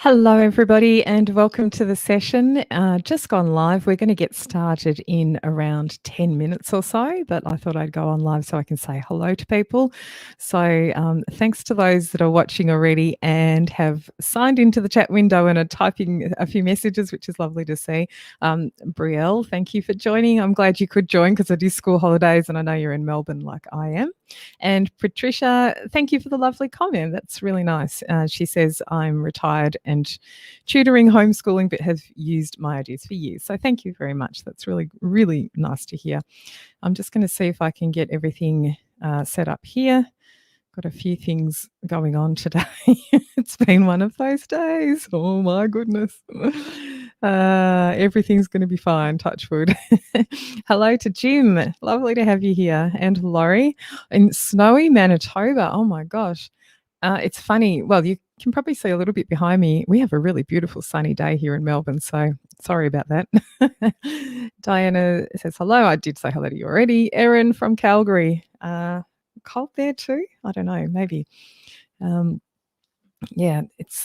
Hello, everybody, and welcome to the session. Just gone live. We're going to get started in around 10 minutes or so, but I thought I'd go on live so I can say hello to people. So thanks to those that are watching already and have signed into the chat window and are typing a few messages, which is lovely to see. Brielle, thank you for joining. I'm glad you could join because it is school holidays and I know you're in Melbourne like I am. And Patricia, thank you for the lovely comment. That's really nice. She says, I'm retired and tutoring, homeschooling, but have used my ideas for years. So thank you very much. That's really, really nice to hear. I'm just going to see if I can get everything set up here. Got a few things going on today. It's been one of those days. Oh my goodness. Everything's going to be fine, touch wood. Hello to Jim. Lovely to have you here. And Laurie in snowy Manitoba. Oh my gosh. It's funny. Well, you can probably see a little bit behind me. We have a really beautiful sunny day here in Melbourne. So sorry about that. Diana says hello. I did say hello to you already. Erin from Calgary. Cold there too? I don't know. Maybe. Yeah, it's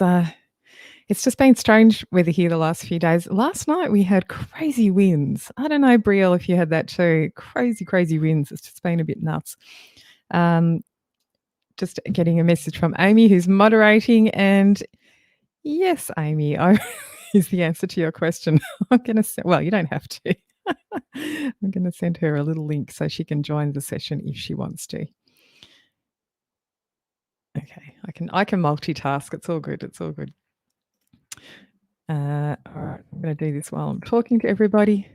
just been strange weather here the last few days. Last night we had crazy winds. I don't know, Brielle, if you had that too. Crazy winds. It's just been a bit nuts. Just getting a message from Amy, who's moderating. And yes, Amy, is the answer to your question. I'm going to say, well, you don't have to. I'm going to send her a little link so she can join the session if she wants to. Okay, I can multitask. It's all good. It's all good. All right, I'm going to do this while I'm talking to everybody.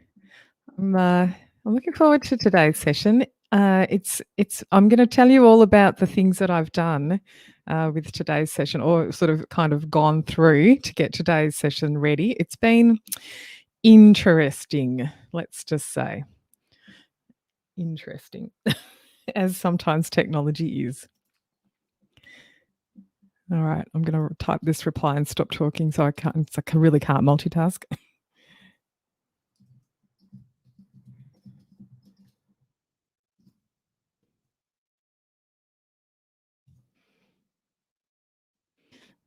I'm looking forward to today's session. I'm going to tell you all about the things that I've done with today's session, or sort of kind of gone through to get today's session ready. It's been interesting, let's just say. Interesting, as sometimes technology is. All right, I'm going to type this reply and stop talking so I really can't multitask.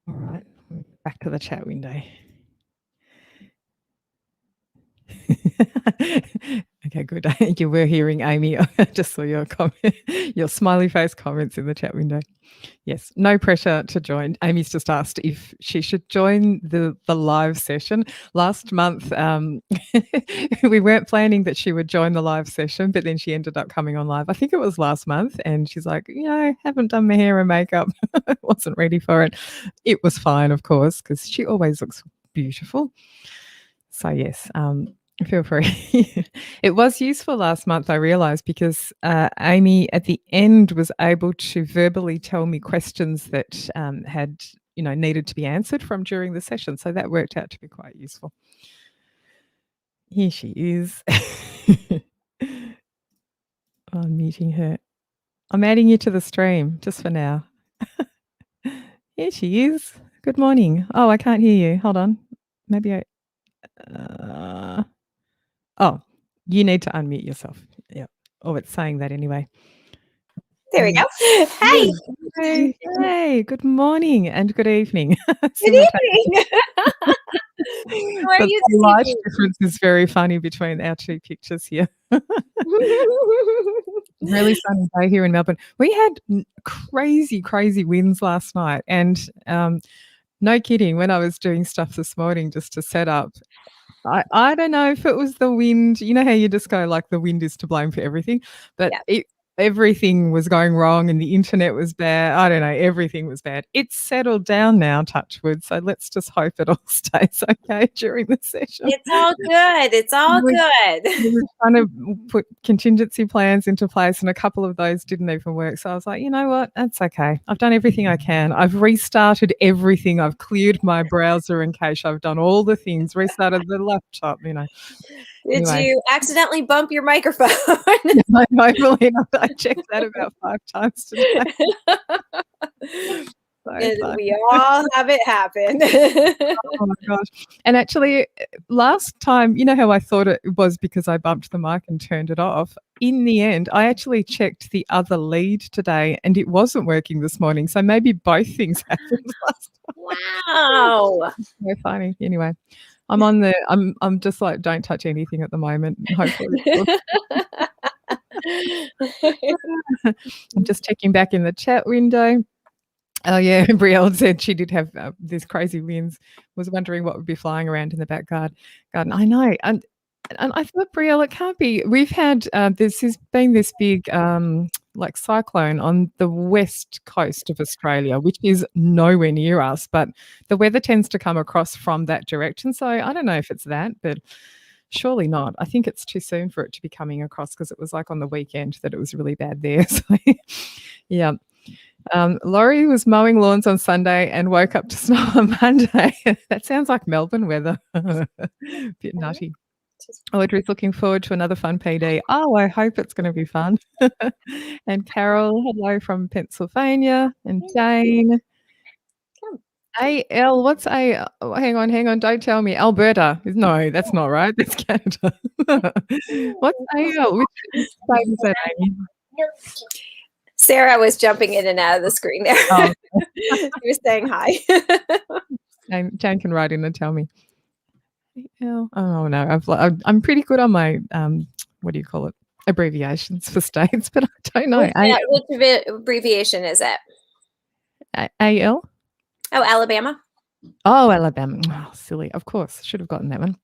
All right, back to the chat window. Okay, good. You were hearing Amy. I just saw your comment, your smiley face comments in the chat window. Yes, no pressure to join. Amy's just asked if she should join the live session. Last month, we weren't planning that she would join the live session, but then she ended up coming on live. I think it was last month, and she's like, haven't done my hair and makeup. Wasn't ready for it. It was fine, of course, because she always looks beautiful. So yes, feel free. It was useful last month, I realised, because Amy at the end was able to verbally tell me questions that had, needed to be answered from during the session. So that worked out to be quite useful. Here she is. I'm muting her. I'm adding you to the stream just for now. Here she is. Good morning. Oh, I can't hear you. Hold on. Maybe oh, you need to unmute yourself. Yeah. Oh, it's saying that anyway. There we go. Hey. Hey, good morning and good evening. Good evening. How are you The light difference is very funny between our two pictures here. Really sunny day here in Melbourne. We had crazy winds last night, and no kidding, when I was doing stuff this morning just to set up, I don't know if it was the wind. You know how you just go like the wind is to blame for everything, but everything was going wrong and the internet was bad. I don't know, everything was bad. It's settled down now, touch wood. So let's just hope it all stays okay during the session. It's all good. It's all good. We were trying to put contingency plans into place and a couple of those didn't even work. So I was like, you know what? That's okay. I've done everything I can. I've restarted everything. I've cleared my browser in case I've done all the things, restarted the laptop, Did you accidentally bump your microphone? No, hopefully not. I checked that about 5 times today. We all have it happen. Oh my gosh. And actually, last time, you know how I thought it was because I bumped the mic and turned it off? In the end, I actually checked the other lead today and it wasn't working this morning. So maybe both things happened last time. Wow. So funny. Anyway, I'm just like, don't touch anything at the moment. Hopefully. I'm just checking back in the chat window. Oh yeah, Brielle said she did have these crazy winds. Was wondering what would be flying around in the back garden. I know, and I thought, Brielle, it can't be. We've had this has been this big like cyclone on the west coast of Australia, which is nowhere near us, but the weather tends to come across from that direction. So I don't know if it's that, but surely not. I think it's too soon for it to be coming across because it was like on the weekend that it was really bad there. So yeah. Laurie was mowing lawns on Sunday and woke up to snow on Monday. That sounds like Melbourne weather. Bit nutty. Audrey's looking forward to another fun PD. Oh, I hope it's going to be fun. And Carol, hello from Pennsylvania. And Jane. AL, what's A? Oh, hang on. Don't tell me. Alberta. No, that's not right. That's Canada. What's AL? Which state is that, Amy? Sarah was jumping in and out of the screen there. Oh. She was saying hi. Jane can write in and tell me. Oh no, I'm pretty good on my what do you call it? Abbreviations for states, but I don't know. Which abbreviation is it? AL? Oh, Alabama. Oh, Alabama. Oh, silly. Of course, should have gotten that one.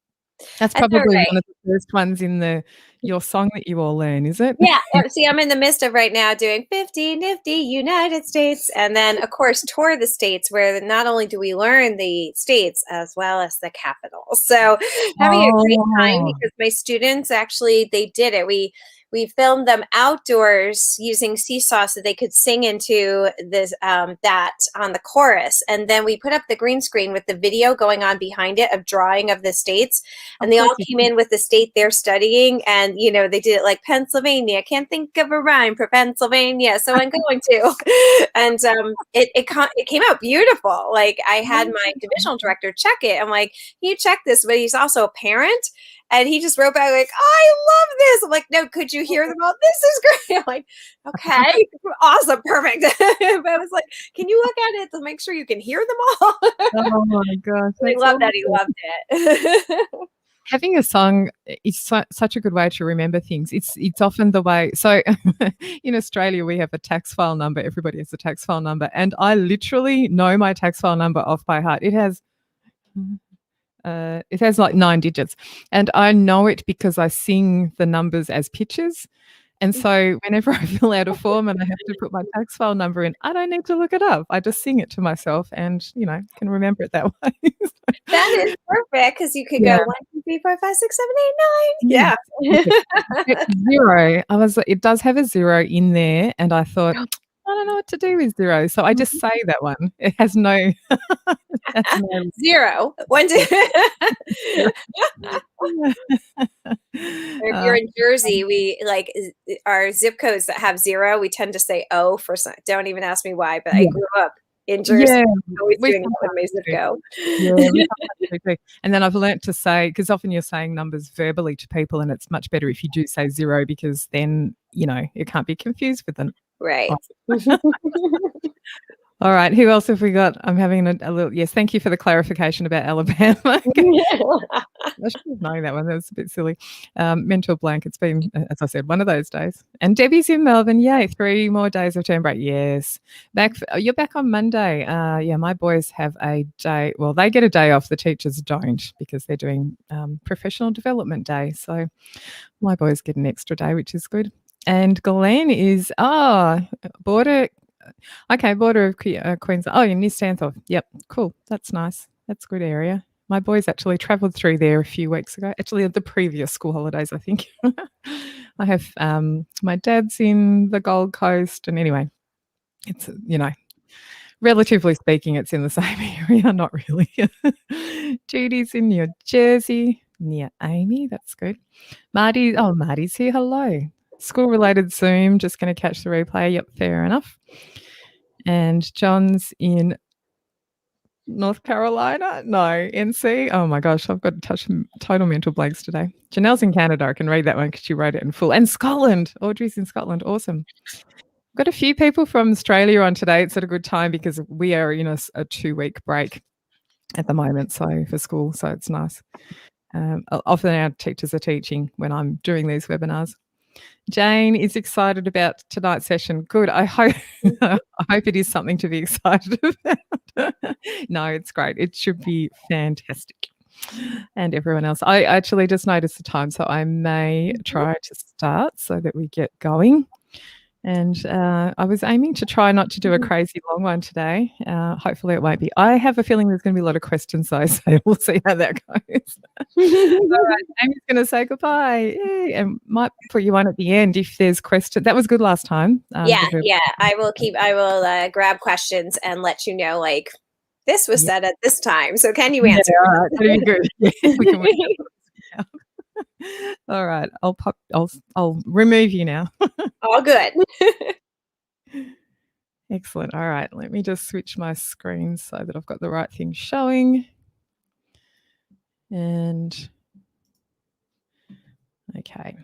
That's probably one of the first ones in your song that you all learn, is it? Yeah. See, I'm in the midst of right now doing 50 Nifty United States, and then of course tour the states, where not only do we learn the states as well as the capitals. So having a great time, because my students actually, they did it. We filmed them outdoors using Seesaw so they could sing into this that on the chorus, and then we put up the green screen with the video going on behind it of drawing of the states, and they all came in with the state they're studying, and they did it like Pennsylvania. Can't think of a rhyme for Pennsylvania, so I'm going to. And it came out beautiful. Like, I had my divisional director check it. I'm like, can you check this? But he's also a parent. And he just wrote back like, I love this. I'm like, no, could you hear them all? This is great. I'm like, okay, awesome, perfect. But I was like, can you look at it to make sure you can hear them all? Oh my gosh. I love that he loved it. Having a song is such a good way to remember things. It's often the way. So in Australia, we have a tax file number. Everybody has a tax file number. And I literally know my tax file number off by heart. It has like 9 digits, and I know it because I sing the numbers as pictures. And so whenever I fill out a form and I have to put my tax file number in, I don't need to look it up. I just sing it to myself and, can remember it that way. That is perfect, because you could go 1, 2, 3, 4, 5, 6, 7, 8, 9. Yeah. 0. It does have a 0 in there, and I thought, I don't know what to do with 0. So I just say that one. It has no, 0. 1, 2. If you're in Jersey, we like our zip codes that have 0, we tend to say O for some. Don't even ask me why, but I grew up in Jersey. Yeah, always doing it with my zip code. Yeah, and then I've learnt to say, because often you're saying numbers verbally to people, and it's much better if you do say 0, because then you can't be confused with them. Right. All right. Who else have we got? I'm having a little. Yes. Thank you for the clarification about Alabama. I should have known that one. That was a bit silly. Mental blank. It's been, as I said, one of those days. And Debbie's in Melbourne. Yay. 3 more days of term break. Yes. You're back on Monday. Yeah. My boys have a day. Well, they get a day off. The teachers don't, because they're doing professional development day. So my boys get an extra day, which is good. And Glenn is border. Okay, border of Queensland. Oh, you're near Stanthorpe. Yep, cool. That's nice. That's a good area. My boys actually travelled through there a few weeks ago. Actually, the previous school holidays, I think. I have my dad's in the Gold Coast, and anyway, it's relatively speaking, it's in the same area. Not really. Judy's in New Jersey, near Amy. That's good. Marty's here. Hello. School-related Zoom, just going to catch the replay. Yep, fair enough. And John's in North Carolina? No, NC? Oh my gosh, I've got to touch total mental blanks today. Janelle's in Canada. I can read that one because she wrote it in full. And Scotland. Audrey's in Scotland. Awesome. Got a few people from Australia on today. It's at a good time because we are in a 2-week break. at the moment, so for school, so it's nice. Often our teachers are teaching when I'm doing these webinars. Jane is excited about tonight's session. Good. I hope I hope it is something to be excited about. No, it's great. It should be fantastic. And everyone else. I actually just noticed the time, so I may try to start so that we get going. And I was aiming to try not to do a crazy long one today. Hopefully it won't be. I have a feeling there's going to be a lot of questions though, so we'll see how that goes. All right, Amy's going to say goodbye. Yay, and might put you on at the end if there's questions. That was good last time. Yeah. I will grab questions and let you know, like, this was said at this time. So can you answer? Yeah, all right. That'd be good. Yeah, we can work that out. All right. I'll remove you now. All good. Excellent. All right. Let me just switch my screen so that I've got the right thing showing. And okay.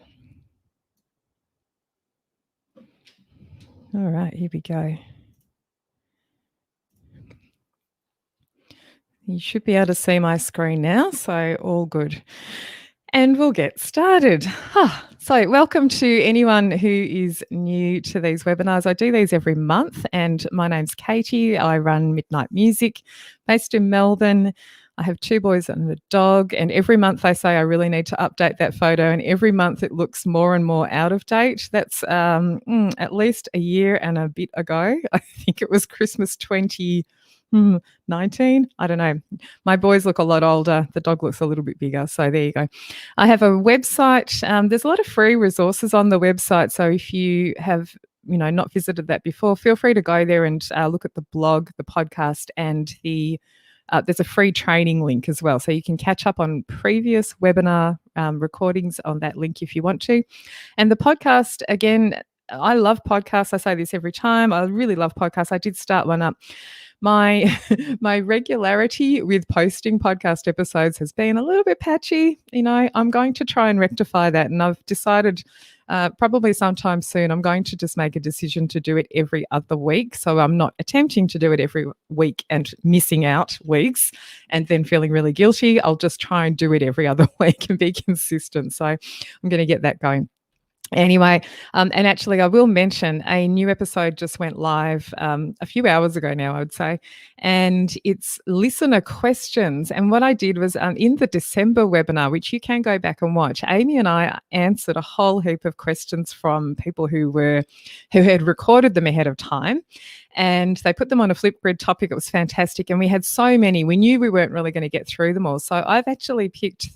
All right, here we go. You should be able to see my screen now, so all good. And we'll get started. So welcome to anyone who is new to these webinars. I do these every month, and my name's Katie. I run Midnight Music based in Melbourne. I have 2 boys and a dog, and every month I say I really need to update that photo, and every month it looks more and more out of date. That's at least a year and a bit ago. I think it was Christmas 2019. I don't know. My boys look a lot older. The dog looks a little bit bigger. So there you go. I have a website. There's a lot of free resources on the website. So if you have not visited that before, feel free to go there and look at the blog, the podcast, and there's a free training link as well. So you can catch up on previous webinar recordings on that link if you want to. And the podcast, again, I love podcasts. I say this every time. I really love podcasts. I did start one up. My regularity with posting podcast episodes has been a little bit patchy. I'm going to try and rectify that. And I've decided probably sometime soon, I'm going to just make a decision to do it every other week. So I'm not attempting to do it every week and missing out weeks and then feeling really guilty. I'll just try and do it every other week and be consistent. So I'm going to get that going. Anyway, and actually I will mention a new episode just went live a few hours ago now, I would say, and it's listener questions. And what I did was in the December webinar, which you can go back and watch, Amy and I answered a whole heap of questions from people who had recorded them ahead of time. And they put them on a Flipgrid topic. It was fantastic. And we had so many. We knew we weren't really going to get through them all. So I've actually picked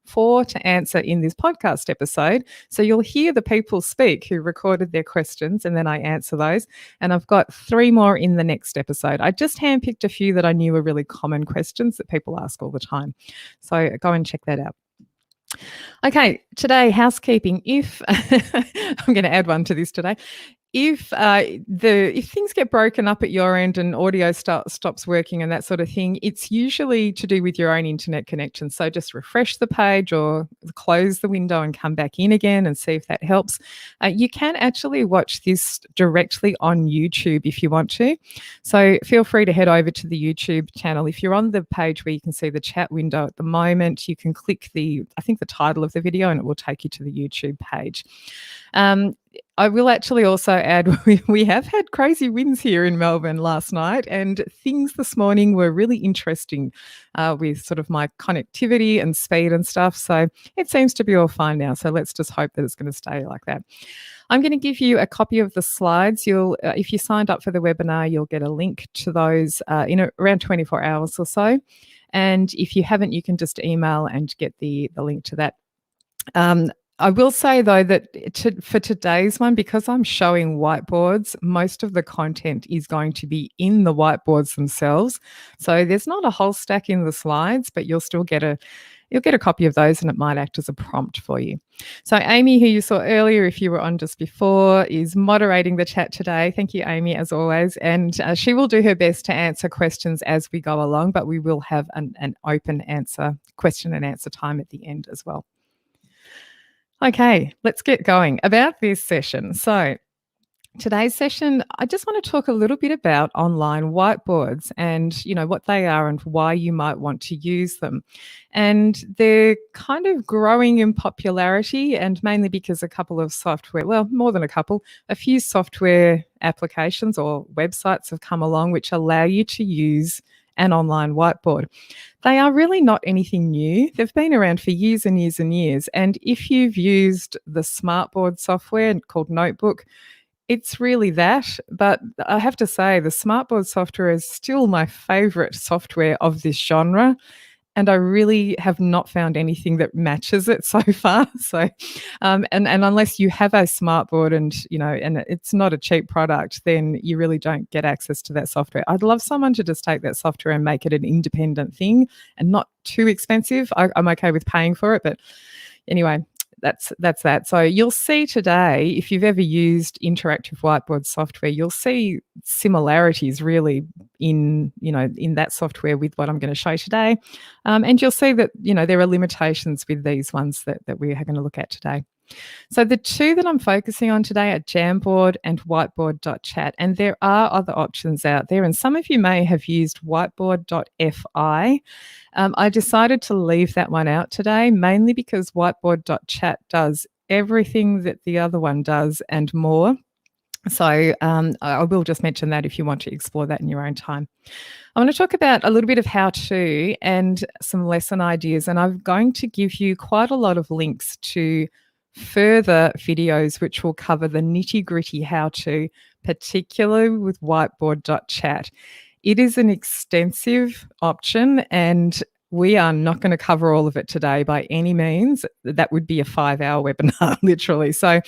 4 to answer in this podcast episode. So you'll hear the people speak who recorded their questions and then I answer those. And I've got 3 more in the next episode. I just handpicked a few that I knew were really common questions that people ask all the time. So go and check that out. Okay, today, housekeeping. If I'm going to add one to this today. If things get broken up at your end and audio stops working and that sort of thing, it's usually to do with your own internet connection. So just refresh the page or close the window and come back in again and see if that helps. You can actually watch this directly on YouTube if you want to. So feel free to head over to the YouTube channel. If you're on the page where you can see the chat window at the moment, you can click the title of the video and it will take you to the YouTube page. I will actually also add, we have had crazy winds here in Melbourne last night, and things this morning were really interesting with sort of my connectivity and speed and stuff. So it seems to be all fine now. So let's just hope that it's going to stay like that. I'm going to give you a copy of the slides. If you signed up for the webinar, you'll get a link to those in around 24 hours or so. And if you haven't, you can just email and get the link to that. I will say, though, that for today's one, because I'm showing whiteboards, most of the content is going to be in the whiteboards themselves. So there's not a whole stack in the slides, but you'll still get a copy of those and it might act as a prompt for you. So Amy, who you saw earlier, if you were on just before, is moderating the chat today. Thank you, Amy, as always. And she will do her best to answer questions as we go along, but we will have an open question and answer time at the end as well. Okay, let's get going about this session. So Today's session, I just want to talk a little bit about online whiteboards and, what they are and why you might want to use them. And they're kind of growing in popularity, and mainly because a couple of software, well, more than a few software applications or websites have come along which allow you to use an online whiteboard. They are really not anything new. They've been around for years and years and years. And if you've used the smartboard software called Notebook, it's really that, but I have to say the smartboard software is still my favourite software of this genre, and I really have not found anything that matches it so far. So, and unless you have a smartboard and it's not a cheap product, then you really don't get access to that software. I'd love someone to just take that software and make it an independent thing and not too expensive. I'm okay with paying for it, but anyway, that's that. So you'll see today, if you've ever used interactive whiteboard software, you'll see similarities really in that software with what I'm going to show today. And you'll see that, there are limitations with these ones that we are going to look at today. So the two that I'm focusing on today are Jamboard and Whiteboard.chat, and there are other options out there, and some of you may have used Whiteboard.fi. I decided to leave that one out today, mainly because Whiteboard.chat does everything that the other one does and more. So I will just mention that if you want to explore that in your own time. I want to talk about a little bit of how to and some lesson ideas, and I'm going to give you quite a lot of links to further videos which will cover the nitty-gritty how to, particularly with whiteboard.chat. It is an extensive option, and we are not going to cover all of it today by any means. That would be a 5-hour webinar, literally. So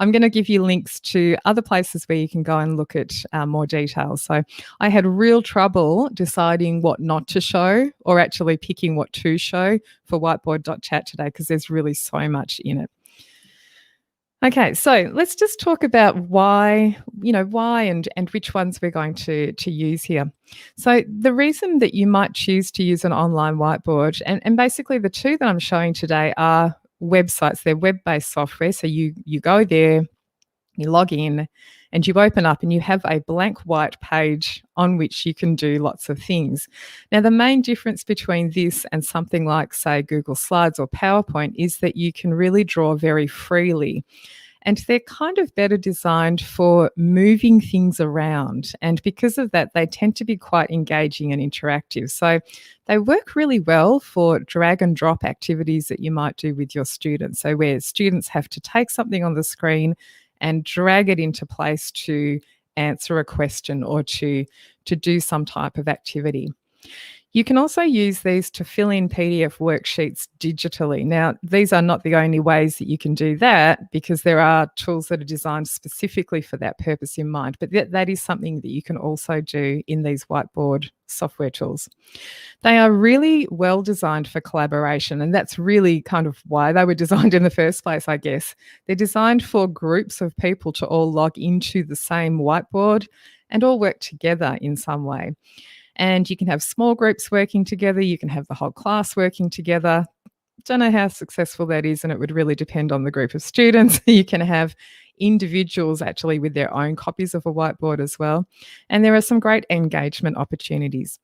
I'm going to give you links to other places where you can go and look at more details. So I had real trouble deciding what not to show or actually picking what to show for whiteboard.chat today because there's really so much in it. Okay, so let's just talk about why and which ones we're going to use here. So the reason that you might choose to use an online whiteboard, and basically the two that I'm showing today are websites. They're web-based software. So you go there, you log in, and you open up and you have a blank white page on which you can do lots of things. Now, the main difference between this and something like, say, Google Slides or PowerPoint is that you can really draw very freely. And they're kind of better designed for moving things around. And because of that, they tend to be quite engaging and interactive. So they work really well for drag and drop activities that you might do with your students. So where students have to take something on the screen and drag it into place to answer a question or to do some type of activity. You can also use these to fill in PDF worksheets digitally. Now, these are not the only ways that you can do that because there are tools that are designed specifically for that purpose in mind, but that is something that you can also do in these whiteboard software tools. They are really well designed for collaboration, and that's really kind of why they were designed in the first place, I guess. They're designed for groups of people to all log into the same whiteboard and all work together in some way. And you can have small groups working together. You can have the whole class working together. Don't know how successful that is, and it would really depend on the group of students. You can have individuals actually with their own copies of a whiteboard as well. And there are some great engagement opportunities.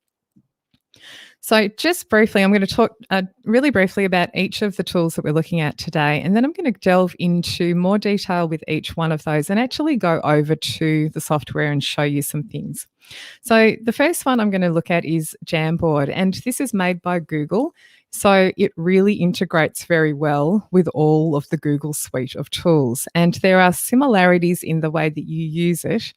So just briefly, I'm going to talk really briefly about each of the tools that we're looking at today, and then I'm going to delve into more detail with each one of those and actually go over to the software and show you some things. So the first one I'm going to look at is Jamboard, and this is made by Google. So it really integrates very well with all of the Google suite of tools. And there are similarities in the way that you use it,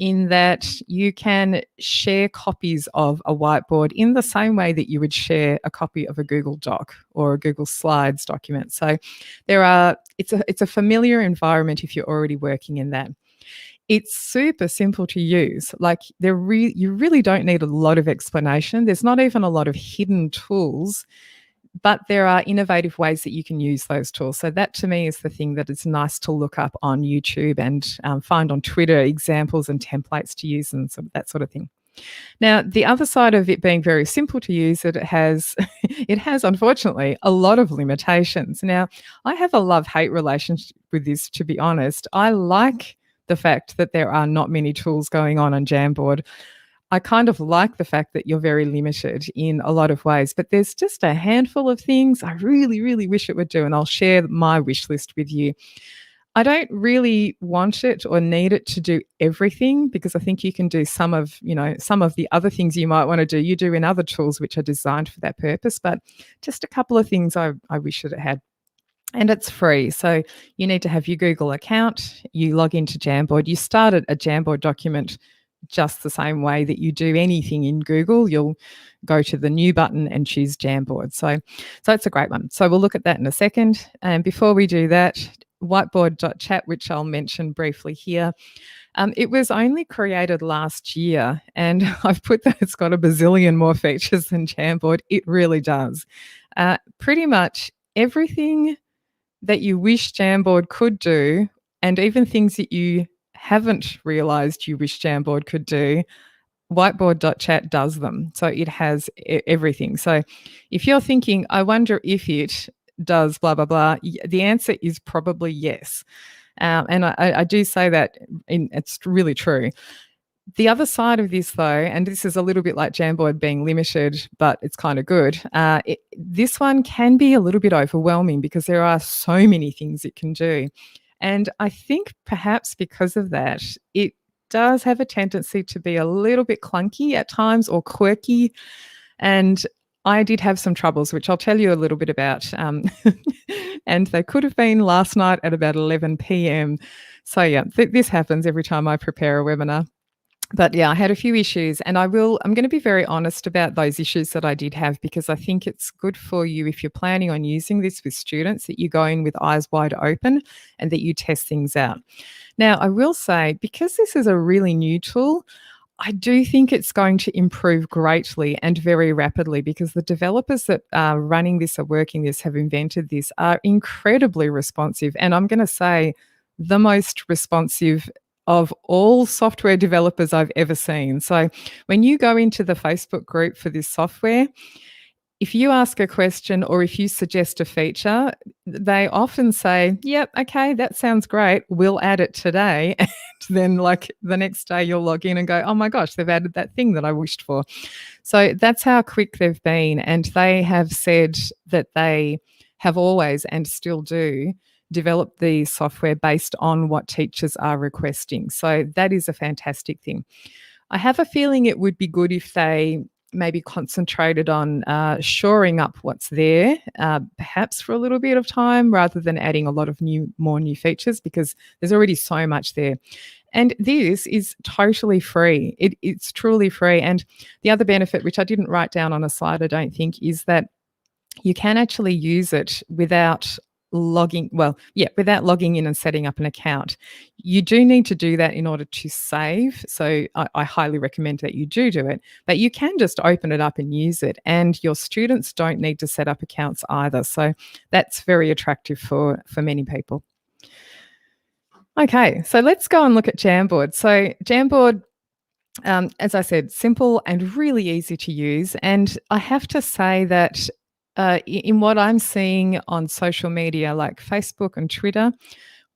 in that you can share copies of a whiteboard in the same way that you would share a copy of a Google Doc or a Google Slides document. So it's a familiar environment if you're already working in that. It's super simple to use. Like you really don't need a lot of explanation. There's not even a lot of hidden tools, but there are innovative ways that you can use those tools. So that to me is the thing that is nice to look up on YouTube and find on Twitter examples and templates to use and that sort of thing. Now, the other side of it being very simple to use, it has unfortunately a lot of limitations. Now, I have a love-hate relationship with this, to be honest. I like the fact that there are not many tools going on Jamboard. I kind of like the fact that you're very limited in a lot of ways, but there's just a handful of things I really, really wish it would do, and I'll share my wish list with you. I don't really want it or need it to do everything, because I think you can do some of the other things you might want to do. You do in other tools which are designed for that purpose, but just a couple of things I wish that it had. And it's free. So you need to have your Google account, you log into Jamboard, you start a Jamboard document just the same way that you do anything in Google. You'll go to the new button and choose Jamboard. So it's a great one. So we'll look at that in a second. And before we do that, whiteboard.chat, which I'll mention briefly here, it was only created last year, and I've put that it's got a bazillion more features than Jamboard. It really does. Pretty much everything that you wish Jamboard could do, and even things that you haven't realized you wish Jamboard could do, whiteboard.chat does them. So it has everything. So if you're thinking, I wonder if it does blah, blah, blah, the answer is probably yes. And I do say that it's really true. The other side of this, though, and this is a little bit like Jamboard being limited, but it's kind of good. This one can be a little bit overwhelming because there are so many things it can do. And I think perhaps because of that, it does have a tendency to be a little bit clunky at times or quirky. And I did have some troubles, which I'll tell you a little bit about. And they could have been last night at about 11 p.m. So yeah, this happens every time I prepare a webinar. But yeah, I had a few issues, and I'm going to be very honest about those issues that I did have, because I think it's good for you, if you're planning on using this with students, that you go in with eyes wide open and that you test things out. Now, I will say, because this is a really new tool, I do think it's going to improve greatly and very rapidly, because the developers that are running this, are working this, have invented this, are incredibly responsive. And I'm going to say the most responsive of all software developers I've ever seen. So when you go into the Facebook group for this software, if you ask a question or if you suggest a feature, they often say, yep, okay, that sounds great, we'll add it today. And then like the next day you'll log in and go, oh my gosh, they've added that thing that I wished for. So that's how quick they've been. And they have said that they have always, and still do, develop the software based on what teachers are requesting. So that is a fantastic thing. I have a feeling it would be good if they maybe concentrated on shoring up what's there, perhaps for a little bit of time, rather than adding a lot of more new features, because there's already so much there. And this is totally free. It's truly free. And the other benefit, which I didn't write down on a slide, I don't think, is that you can actually use it without logging in and setting up an account. You do need to do that in order to save. So I highly recommend that you do it, but you can just open it up and use it. And your students don't need to set up accounts either. So that's very attractive for many people. Okay, so let's go and look at Jamboard. So Jamboard, as I said, simple and really easy to use. And I have to say that in what I'm seeing on social media like Facebook and Twitter,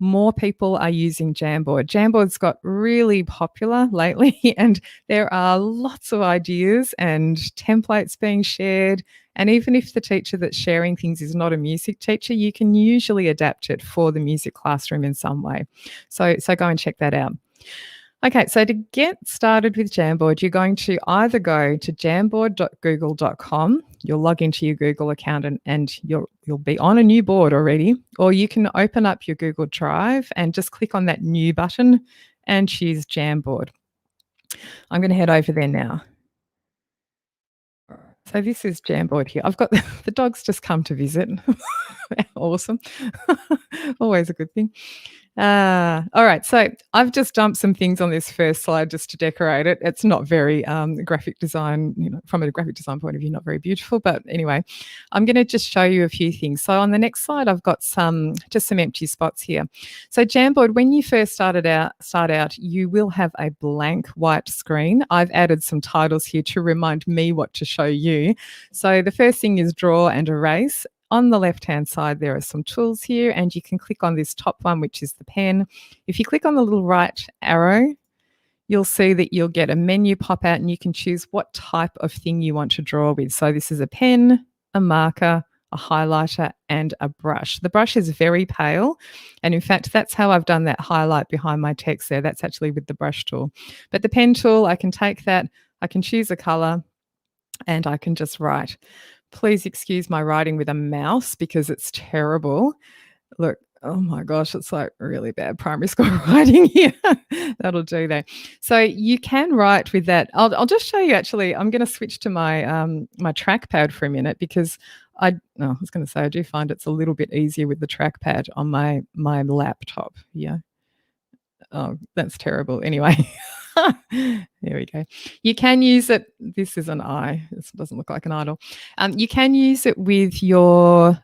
more people are using Jamboard. Jamboard's got really popular lately, and there are lots of ideas and templates being shared. And even if the teacher that's sharing things is not a music teacher, you can usually adapt it for the music classroom in some way. So go and check that out. Okay, so to get started with Jamboard, you're going to either go to jamboard.google.com, you'll log into your Google account and you'll be on a new board already, or you can open up your Google Drive and just click on that new button and choose Jamboard. I'm going to head over there now. So this is Jamboard here. I've got the dogs just come to visit. Awesome. Always a good thing. All right, so I've just dumped some things on this first slide just to decorate it. It's not very graphic design, from a graphic design point of view, not very beautiful. But anyway, I'm going to just show you a few things. So on the next slide, I've got some empty spots here. So Jamboard, when you first start out, you will have a blank white screen. I've added some titles here to remind me what to show you. So the first thing is draw and erase. on the left-hand side, there are some tools here, and you can click on this top one, which is the pen. If you click on the little right arrow, you'll see that you'll get a menu pop out and you can choose what type of thing you want to draw with. So this is a pen, a marker, a highlighter, and a brush. The brush is very pale, and in fact, that's how I've done that highlight behind my text there. That's actually with the brush tool. But the pen tool, I can take that, I can choose a color, and I can just write. Please excuse my writing with a mouse because it's terrible. Look, oh my gosh, it's like really bad primary school writing here. That'll do that. So you can write with that. I'll just show you actually. I'm going to switch to my my trackpad for a minute because I was going to say I do find it's a little bit easier with the trackpad on my laptop. Yeah. Oh, that's terrible. Anyway, there we go. You can use it. This is an eye. This doesn't look like an idol. You can use it with your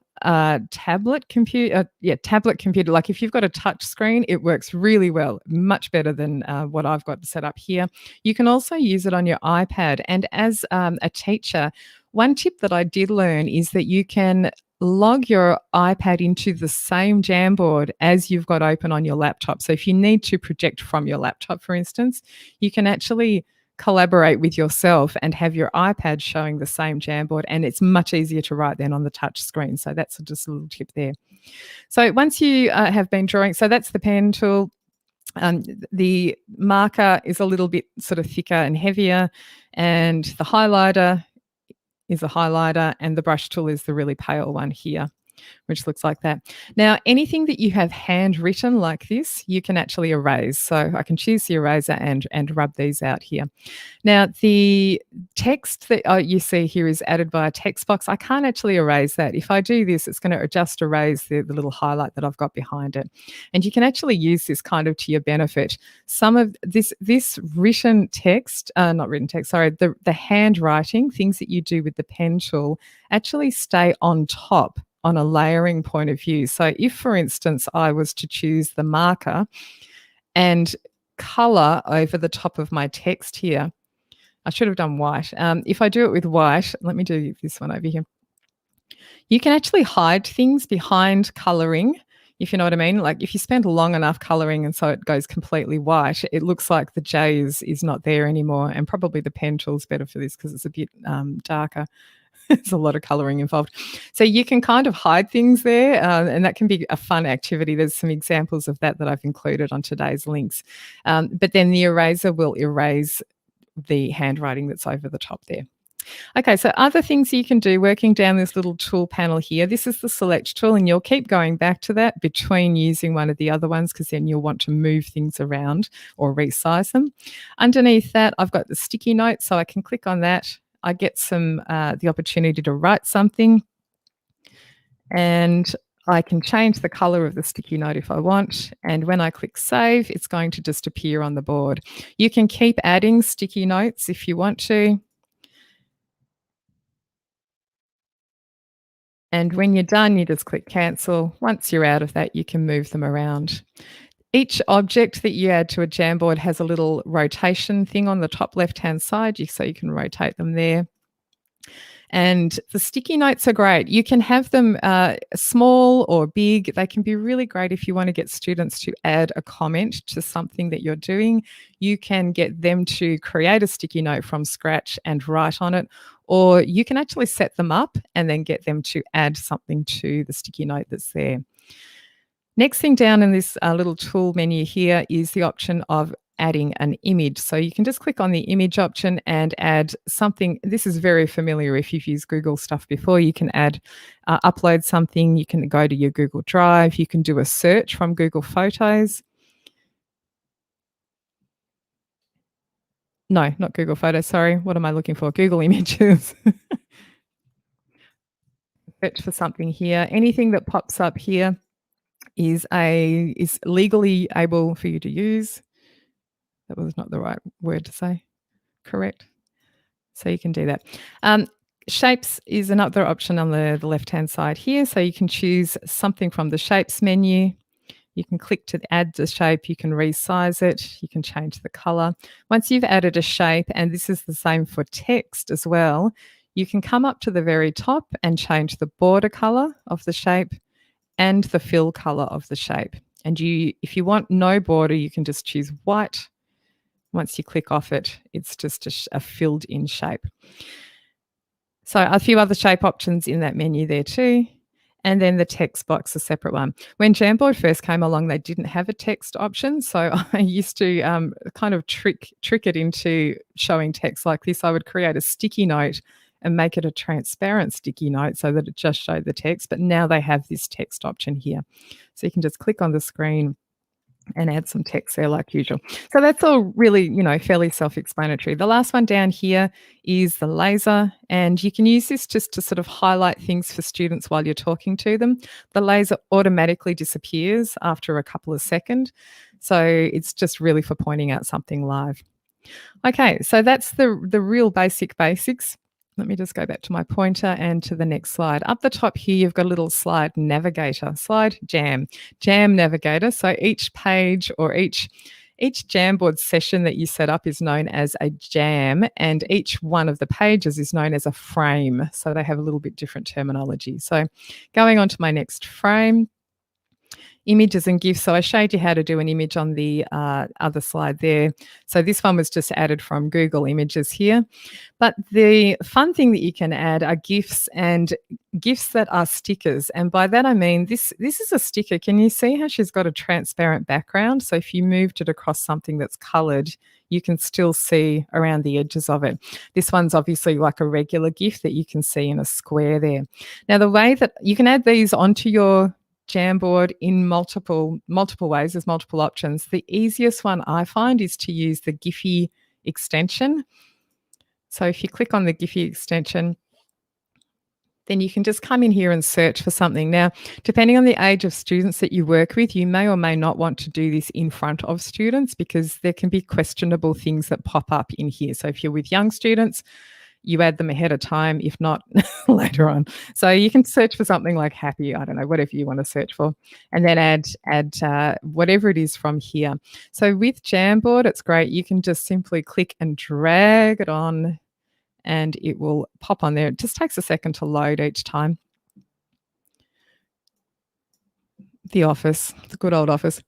tablet computer. Tablet computer. Like if you've got a touch screen, it works really well, much better than what I've got set up here. You can also use it on your iPad. And as a teacher, one tip that I did learn is that you can log your iPad into the same Jamboard as you've got open on your laptop. So if you need to project from your laptop, for instance, you can actually collaborate with yourself and have your iPad showing the same Jamboard, and it's much easier to write than on the touch screen. So that's just a little tip there. So once you have been drawing, so that's the pen tool. The marker is a little bit sort of thicker and heavier, and the highlighter is a highlighter, and the brush tool is the really pale one here, which looks like that. Now, anything that you have handwritten like this, you can actually erase. So I can choose the eraser and rub these out here. Now, the text that you see here is added by a text box. I can't actually erase that. If I do this, it's going to just erase the little highlight that I've got behind it. And you can actually use this kind of to your benefit. Some of this written text, not written text, sorry, the handwriting, things that you do with the pen tool actually stay on top on a layering point of view. So if, for instance, I was to choose the marker and color over the top of my text here, I should have done white. If I do it with white, let me do this one over here. You can actually hide things behind coloring, if you know what I mean. Like if you spend long enough coloring and so it goes completely white, it looks like the J is not there anymore. And probably the pen tool's better for this because it's a bit darker. There's a lot of colouring involved. So you can kind of hide things there, and that can be a fun activity. There's some examples of that I've included on today's links. But then the eraser will erase the handwriting that's over the top there. Okay, so other things you can do working down this little tool panel here. This is the select tool, and you'll keep going back to that between using one of the other ones because then you'll want to move things around or resize them. Underneath that, I've got the sticky note, so I can click on that. I get the opportunity to write something, and I can change the color of the sticky note if I want. And when I click save, it's going to just appear on the board. You can keep adding sticky notes if you want to. And when you're done, you just click cancel. Once you're out of that, you can move them around. Each object that you add to a Jamboard has a little rotation thing on the top left-hand side, so you can rotate them there. And the sticky notes are great. You can have them small or big. They can be really great if you want to get students to add a comment to something that you're doing. You can get them to create a sticky note from scratch and write on it, or you can actually set them up and then get them to add something to the sticky note that's there. Next thing down in this little tool menu here is the option of adding an image. So you can just click on the image option and add something. This is very familiar if you've used Google stuff before. You can upload something. You can go to your Google Drive. You can do a search from Google Photos. No, not Google Photos, sorry. What am I looking for? Google Images. Search for something here. Anything that pops up here is legally able for you to use. That was not the right word to say. Correct. So you can do that. Shapes is another option on the left-hand side here. So you can choose something from the Shapes menu. You can click to add the shape. You can resize it. You can change the color. Once you've added a shape, and this is the same for text as well, you can come up to the very top and change the border colour of the shape and the fill colour of the shape. And if you want no border, you can just choose white. Once you click off it, it's just a filled in shape. So a few other shape options in that menu there too. And then the text box, a separate one. When Jamboard first came along, they didn't have a text option. So I used to kind of trick it into showing text like this. I would create a sticky note and make it a transparent sticky note so that it just showed the text. But now they have this text option here. So you can just click on the screen and add some text there like usual. So that's all really, fairly self-explanatory. The last one down here is the laser, and you can use this just to sort of highlight things for students while you're talking to them. The laser automatically disappears after a couple of seconds. So it's just really for pointing out something live. Okay, so that's the real basics. Let me just go back to my pointer and to the next slide. Up the top here, you've got a little slide navigator, jam navigator. So each page or each Jamboard session that you set up is known as a jam, and each one of the pages is known as a frame. So they have a little bit different terminology. So going on to my next frame, images and GIFs. So I showed you how to do an image on the other slide there. So this one was just added from Google Images here. But the fun thing that you can add are GIFs and GIFs that are stickers. And by that I mean this is a sticker. Can you see how she's got a transparent background? So if you moved it across something that's coloured, you can still see around the edges of it. This one's obviously like a regular GIF that you can see in a square there. Now the way that you can add these onto your Jamboard in multiple ways. There's multiple options. The easiest one I find is to use the Giphy extension. So if you click on the Giphy extension, then you can just come in here and search for something. Now, depending on the age of students that you work with, you may or may not want to do this in front of students because there can be questionable things that pop up in here. So if you're with young students, you add them ahead of time, if not later on. So you can search for something like happy, I don't know, whatever you want to search for, and then add whatever it is from here. So with Jamboard, it's great. You can just simply click and drag it on and it will pop on there. It just takes a second to load each time. The Office, the good old Office.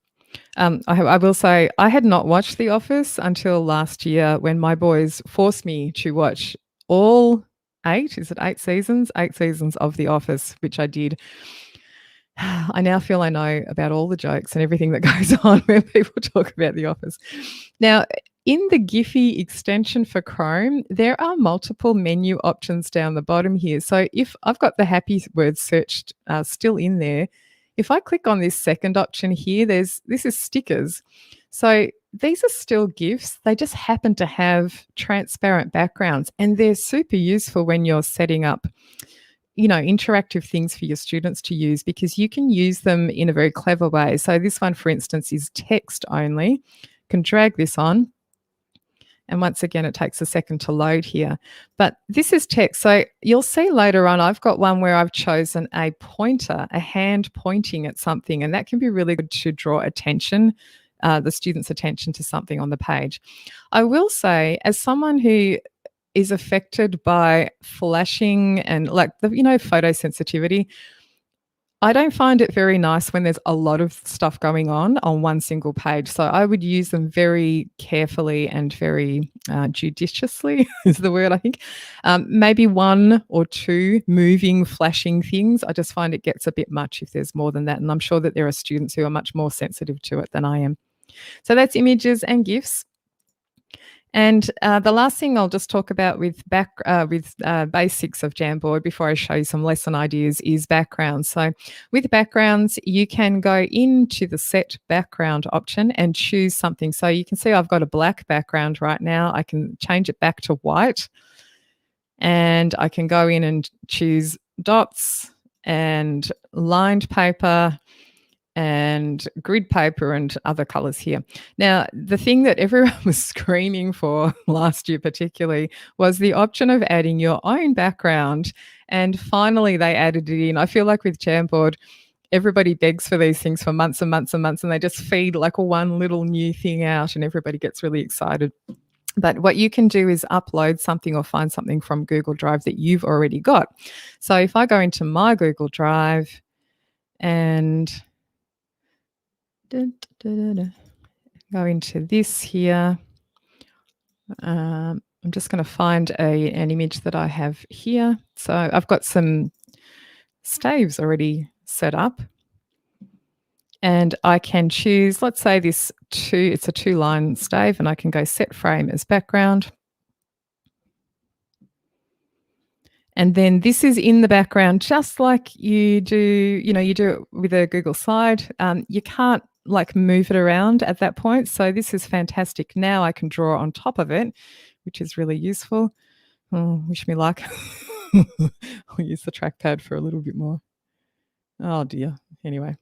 I will say I had not watched The Office until last year when my boys forced me to watch all 8 seasons of The Office, which I did. I now feel I know about all the jokes and everything that goes on when people talk about The Office. Now, in the Giphy extension for Chrome, there are multiple menu options down the bottom here. So if I've got the happy word searched still in there, if I click on this second option here, this is stickers. So these are still GIFs. They just happen to have transparent backgrounds, and they're super useful when you're setting up, interactive things for your students to use because you can use them in a very clever way. So this one, for instance, is text only. You can drag this on. And once again, it takes a second to load here. But this is text. So you'll see later on, I've got one where I've chosen a pointer, a hand pointing at something. And that can be really good to draw attention, the student's attention to something on the page. I will say, as someone who is affected by flashing and photosensitivity, I don't find it very nice when there's a lot of stuff going on one single page. So I would use them very carefully and very judiciously is the word, I think. Maybe 1 or 2 moving, flashing things. I just find it gets a bit much if there's more than that. And I'm sure that there are students who are much more sensitive to it than I am. So that's images and GIFs. And the last thing I'll just talk about with basics of Jamboard before I show you some lesson ideas is backgrounds. So with backgrounds, you can go into the set background option and choose something. So you can see I've got a black background right now. I can change it back to white, and I can go in and choose dots and lined paper and grid paper and other colours here. Now, the thing that everyone was screaming for last year particularly was the option of adding your own background, and finally they added it in. I feel like with Jamboard, everybody begs for these things for months and months and months, and they just feed like one little new thing out and everybody gets really excited. But what you can do is upload something or find something from Google Drive that you've already got. So if I go into my Google Drive and go into this here, I'm just going to find an image that I have here. So I've got some staves already set up. And I can choose, let's say it's a 2-line stave, and I can go set frame as background. And then this is in the background, just like you do it with a Google slide. You can't like move it around at that point. So this is fantastic. Now I can draw on top of it, which is really useful. Oh, wish me luck. I'll use the trackpad for a little bit more. Oh dear. Anyway.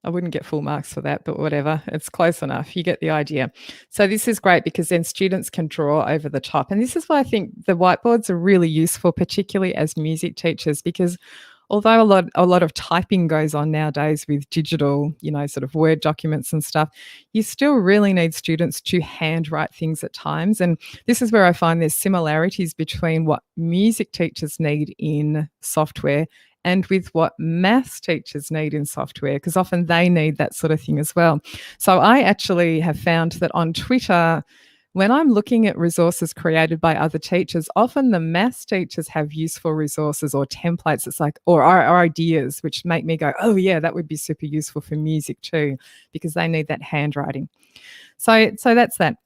I wouldn't get full marks for that, but whatever. It's close enough. You get the idea. So this is great because then students can draw over the top. And this is why I think the whiteboards are really useful, particularly as music teachers, because although a lot of typing goes on nowadays with digital, sort of Word documents and stuff, you still really need students to handwrite things at times. And this is where I find there's similarities between what music teachers need in software and with what maths teachers need in software, because often they need that sort of thing as well. So I actually have found that on Twitter, when I'm looking at resources created by other teachers, often the maths teachers have useful resources or templates. It's like, or ideas, which make me go, oh yeah, that would be super useful for music too, because they need that handwriting. So that's that.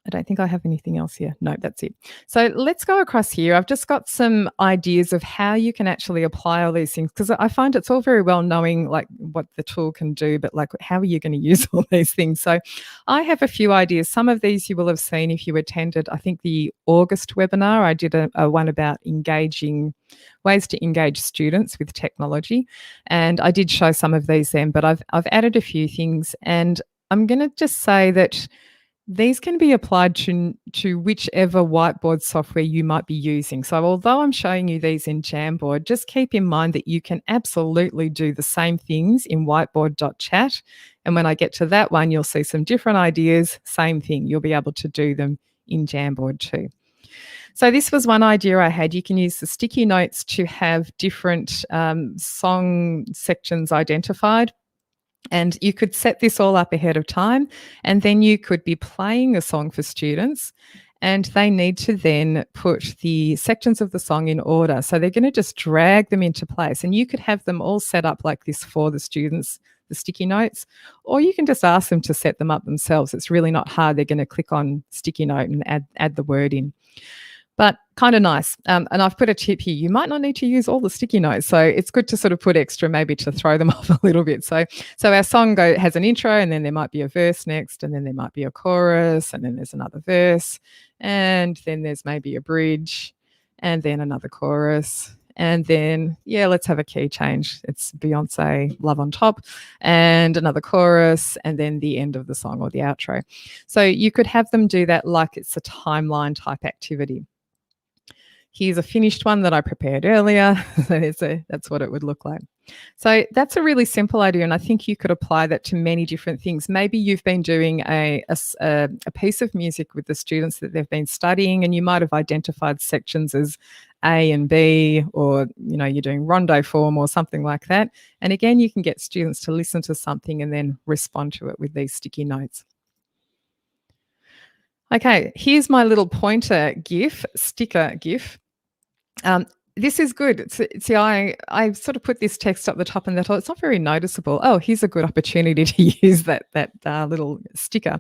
I don't think I have anything else here. No, that's it. So let's go across here. I've just got some ideas of how you can actually apply all these things, because I find it's all very well knowing like what the tool can do, but like how are you going to use all these things? So I have a few ideas. Some of these you will have seen if you attended, I think, the August webinar. I did a one about ways to engage students with technology. And I did show some of these then, but I've added a few things. And I'm going to just say that these can be applied to whichever whiteboard software you might be using. So although I'm showing you these in Jamboard, just keep in mind that you can absolutely do the same things in whiteboard.chat. And when I get to that one, you'll see some different ideas, same thing. You'll be able to do them in Jamboard too. So this was one idea I had. You can use the sticky notes to have different song sections identified. And you could set this all up ahead of time, and then you could be playing a song for students, and they need to then put the sections of the song in order. So they're going to just drag them into place, and you could have them all set up like this for the students, the sticky notes, or you can just ask them to set them up themselves. It's really not hard. They're going to click on sticky note and add the word in. But kind of nice. And I've put a tip here. You might not need to use all the sticky notes. So it's good to sort of put extra maybe to throw them off a little bit. So our song has an intro, and then there might be a verse next, and then there might be a chorus, and then there's another verse, and then there's maybe a bridge, and then another chorus. And then, let's have a key change. It's Beyonce, Love on Top, and another chorus, and then the end of the song or the outro. So you could have them do that like it's a timeline type activity. Here's a finished one that I prepared earlier. That's what it would look like. So that's a really simple idea, and I think you could apply that to many different things. Maybe you've been doing a piece of music with the students that they've been studying, and you might have identified sections as A and B, or you're doing rondo form or something like that. And again, you can get students to listen to something and then respond to it with these sticky notes. Okay, here's my little pointer sticker GIF. This is good. See, I sort of put this text up the top, and it's not very noticeable. Oh, here's a good opportunity to use that little sticker.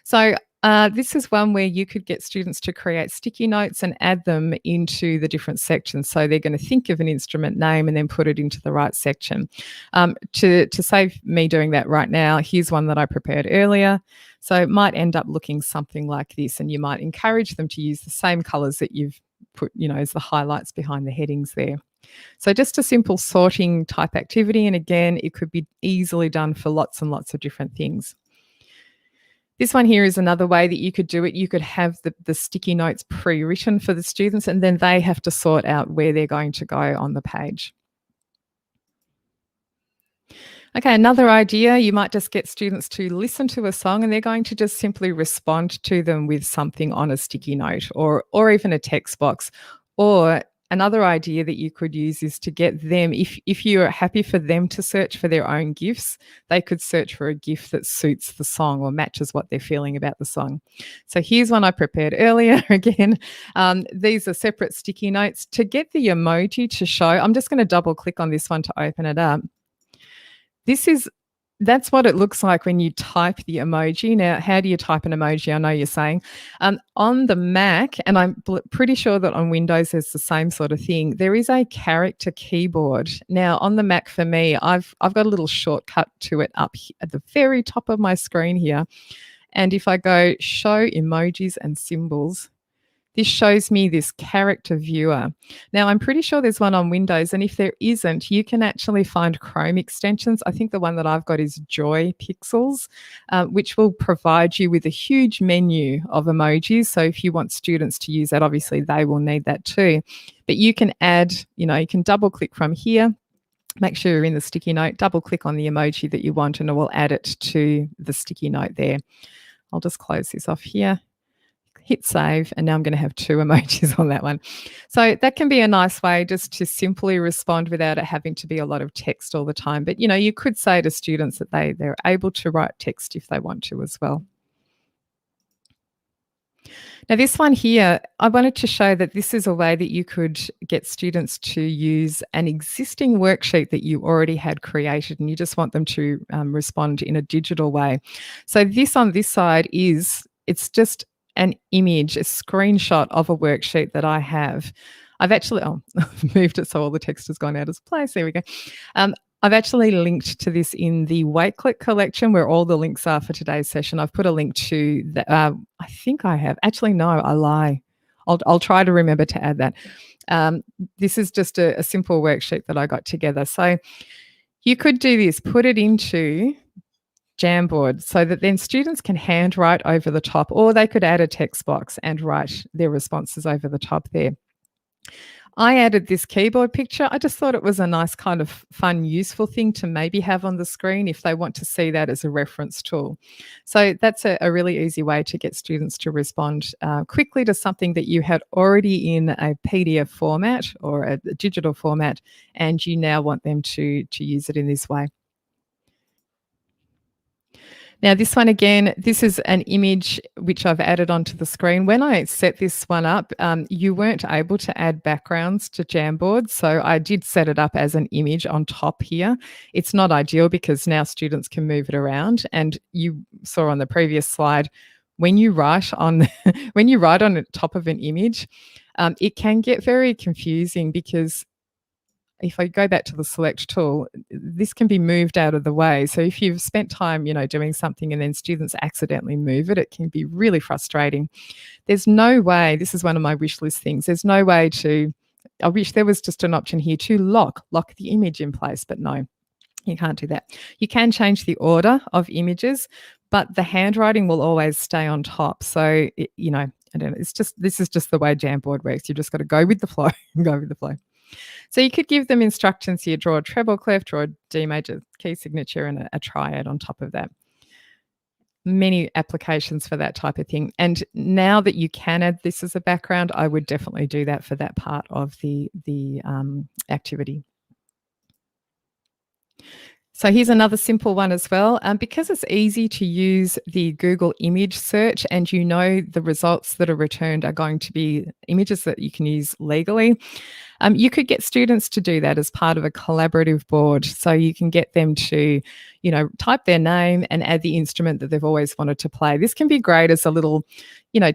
So this is one where you could get students to create sticky notes and add them into the different sections. So they're going to think of an instrument name and then put it into the right section. To save me doing that right now, here's one that I prepared earlier. So it might end up looking something like this, and you might encourage them to use the same colours that you've put, as the highlights behind the headings there. So just a simple sorting type activity. And again, it could be easily done for lots and lots of different things. This one here is another way that you could do it. You could have the sticky notes pre-written for the students, and then they have to sort out where they're going to go on the page. Okay, another idea, you might just get students to listen to a song and they're going to just simply respond to them with something on a sticky note or even a text box. Or another idea that you could use is to get them, if you're happy for them to search for their own gifts, they could search for a gift that suits the song or matches what they're feeling about the song. So here's one I prepared earlier. Again, these are separate sticky notes. To get the emoji to show, I'm just going to double click on this one to open it up. That's what it looks like when you type the emoji. Now, how do you type an emoji? I know you're saying. On the Mac, and I'm pretty sure that on Windows there's the same sort of thing, there is a character keyboard. Now, on the Mac for me, I've got a little shortcut to it up at the very top of my screen here. And if I go show emojis and symbols, this shows me this character viewer. Now, I'm pretty sure there's one on Windows, and if there isn't, you can actually find Chrome extensions. I think the one that I've got is Joy Pixels, which will provide you with a huge menu of emojis. So if you want students to use that, obviously they will need that too. But you can add, you can double click from here. Make sure you're in the sticky note, double click on the emoji that you want, and it will add it to the sticky note there. I'll just close this off here. Hit save, and now I'm going to have 2 emojis on that one. So that can be a nice way just to simply respond without it having to be a lot of text all the time. But, you could say to students that they're able to write text if they want to as well. Now, this one here, I wanted to show that this is a way that you could get students to use an existing worksheet that you already had created, and you just want them to respond in a digital way. So this on this side it's just an image, a screenshot of a worksheet that I have. I've actually moved it so all the text has gone out of place. There we go. I've actually linked to this in the Wakelet collection where all the links are for today's session. I've put a link to that. I think I have. Actually, no, I lie. I'll try to remember to add that. This is just a simple worksheet that I got together. So you could do this, put it into Jamboard so that then students can handwrite over the top, or they could add a text box and write their responses over the top there. I added this keyboard picture. I just thought it was a nice kind of fun, useful thing to maybe have on the screen if they want to see that as a reference tool. So that's a really easy way to get students to respond quickly to something that you had already in a PDF format or a digital format, and you now want them to use it in this way. Now, this one again, this is an image which I've added onto the screen. When I set this one up, you weren't able to add backgrounds to Jamboard, so I did set it up as an image on top here. It's not ideal because now students can move it around, and you saw on the previous slide, when you write on the top of an image, it can get very confusing because if I go back to the select tool, this can be moved out of the way. So if you've spent time, doing something and then students accidentally move it, it can be really frustrating. There's no way, this is one of my wish list things, there's no way I wish there was just an option here to lock the image in place, but no, you can't do that. You can change the order of images, but the handwriting will always stay on top. So, I don't know, this is just the way Jamboard works. You've just got to go with the flow, go with the flow. So you could give them instructions here, draw a treble clef, draw a D major key signature, and a triad on top of that. Many applications for that type of thing. And now that you can add this as a background, I would definitely do that for that part of the activity. So here's another simple one as well. Because it's easy to use the Google image search and the results that are returned are going to be images that you can use legally, you could get students to do that as part of a collaborative board. So you can get them to, type their name and add the instrument that they've always wanted to play. This can be great as a little,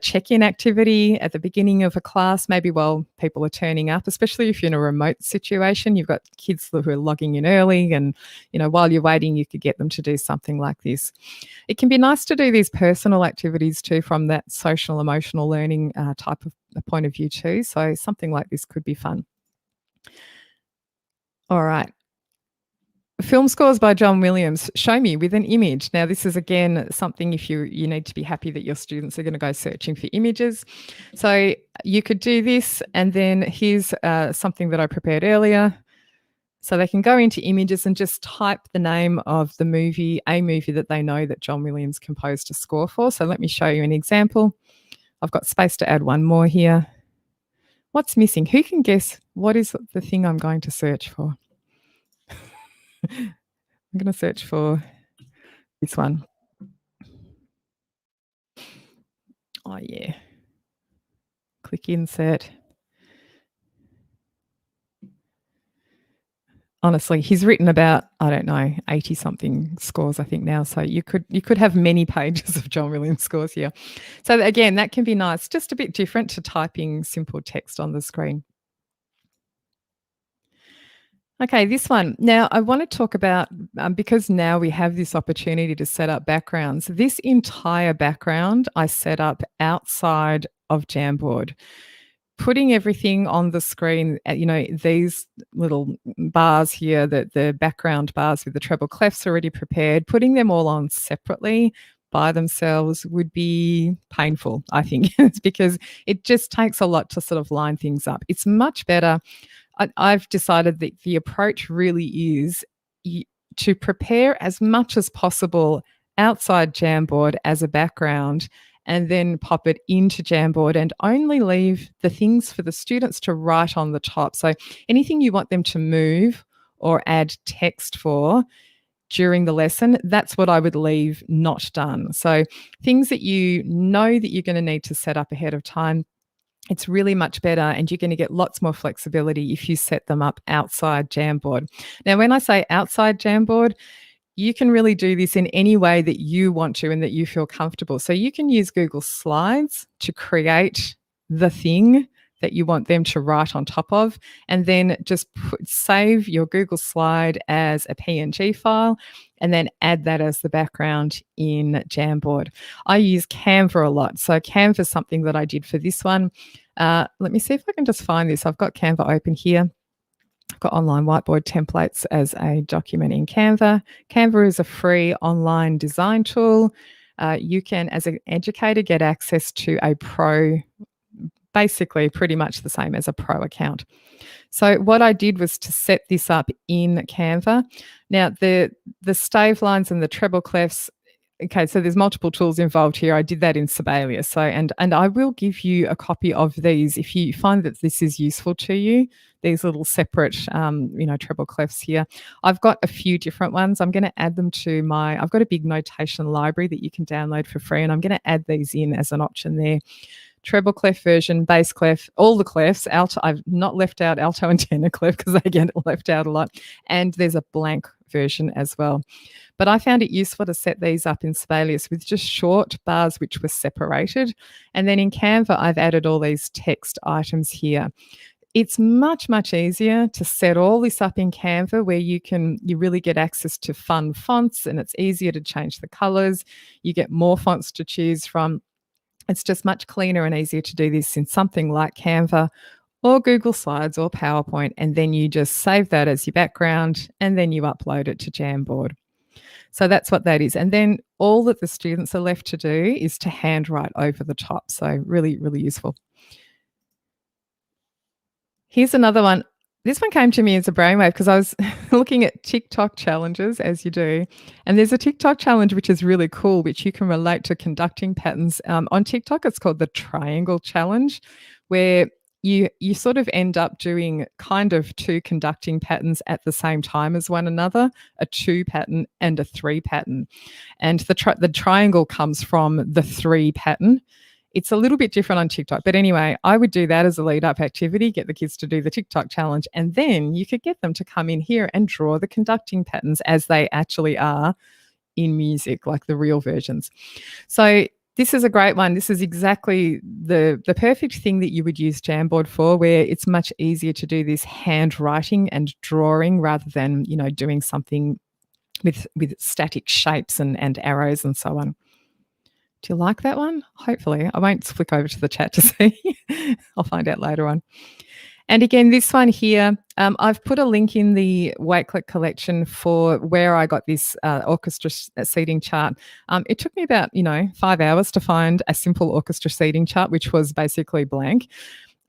check-in activity at the beginning of a class, maybe while people are turning up, especially if you're in a remote situation. You've got kids who are logging in early and, while you're waiting, you could get them to do something like this. It can be nice to do these personal activities too from that social emotional learning type of point of view too. So something like this could be fun. All right. Film scores by John Williams, show me with an image. Now, this is, again, something if you need to be happy that your students are going to go searching for images. So you could do this, and then here's something that I prepared earlier. So they can go into images and just type the name of the movie, a movie that they know that John Williams composed a score for. So let me show you an example. I've got space to add one more here. What's missing? Who can guess what is the thing I'm going to search for? I'm going to search for this one. Oh, yeah. Click insert. Honestly, he's written about, I don't know, 80 something scores, I think now. So you could have many pages of John Williams scores here. So again, that can be nice, just a bit different to typing simple text on the screen. Okay, this one. Now, I want to talk about, because now we have this opportunity to set up backgrounds, this entire background I set up outside of Jamboard. Putting everything on the screen, these little bars here, the background bars with the treble clefs already prepared, putting them all on separately by themselves would be painful, I think. It's because it just takes a lot to sort of line things up. It's much better. I've decided that the approach really is to prepare as much as possible outside Jamboard as a background and then pop it into Jamboard and only leave the things for the students to write on the top. So anything you want them to move or add text for during the lesson, that's what I would leave not done. So things that you know that you're going to need to set up ahead of time, it's really much better and you're going to get lots more flexibility if you set them up outside Jamboard. Now, when I say outside Jamboard, you can really do this in any way that you want to and that you feel comfortable. So you can use Google Slides to create the thing that you want them to write on top of, and then just save your Google slide as a PNG file and then add that as the background in Jamboard. I use Canva a lot. So Canva is something that I did for this one. Let me see if I can just find this. I've got Canva open here. I've got online whiteboard templates as a document in Canva. Canva is a free online design tool. You can, as an educator, get access to a pro, basically pretty much the same as a pro account. So what I did was to set this up in Canva. Now, the stave lines and the treble clefs, okay, so there's multiple tools involved here. I did that in Sibelius. So, and I will give you a copy of these if you find that this is useful to you, these little separate, treble clefs here. I've got a few different ones. I'm going to add them to I've got a big notation library that you can download for free, and I'm going to add these in as an option there. Treble clef version, bass clef, all the clefs, alto. I've not left out alto and tenor clef because they get left out a lot. And there's a blank version as well. But I found it useful to set these up in Sibelius with just short bars which were separated. And then in Canva, I've added all these text items here. It's much, much easier to set all this up in Canva where you really get access to fun fonts, and it's easier to change the colors. You get more fonts to choose from. It's just much cleaner and easier to do this in something like Canva or Google Slides or PowerPoint, and then you just save that as your background and then you upload it to Jamboard. So that's what that is. And then all that the students are left to do is to handwrite over the top. So really, really useful. Here's another one. This one came to me as a brainwave because I was looking at TikTok challenges, as you do. And there's a TikTok challenge which is really cool, which you can relate to conducting patterns. On TikTok, it's called the Triangle Challenge, where you sort of end up doing kind of two conducting patterns at the same time as one another, a 2 pattern and a 3 pattern. And the triangle comes from the 3 pattern. It's a little bit different on TikTok. But anyway, I would do that as a lead-up activity, get the kids to do the TikTok challenge, and then you could get them to come in here and draw the conducting patterns as they actually are in music, like the real versions. So this is a great one. This is exactly the perfect thing that you would use Jamboard for, where it's much easier to do this handwriting and drawing rather than, doing something with static shapes and arrows and so on. Do you like that one? Hopefully. I won't flick over to the chat to see. I'll find out later on. And again, this one here, I've put a link in the Wakelet collection for where I got this orchestra seating chart. It took me about, 5 hours to find a simple orchestra seating chart, which was basically blank.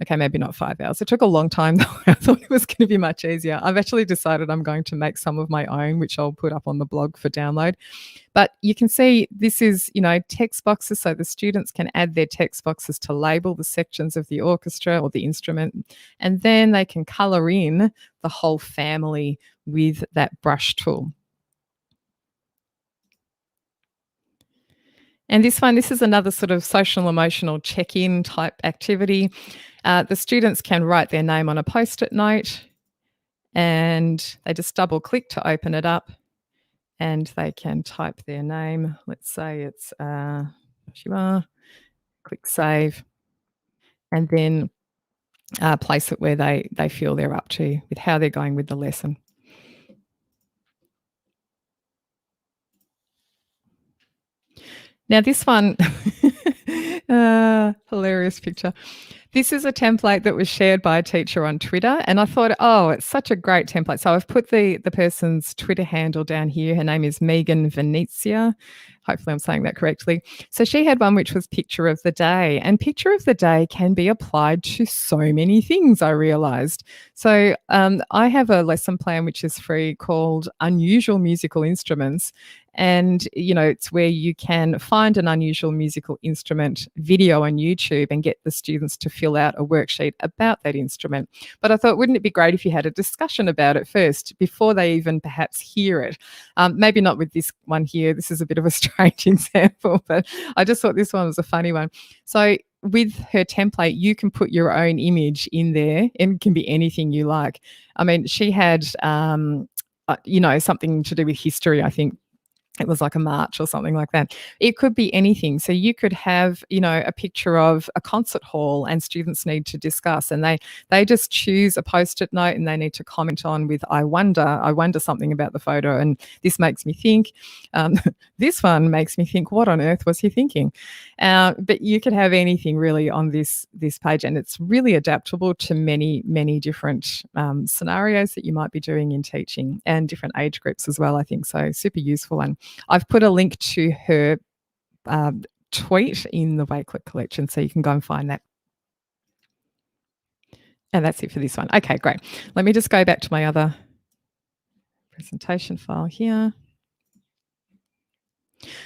Okay, maybe not 5 hours. It took a long time though. I thought it was gonna be much easier. I've actually decided I'm going to make some of my own, which I'll put up on the blog for download. But you can see this is, text boxes, so the students can add their text boxes to label the sections of the orchestra or the instrument, and then they can colour in the whole family with that brush tool. And this is another sort of social emotional check-in type activity. The students can write their name on a Post-it note, and they just double click to open it up, and they can type their name. Let's say it's Shima. Click save, and then place it where they feel they're up to with how they're going with the lesson. Now this one, hilarious picture. This is a template that was shared by a teacher on Twitter, and I thought, oh, it's such a great template. So I've put the person's Twitter handle down here. Her name is Megan Venezia. Hopefully I'm saying that correctly. So she had one which was picture of the day, and picture of the day can be applied to so many things, I realised. So I have a lesson plan which is free called Unusual Musical Instruments. And, it's where you can find an unusual musical instrument video on YouTube and get the students to fill out a worksheet about that instrument. But I thought, wouldn't it be great if you had a discussion about it first before they even perhaps hear it? Maybe not with this one here. This is a bit of a strange example, but I just thought this one was a funny one. So with her template, you can put your own image in there, and it can be anything you like. I mean, she had, something to do with history, I think. It was like a march or something like that. It could be anything. So you could have, a picture of a concert hall and students need to discuss, and they just choose a Post-it note and they need to comment on with I wonder something about the photo, and this makes me think. This one makes me think, what on earth was he thinking? But you could have anything really on this page, and it's really adaptable to many, many different scenarios that you might be doing in teaching and different age groups as well, I think. So super useful. And I've put a link to her tweet in the Wakelet collection, so you can go and find that. And that's it for this one. Okay, great. Let me just go back to my other presentation file here.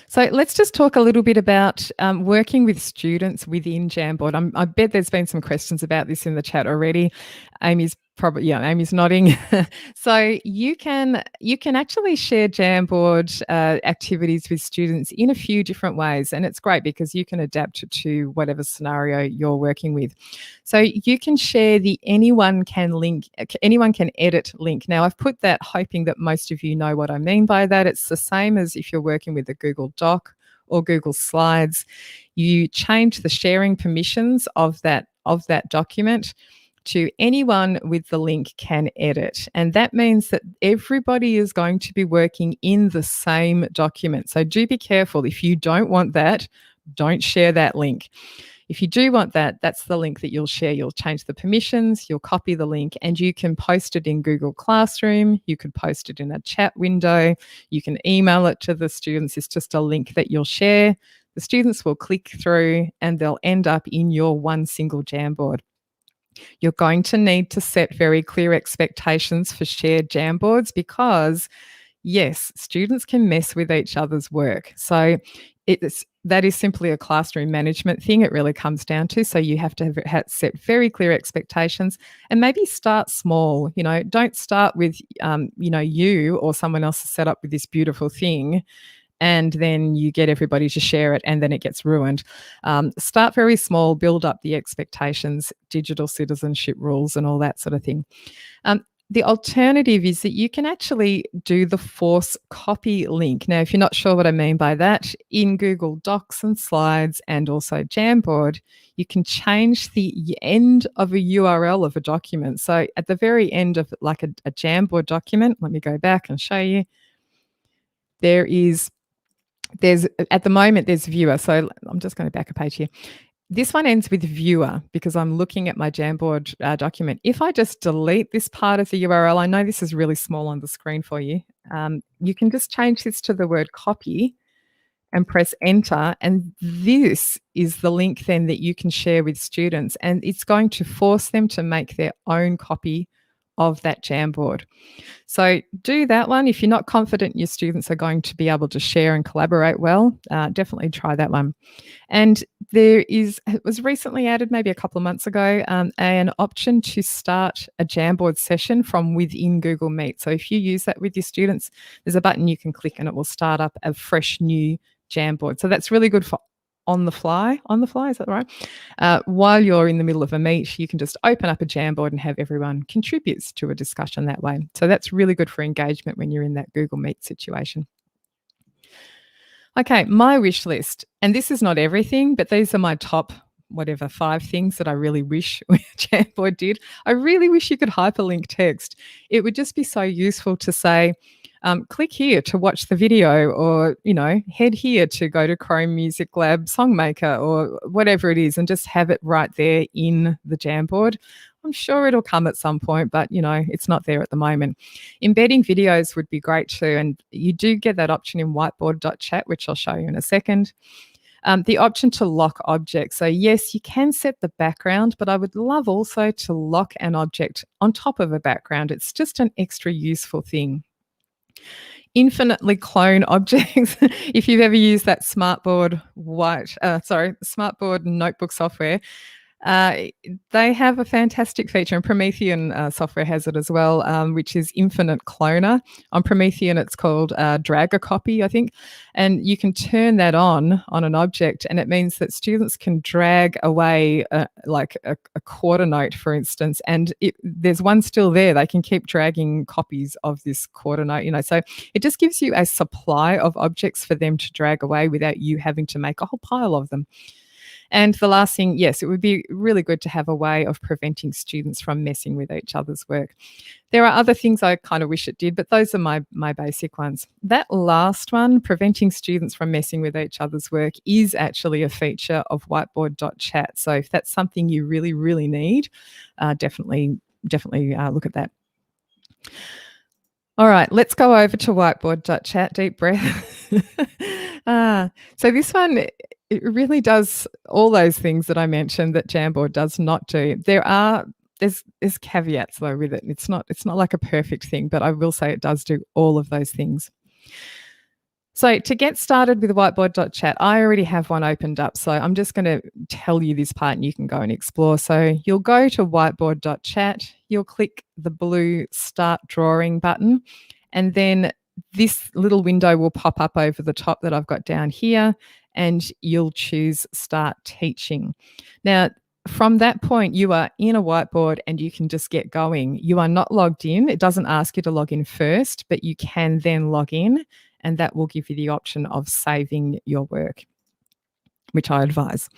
So let's just talk a little bit about working with students within Jamboard. I bet there's been some questions about this in the chat already. Amy's nodding. So you can actually share Jamboard activities with students in a few different ways, and it's great because you can adapt it to whatever scenario you're working with. So you can share the anyone can edit link. Now I've put that hoping that most of you know what I mean by that. It's the same as if you're working with a Google Doc or Google Slides. You change the sharing permissions of that document to anyone with the link can edit. And that means that everybody is going to be working in the same document. So do be careful. If you don't want that, don't share that link. If you do want that, that's the link that you'll share. You'll change the permissions, you'll copy the link, and you can post it in Google Classroom. You could post it in a chat window. You can email it to the students. It's just a link that you'll share. The students will click through and they'll end up in your one single Jamboard. You're going to need to set very clear expectations for shared Jamboards because, yes, students can mess with each other's work. So that is simply a classroom management thing. It really comes down to. So you have to set very clear expectations and maybe start small. Don't start with, you or someone else is set up with this beautiful thing, and then you get everybody to share it and then it gets ruined. Start very small, build up the expectations, digital citizenship rules and all that sort of thing. The alternative is that you can actually do the force copy link. Now, if you're not sure what I mean by that, in Google Docs and Slides and also Jamboard, you can change the end of a URL of a document. So at the very end of like a Jamboard document, let me go back and show you, there's at the moment there's viewer. So I'm just going to back a page here. This one ends with viewer because I'm looking at my Jamboard document. If I just delete this part of the URL, I know this is really small on the screen for you. You can just change this to the word copy, and press enter. And this is the link then that you can share with students. And it's going to force them to make their own copy of that Jamboard. So do that one. If you're not confident your students are going to be able to share and collaborate well, definitely try that one. And it was recently added, maybe a couple of months ago, an option to start a Jamboard session from within Google Meet. So if you use that with your students, there's a button you can click and it will start up a fresh new Jamboard. So that's really good for on the fly, is that right? While you're in the middle of a meet, you can just open up a Jamboard and have everyone contributes to a discussion that way. So that's really good for engagement when you're in that Google Meet situation. Okay, my wish list, and this is not everything, but these are my top 5 things that I really wish Jamboard did. I really wish you could hyperlink text. It would just be so useful to say, click here to watch the video, or, head here to go to Chrome Music Lab Songmaker or whatever it is, and just have it right there in the Jamboard. I'm sure it'll come at some point, but, it's not there at the moment. Embedding videos would be great too, and you do get that option in whiteboard.chat, which I'll show you in a second. The option to lock objects. So yes, you can set the background, but I would love also to lock an object on top of a background. It's just an extra useful thing. Infinitely clone objects. If you've ever used that Smartboard notebook software, they have a fantastic feature, and Promethean software has it as well, which is Infinite Cloner. On Promethean, it's called Drag a Copy, I think, and you can turn that on an object, and it means that students can drag away like a quarter note, for instance, and there's one still there. They can keep dragging copies of this quarter note, so it just gives you a supply of objects for them to drag away without you having to make a whole pile of them. And the last thing, yes, it would be really good to have a way of preventing students from messing with each other's work. There are other things I kind of wish it did, but those are my basic ones. That last one, preventing students from messing with each other's work, is actually a feature of whiteboard.chat. So if that's something you really, really need, definitely look at that. All right, let's go over to whiteboard.chat. Deep breath. So this one, it really does all those things that I mentioned that Jamboard does not do. There's caveats though with it. It's not like a perfect thing, but I will say it does do all of those things. So to get started with whiteboard.chat, I already have one opened up. So I'm just going to tell you this part and you can go and explore. So you'll go to whiteboard.chat, you'll click the blue Start Drawing button, and then this little window will pop up over the top that I've got down here, and you'll choose Start Teaching. Now, from that point, you are in a whiteboard and you can just get going. You are not logged in. It doesn't ask you to log in first, but you can then log in, and that will give you the option of saving your work, which I advise.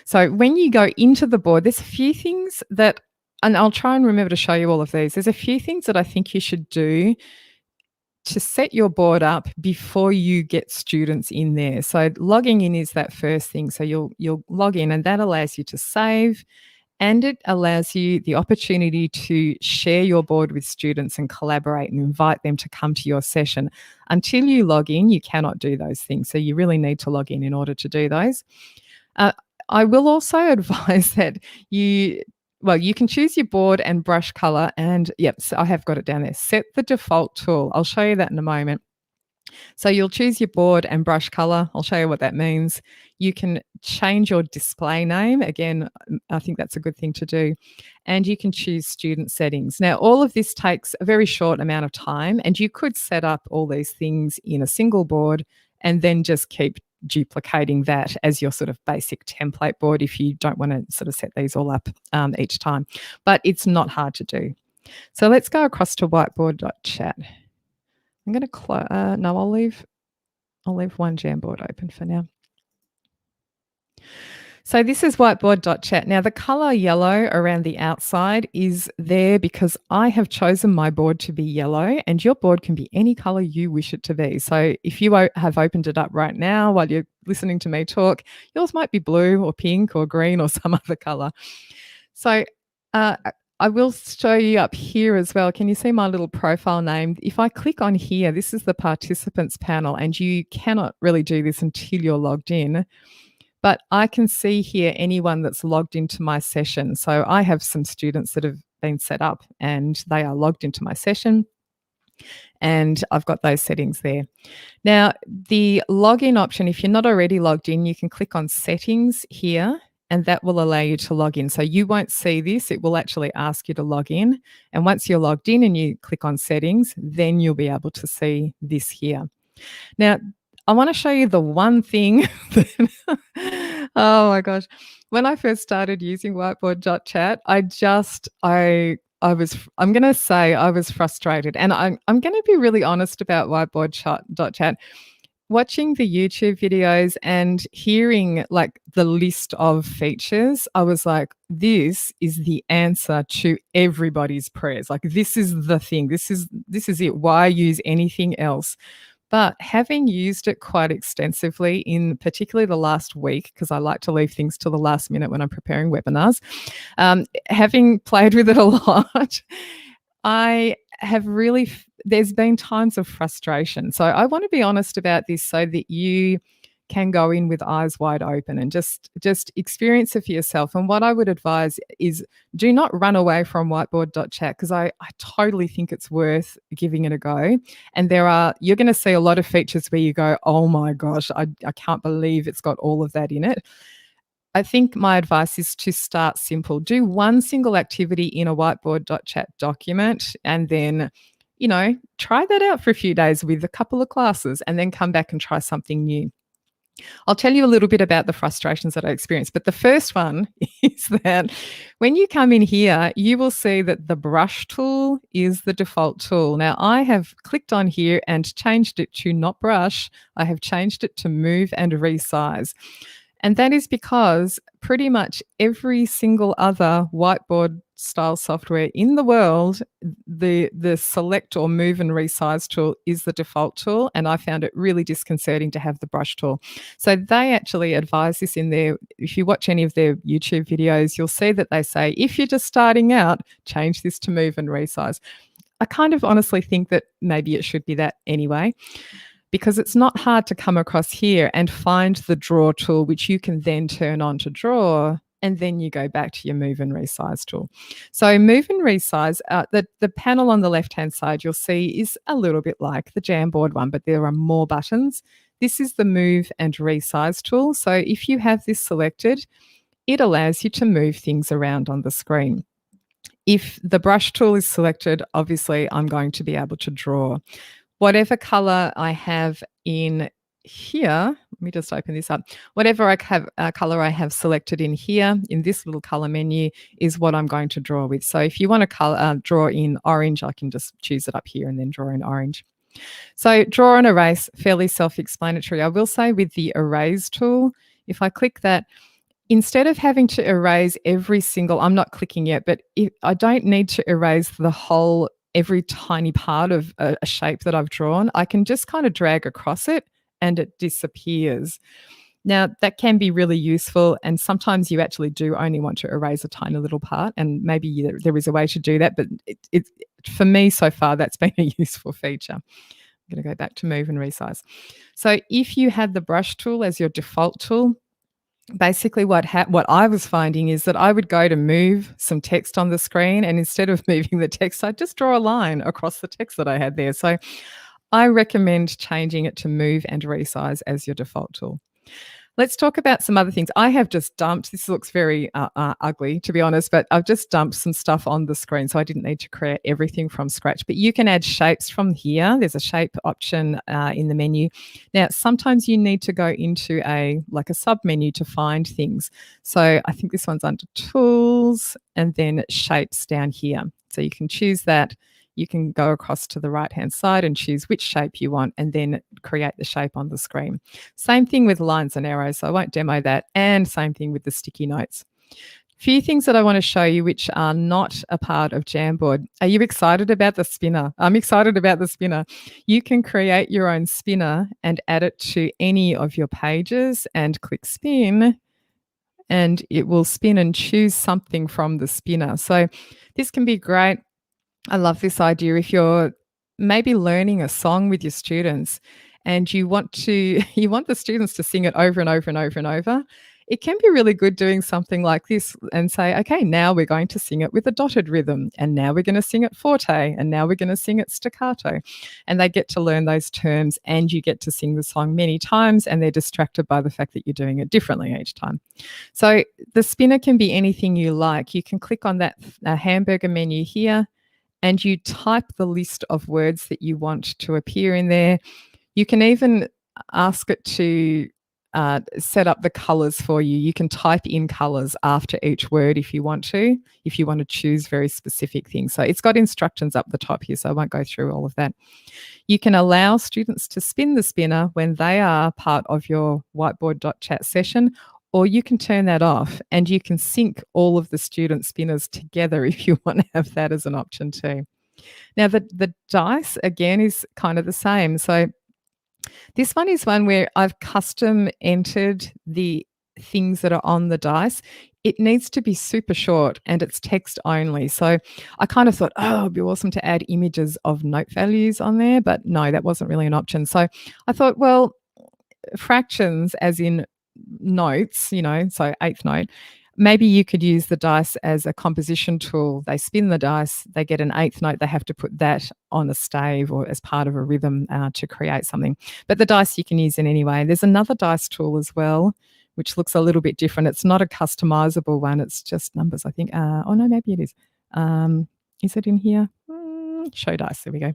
So when you go into the board, there's a few things that, and I'll try and remember to show you all of these. There's a few things that I think you should do to set your board up before you get students in there. So logging in is that first thing. So you'll log in, and that allows you to save, and it allows you the opportunity to share your board with students and collaborate and invite them to come to your session. Until you log in, you cannot do those things. So you really need to log in order to do those. I will also advise that you can choose your board and brush color, and so I have got it down there. Set the default tool. I'll show you that in a moment. So you'll choose your board and brush color. I'll show you what that means. You can change your display name. Again, I think that's a good thing to do. And you can choose student settings. Now, all of this takes a very short amount of time, and you could set up all these things in a single board and then just keep duplicating that as your sort of basic template board if you don't want to sort of set these all up each time. But it's not hard to do. So let's go across to whiteboard.chat. I'm going to close. No, I'll leave one Jamboard open for now. So this is whiteboard.chat. Now the color yellow around the outside is there because I have chosen my board to be yellow, and your board can be any color you wish it to be. So if you have opened it up right now while you're listening to me talk, yours might be blue or pink or green or some other color. So I will show you up here as well. Can you see my little profile name? If I click on here, this is the participants panel, and you cannot really do this until you're logged in. But I can see here anyone that's logged into my session. So I have some students that have been set up and they are logged into my session, and I've got those settings there. Now, the login option, if you're not already logged in, you can click on settings here, and that will allow you to log in. So you won't see this, it will actually ask you to log in. And once you're logged in and you click on settings, then you'll be able to see this here. Now, I want to show you the one thing that, oh my gosh, when I first started using whiteboard.chat, I'm going to say I was frustrated, and I'm going to be really honest about whiteboard.chat. Watching the YouTube videos and hearing like the list of features, I was like, this is the answer to everybody's prayers. Like, this is the thing. This is it. Why use anything else? But having used it quite extensively in particularly the last week, because I like to leave things to the last minute when I'm preparing webinars, having played with it a lot, I have really, there's been times of frustration. So I want to be honest about this so that you can go in with eyes wide open and just experience it for yourself. And what I would advise is do not run away from whiteboard.chat, because I totally think it's worth giving it a go. And you're going to see a lot of features where you go, oh my gosh, I can't believe it's got all of that in it. I think my advice is to start simple. Do one single activity in a whiteboard.chat document, and then, try that out for a few days with a couple of classes, and then come back and try something new. I'll tell you a little bit about the frustrations that I experienced. But the first one is that when you come in here, you will see that the brush tool is the default tool. Now, I have clicked on here and changed it to not brush. I have changed it to move and resize. And that is because pretty much every single other whiteboard style software in the world, the select or move and resize tool is the default tool. And I found it really disconcerting to have the brush tool. So they actually advise this in there. If you watch any of their YouTube videos, you'll see that they say, if you're just starting out, change this to move and resize. I kind of honestly think that maybe it should be that anyway, because it's not hard to come across here and find the draw tool, which you can then turn on to draw, and then you go back to your move and resize tool. So move and resize, the panel on the left-hand side you'll see is a little bit like the Jamboard one, but there are more buttons. This is the move and resize tool. So if you have this selected, it allows you to move things around on the screen. If the brush tool is selected, obviously I'm going to be able to draw. Whatever color I have in here, let me just open this up. Whatever color I have selected in here, in this little color menu, is what I'm going to draw with. So if you want to draw in orange, I can just choose it up here and then draw in orange. So draw and erase, fairly self-explanatory. I will say with the erase tool, if I click that, instead of having to erase every single, I'm not clicking yet, but I don't need to erase every tiny part of a shape that I've drawn. I can just kind of drag across it and it disappears. Now, that can be really useful, and sometimes you actually do only want to erase a tiny little part, and maybe there is a way to do that, but for me so far, that's been a useful feature. I'm going to go back to move and resize. So if you had the brush tool as your default tool, basically what I was finding is that I would go to move some text on the screen, and instead of moving the text, I'd just draw a line across the text that I had there. So I recommend changing it to move and resize as your default tool. Let's talk about some other things. I have just dumped, this looks very ugly to be honest, but I've just dumped some stuff on the screen, so I didn't need to create everything from scratch. But you can add shapes from here. There's a shape option in the menu. Now, sometimes you need to go into a sub-menu to find things. So I think this one's under Tools and then Shapes down here. So you can choose that. You can go across to the right-hand side and choose which shape you want and then create the shape on the screen. Same thing with lines and arrows, so I won't demo that, and same thing with the sticky notes. Few things that I want to show you which are not a part of Jamboard. Are you excited about the spinner? I'm excited about the spinner. You can create your own spinner and add it to any of your pages and click spin, and it will spin and choose something from the spinner. So this can be great. I love this idea. If you're maybe learning a song with your students and you want to you want the students to sing it over and over and over and over, it can be really good doing something like this and say, okay, now we're going to sing it with a dotted rhythm, and now we're going to sing it forte, and now we're going to sing it staccato. And they get to learn those terms, and you get to sing the song many times, and they're distracted by the fact that you're doing it differently each time. So the spinner can be anything you like. You can click on that hamburger menu here, and you type the list of words that you want to appear in there. You can even ask it to set up the colors for you. You can type in colors after each word if you want to choose very specific things. So it's got instructions up the top here, so I won't go through all of that. You can allow students to spin the spinner when they are part of your whiteboard.chat session, or you can turn that off and you can sync all of the student spinners together if you want to have that as an option too. Now, the dice, again, is kind of the same. So this one is one where I've custom entered the things that are on the dice. It needs to be super short and it's text only. So I kind of thought, oh, it'd be awesome to add images of note values on there, but no, that wasn't really an option. So I thought, well, fractions as in notes, so eighth note, maybe you could use the dice as a composition tool. They spin the dice, they get an eighth note, they have to put that on a stave or as part of a rhythm to create something. But the dice you can use in any way. There's another dice tool as well, which looks a little bit different. It's not a customizable one. It's just numbers, I think. Oh, no, maybe it is. Is it in here? Show dice. There we go.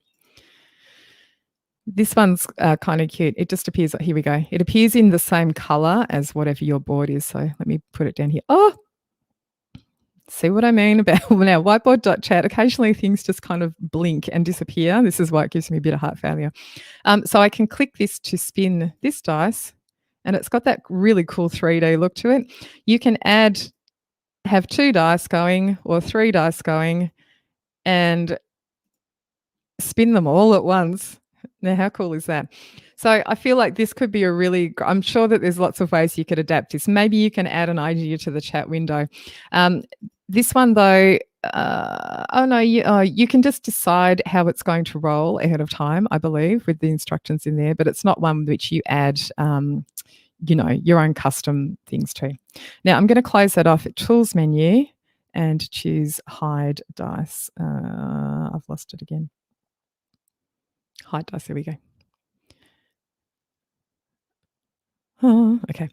This one's kind of cute. It just appears, here we go. It appears in the same color as whatever your board is. So let me put it down here. Oh, see what I mean about now whiteboard.chat. Occasionally things just kind of blink and disappear. This is why it gives me a bit of heart failure. So I can click this to spin this dice, and it's got that really cool 3D look to it. You can have 2 dice going or 3 dice going and spin them all at once. Now, how cool is that? So I feel like this could be I'm sure that there's lots of ways you could adapt this. Maybe you can add an idea to the chat window. This one though, you can just decide how it's going to roll ahead of time, I believe, with the instructions in there, but it's not one which you add your own custom things to. Now I'm going to close that off at Tools menu and choose Hide Dice. I've lost it again. Hide dice, there we go. Oh, okay.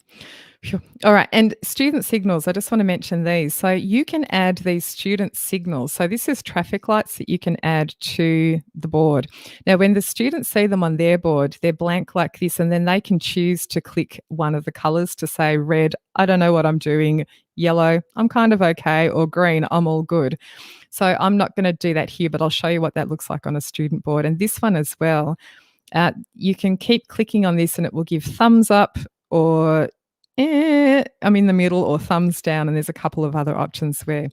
Phew. All right, and student signals, I just want to mention these. So you can add these student signals. So this is traffic lights that you can add to the board. Now, when the students see them on their board, they're blank like this, and then they can choose to click one of the colors to say red, I don't know what I'm doing, yellow, I'm kind of okay, or green, I'm all good. So I'm not going to do that here, but I'll show you what that looks like on a student board. And this one as well, you can keep clicking on this and it will give thumbs up or I'm in the middle or thumbs down, and there's a couple of other options where.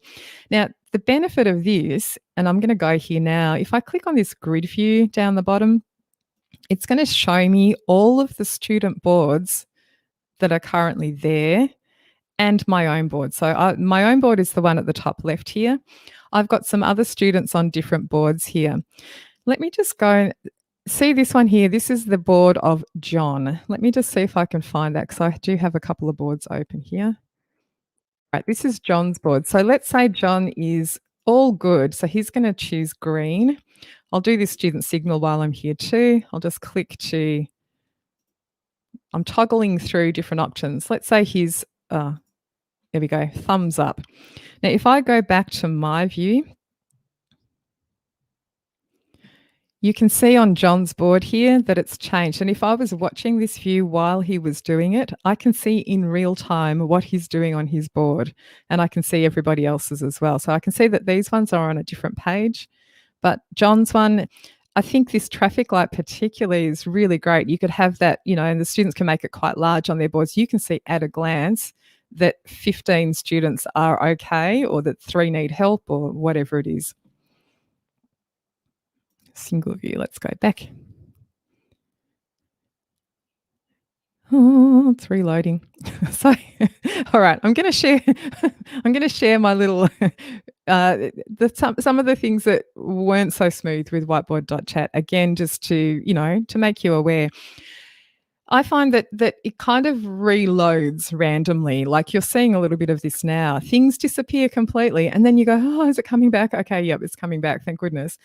Now, the benefit of this, and I'm going to go here now, if I click on this grid view down the bottom, it's going to show me all of the student boards that are currently there and my own board. So my own board is the one at the top left here. I've got some other students on different boards here. Let me just go. See this one here. This is the board of John. Let me just see if I can find that because I do have a couple of boards open here. Right, this is John's board. So let's say John is all good. So he's going to choose green. I'll do this student signal while I'm here too. I'll just click I'm toggling through different options. Let's say he's, there we go, thumbs up. Now, if I go back to my view, you can see on John's board here that it's changed. And if I was watching this view while he was doing it, I can see in real time what he's doing on his board. And I can see everybody else's as well. So I can see that these ones are on a different page. But John's one, I think this traffic light particularly is really great. You could have that, and the students can make it quite large on their boards. You can see at a glance that 15 students are okay or that 3 need help or whatever it is. Single view, let's go back. Oh, it's reloading. So, all right, I'm going to share. I'm going to share my little some of the things that weren't so smooth with whiteboard.chat. Again, just to make you aware. I find that it kind of reloads randomly. Like you're seeing a little bit of this now. Things disappear completely, and then you go, "Oh, is it coming back?" Okay, yep, it's coming back. Thank goodness.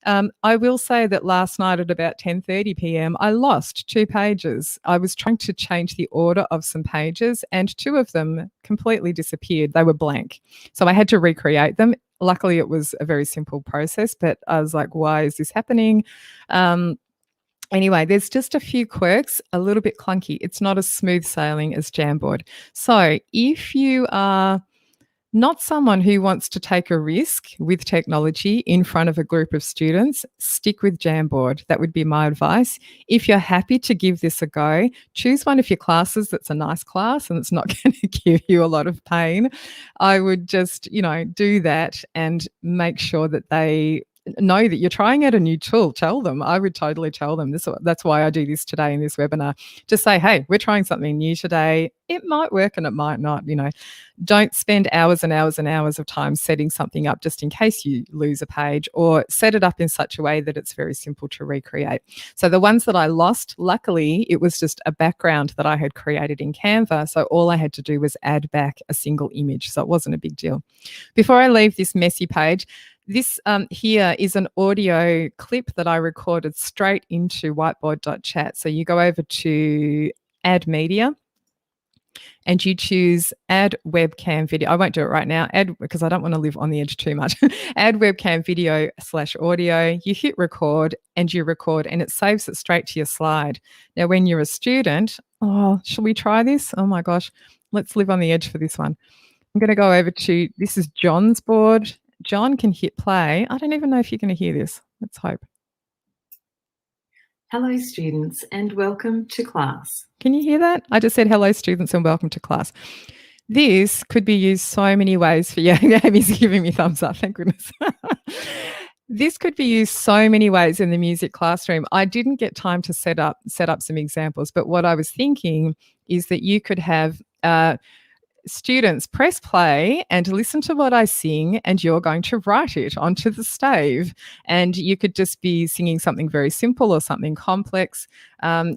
I will say that last night at about 10:30 p.m., I lost 2 pages. I was trying to change the order of some pages, and 2 of them completely disappeared. They were blank, so I had to recreate them. Luckily, it was a very simple process, but I was like, "Why is this happening?" Um, Anyway, there's just a few quirks, a little bit clunky. It's not as smooth sailing as Jamboard. So if you are not someone who wants to take a risk with technology in front of a group of students, stick with Jamboard. That would be my advice. If you're happy to give this a go, choose one of your classes that's a nice class and it's not going to give you a lot of pain. I would just, do that and make sure that they know that you're trying out a new tool. Tell them. I would totally tell them this. That's why I do this today in this webinar. Just say, hey, we're trying something new today. It might work and it might not. Don't spend hours and hours and hours of time setting something up just in case you lose a page, or set it up in such a way that it's very simple to recreate. So the ones that I lost, luckily, it was just a background that I had created in Canva. So all I had to do was add back a single image. So it wasn't a big deal. Before I leave this messy page, this here is an audio clip that I recorded straight into whiteboard.chat. So you go over to Add Media and you choose Add Webcam Video. I won't do it right now, because I don't want to live on the edge too much. Add Webcam Video / audio. You hit record and you record, and it saves it straight to your slide. Now, when you're a student, shall we try this? Oh my gosh, let's live on the edge for this one. I'm going to go over to, this is John's board. John can hit play. I don't even know if you're going to hear this. Let's hope. Hello, students, and welcome to class. Can you hear that? I just said hello, students, and welcome to class. This could be used so many ways for, yeah, Amy's giving me thumbs up, thank goodness. This could be used so many ways in the music classroom. I didn't get time to set up some examples, but what I was thinking is that you could have students press play and listen to what I sing, and you're going to write it onto the stave. And you could just be singing something very simple or something complex.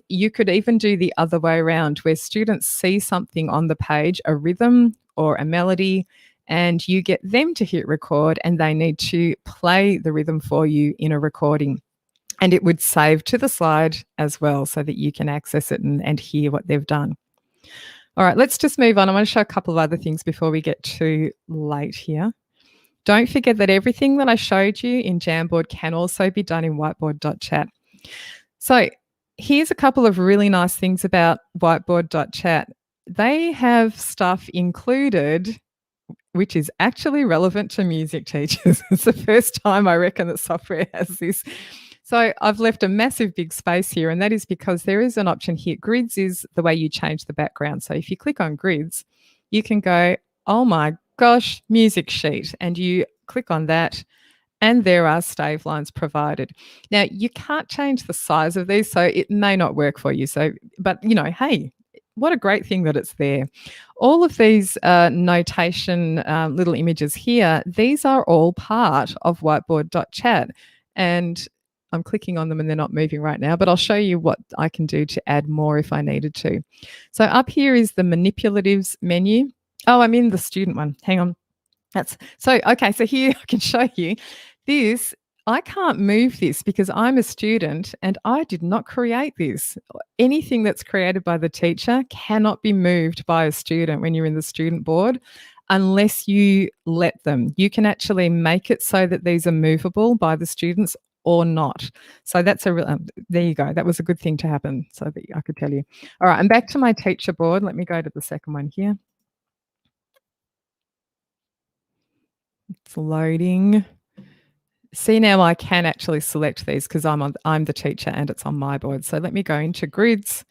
You could even do the other way around, where students see something on the page, a rhythm or a melody, and you get them to hit record and they need to play the rhythm for you in a recording. And it would save to the slide as well so that you can access it and hear what they've done. All right, let's just move on. I want to show a couple of other things before we get too late here. Don't forget that everything that I showed you in Jamboard can also be done in whiteboard.chat. So here's a couple of really nice things about whiteboard.chat. They have stuff included which is actually relevant to music teachers. It's the first time I reckon that software has this. So I've left a massive big space here, and that is because there is an option here. Grids is the way you change the background. So if you click on grids, you can go, oh my gosh, music sheet, and you click on that, and there are stave lines provided. Now, you can't change the size of these, so it may not work for you. But hey, what a great thing that it's there. All of these notation little images here, these are all part of whiteboard.chat. And I'm clicking on them and they're not moving right now, but I'll show you what I can do to add more if I needed to. So up here is the manipulatives menu. Oh, I'm in the student one. Hang on. Okay, so here I can show you this. I can't move this because I'm a student and I did not create this. Anything that's created by the teacher cannot be moved by a student when you're in the student board unless you let them. You can actually make it so that these are movable by the students or not. So that's there you go. That was a good thing to happen so that I could tell you. All right, I'm back to my teacher board. Let me go to the second one here. It's loading. See, now I can actually select these because I'm the teacher and it's on my board. So let me go into grids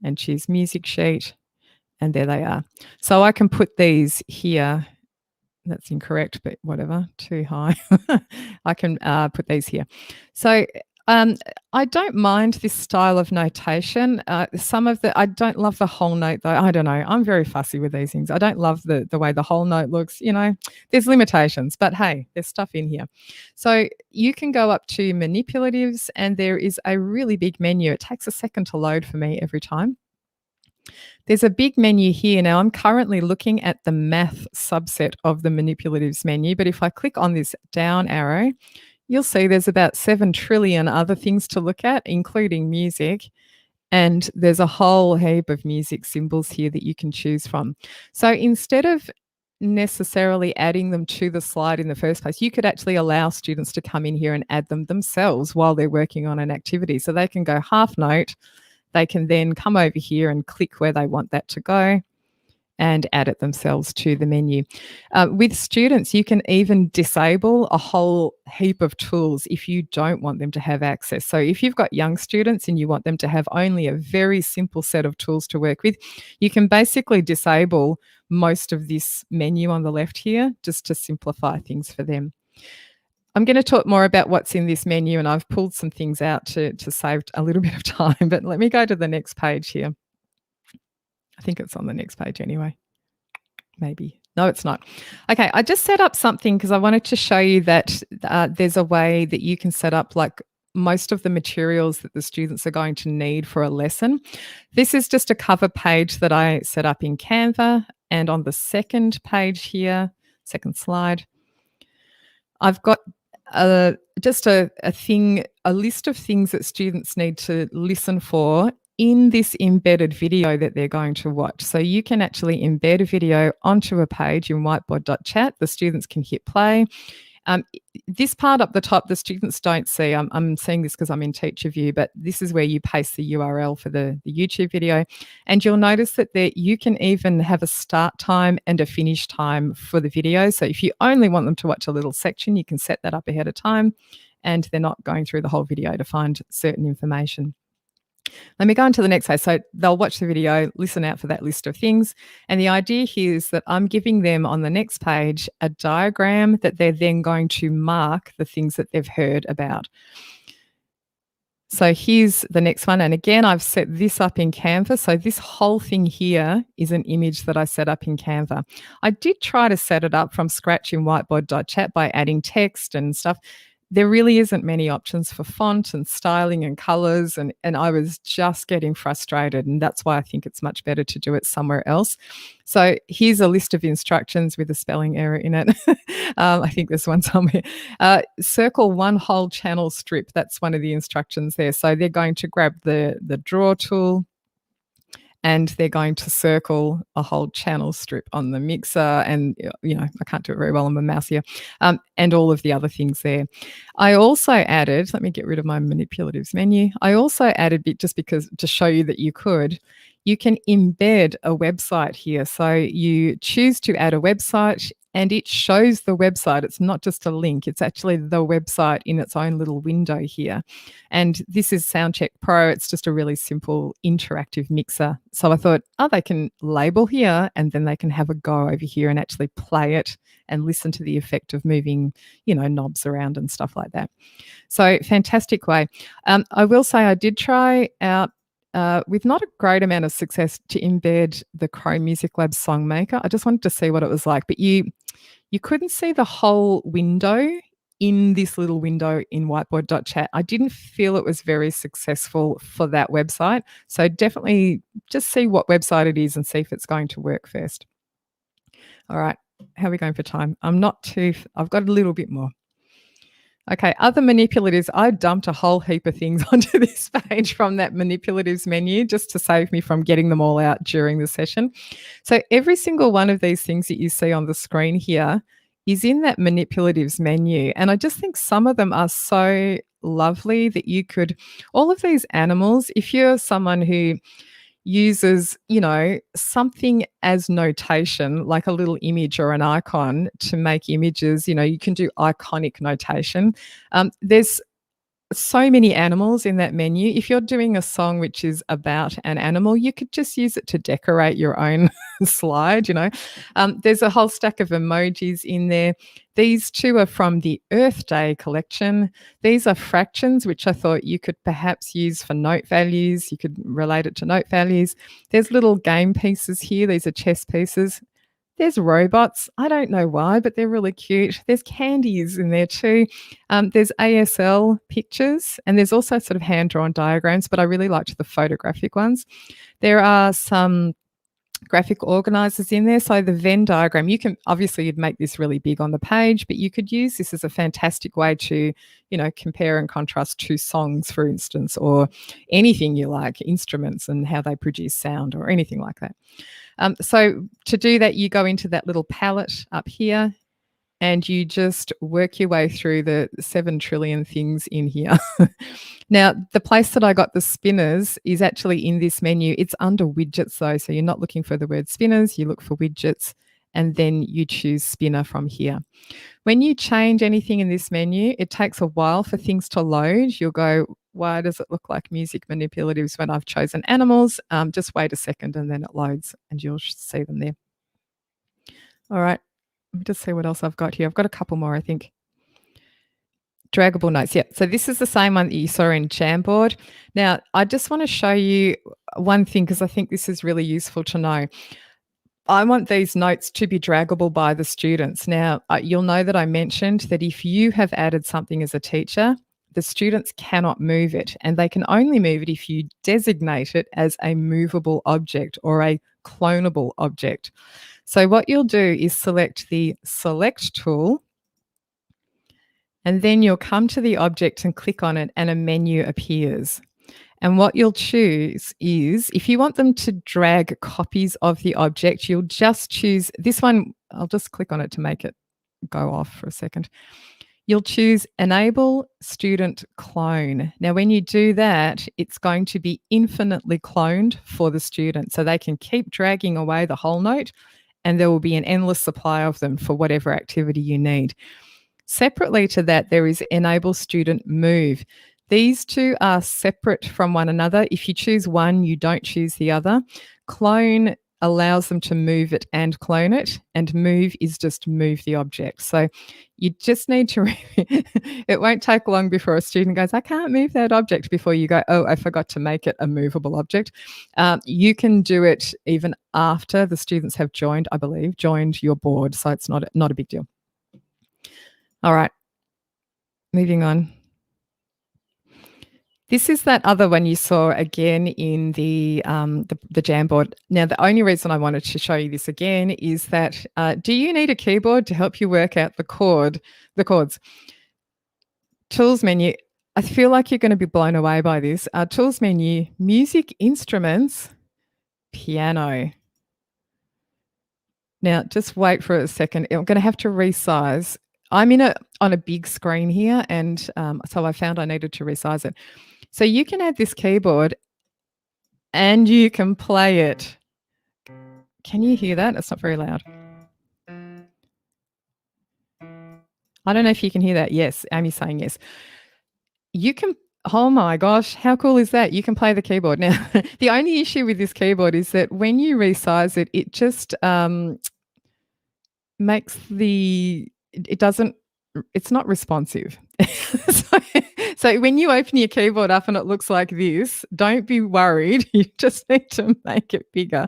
and choose music sheet, and there they are. So I can put these here. That's incorrect, but whatever, too high. I can put these here. So I don't mind this style of notation. I don't love the whole note though. I don't know. I'm very fussy with these things. I don't love the way the whole note looks. There's limitations, but hey, there's stuff in here. So you can go up to manipulatives, and there is a really big menu. It takes a second to load for me every time. There's a big menu here. Now, I'm currently looking at the math subset of the manipulatives menu, but if I click on this down arrow, you'll see there's about 7 trillion other things to look at, including music. And there's a whole heap of music symbols here that you can choose from. So instead of necessarily adding them to the slide in the first place, you could actually allow students to come in here and add them themselves while they're working on an activity. So they can go half note. They can then come over here and click where they want that to go and add it themselves to the menu. With students, you can even disable a whole heap of tools if you don't want them to have access. So if you've got young students and you want them to have only a very simple set of tools to work with, you can basically disable most of this menu on the left here just to simplify things for them. I'm going to talk more about what's in this menu, and I've pulled some things out to save a little bit of time, but let me go to the next page here. I think it's on the next page anyway. Maybe. No, it's not. Okay, I just set up something because I wanted to show you that there's a way that you can set up like most of the materials that the students are going to need for a lesson. This is just a cover page that I set up in Canva, and on the second page here, second slide, I've got just a list of things that students need to listen for in this embedded video that they're going to watch. So you can actually embed a video onto a page in whiteboard.chat. The students can hit play. This part up the top, the students don't see. I'm seeing this because I'm in teacher view, but this is where you paste the URL for the YouTube video. And you'll notice that you can even have a start time and a finish time for the video. So if you only want them to watch a little section, you can set that up ahead of time, and they're not going through the whole video to find certain information. Let me go on to the next page. So they'll watch the video, listen out for that list of things. And the idea here is that I'm giving them on the next page a diagram that they're then going to mark the things that they've heard about. So here's the next one. And again, I've set this up in Canva. So this whole thing here is an image that I set up in Canva. I did try to set it up from scratch in whiteboard.chat by adding text and stuff. There really isn't many options for font and styling and colors, and I was just getting frustrated, and that's why I think it's much better to do it somewhere else. So here's a list of instructions with a spelling error in it. I think there's one somewhere. Circle one whole channel strip. That's one of the instructions there. So they're going to grab the draw tool, and they're going to circle a whole channel strip on the mixer, and I can't do it very well on my mouse here, and all of the other things there. I also added, let me get rid of my manipulatives menu. I also added, just because to show you that you can embed a website here. So you choose to add a website, and it shows the website. It's not just a link. It's actually the website in its own little window here. And this is Soundcheck Pro. It's just a really simple interactive mixer. So I thought, they can label here, and then they can have a go over here and actually play it and listen to the effect of moving, knobs around and stuff like that. So fantastic way. I will say I did try out with not a great amount of success to embed the Chrome Music Lab Songmaker. I just wanted to see what it was like, but you couldn't see the whole window in this little window in whiteboard.chat. I didn't feel it was very successful for that website. So definitely just see what website it is and see if it's going to work first. All right, how are we going for time? I've got a little bit more. Okay, other manipulatives. I dumped a whole heap of things onto this page from that manipulatives menu just to save me from getting them all out during the session. So every single one of these things that you see on the screen here is in that manipulatives menu. And I just think some of them are so lovely that you could, all of these animals, if you're someone who uses, something as notation, like a little image or an icon to make images, you can do iconic notation. There's so many animals in that menu. If you're doing a song which is about an animal, you could just use it to decorate your own slide, you know. There's a whole stack of emojis in there. These two are from the Earth Day collection. These are fractions, which I thought you could perhaps use for note values. You could relate it to note values. There's little game pieces here. These are chess pieces. There's robots. I don't know why, but they're really cute. There's candies in there too. There's ASL pictures, and there's also sort of hand-drawn diagrams, but I really liked the photographic ones. There are some graphic organizers in there. So the Venn diagram, you can obviously you'd make this really big on the page, but you could use this as a fantastic way to, you know, compare and contrast two songs, for instance, or anything you like, instruments and how they produce sound or anything like that. So to do that, you go into that little palette up here and you just work your way through the 7 trillion things in here. Now, the place that I got the spinners is actually in this menu. It's under widgets though, so you're not looking for the word spinners, you look for widgets, and then you choose spinner from here. When you change anything in this menu, it takes a while for things to load. You'll go, why does it look like music manipulatives when I've chosen animals? Just wait a second and then it loads and you'll see them there. All right, let me just see what else I've got here. I've got a couple more, I think. Draggable notes, yeah. So this is the same one that you saw in Jamboard. Now, I just want to show you one thing because I think this is really useful to know. I want these notes to be draggable by the students. Now, you'll know that I mentioned that if you have added something as a teacher, the students cannot move it, and they can only move it if you designate it as a movable object or a clonable object. So what you'll do is select the Select tool, and then you'll come to the object and click on it and a menu appears. And what you'll choose is, if you want them to drag copies of the object, you'll just choose this one. I'll just click on it to make it go off for a second. You'll choose Enable Student Clone. Now, when you do that, it's going to be infinitely cloned for the student. So they can keep dragging away the whole note and there will be an endless supply of them for whatever activity you need. Separately to that, there is Enable Student Move. These two are separate from one another. If you choose one, you don't choose the other. Clone allows them to move it and clone it, and move is just move the object. So you just need to, it won't take long before a student goes, I can't move that object, before you go, oh, I forgot to make it a movable object. You can do it even after the students have joined, I believe, joined your board. So it's not a big deal. All right, moving on. This is that other one you saw again in the Jamboard. Now, the only reason I wanted to show you this again is that do you need a keyboard to help you work out the chords? Tools menu. I feel like you're going to be blown away by this. Tools menu, music instruments, piano. Now, just wait for a second. I'm going to have to resize. I'm on a big screen here, and so I found I needed to resize it. So you can add this keyboard and you can play it. Can you hear that? It's not very loud. I don't know if you can hear that. Yes, Amy's saying yes. You can, oh my gosh, how cool is that? You can play the keyboard. Now, the only issue with this keyboard is that when you resize it, it just makes it's not responsive. So when you open your keyboard up and it looks like this, don't be worried. You just need to make it bigger.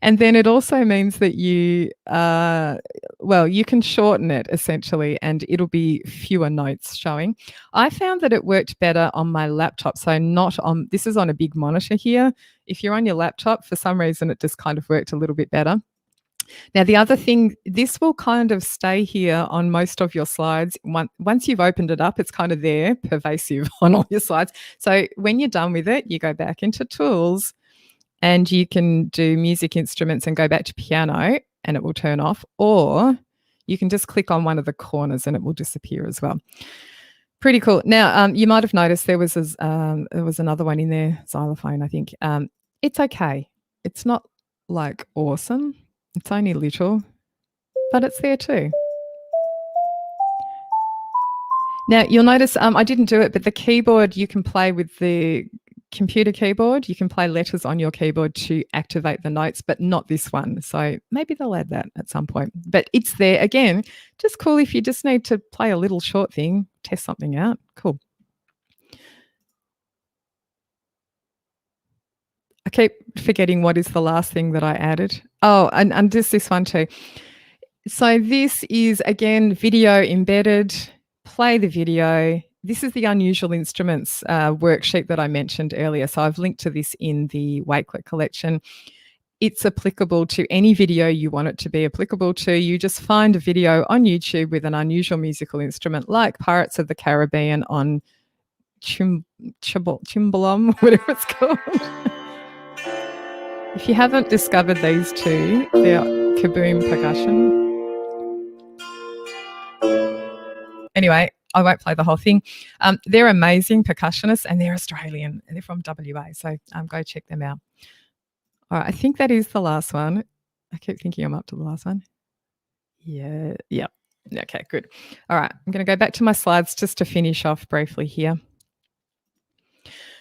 And then it also means that you can shorten it essentially, and it'll be fewer notes showing. I found that it worked better on my laptop. So this is on a big monitor here. If you're on your laptop, for some reason, it just kind of worked a little bit better. Now, the other thing, this will kind of stay here on most of your slides. Once you've opened it up, it's kind of there, pervasive on all your slides. So when you're done with it, you go back into Tools and you can do Music Instruments and go back to Piano and it will turn off, or you can just click on one of the corners and it will disappear as well. Pretty cool. Now, you might have noticed there was another one in there, xylophone, I think. It's okay. It's not like awesome. It's only little, but it's there too. Now, you'll notice I didn't do it, but the keyboard, you can play with the computer keyboard. You can play letters on your keyboard to activate the notes, but not this one. So maybe they'll add that at some point. But it's there. Again, just cool if you just need to play a little short thing, test something out. Cool. I keep forgetting what is the last thing that I added. Oh, and just this one too. So this is, again, video embedded. Play the video. This is the unusual instruments worksheet that I mentioned earlier. So I've linked to this in the Wakelet collection. It's applicable to any video you want it to be applicable to. You just find a video on YouTube with an unusual musical instrument like Pirates of the Caribbean on Chimbalom, whatever it's called. If you haven't discovered these two, they're Kaboom Percussion. Anyway, I won't play the whole thing. They're amazing percussionists and they're Australian and they're from WA. So go check them out. All right, I think that is the last one. I keep thinking I'm up to the last one. Yeah. Okay, good. All right, I'm going to go back to my slides just to finish off briefly here.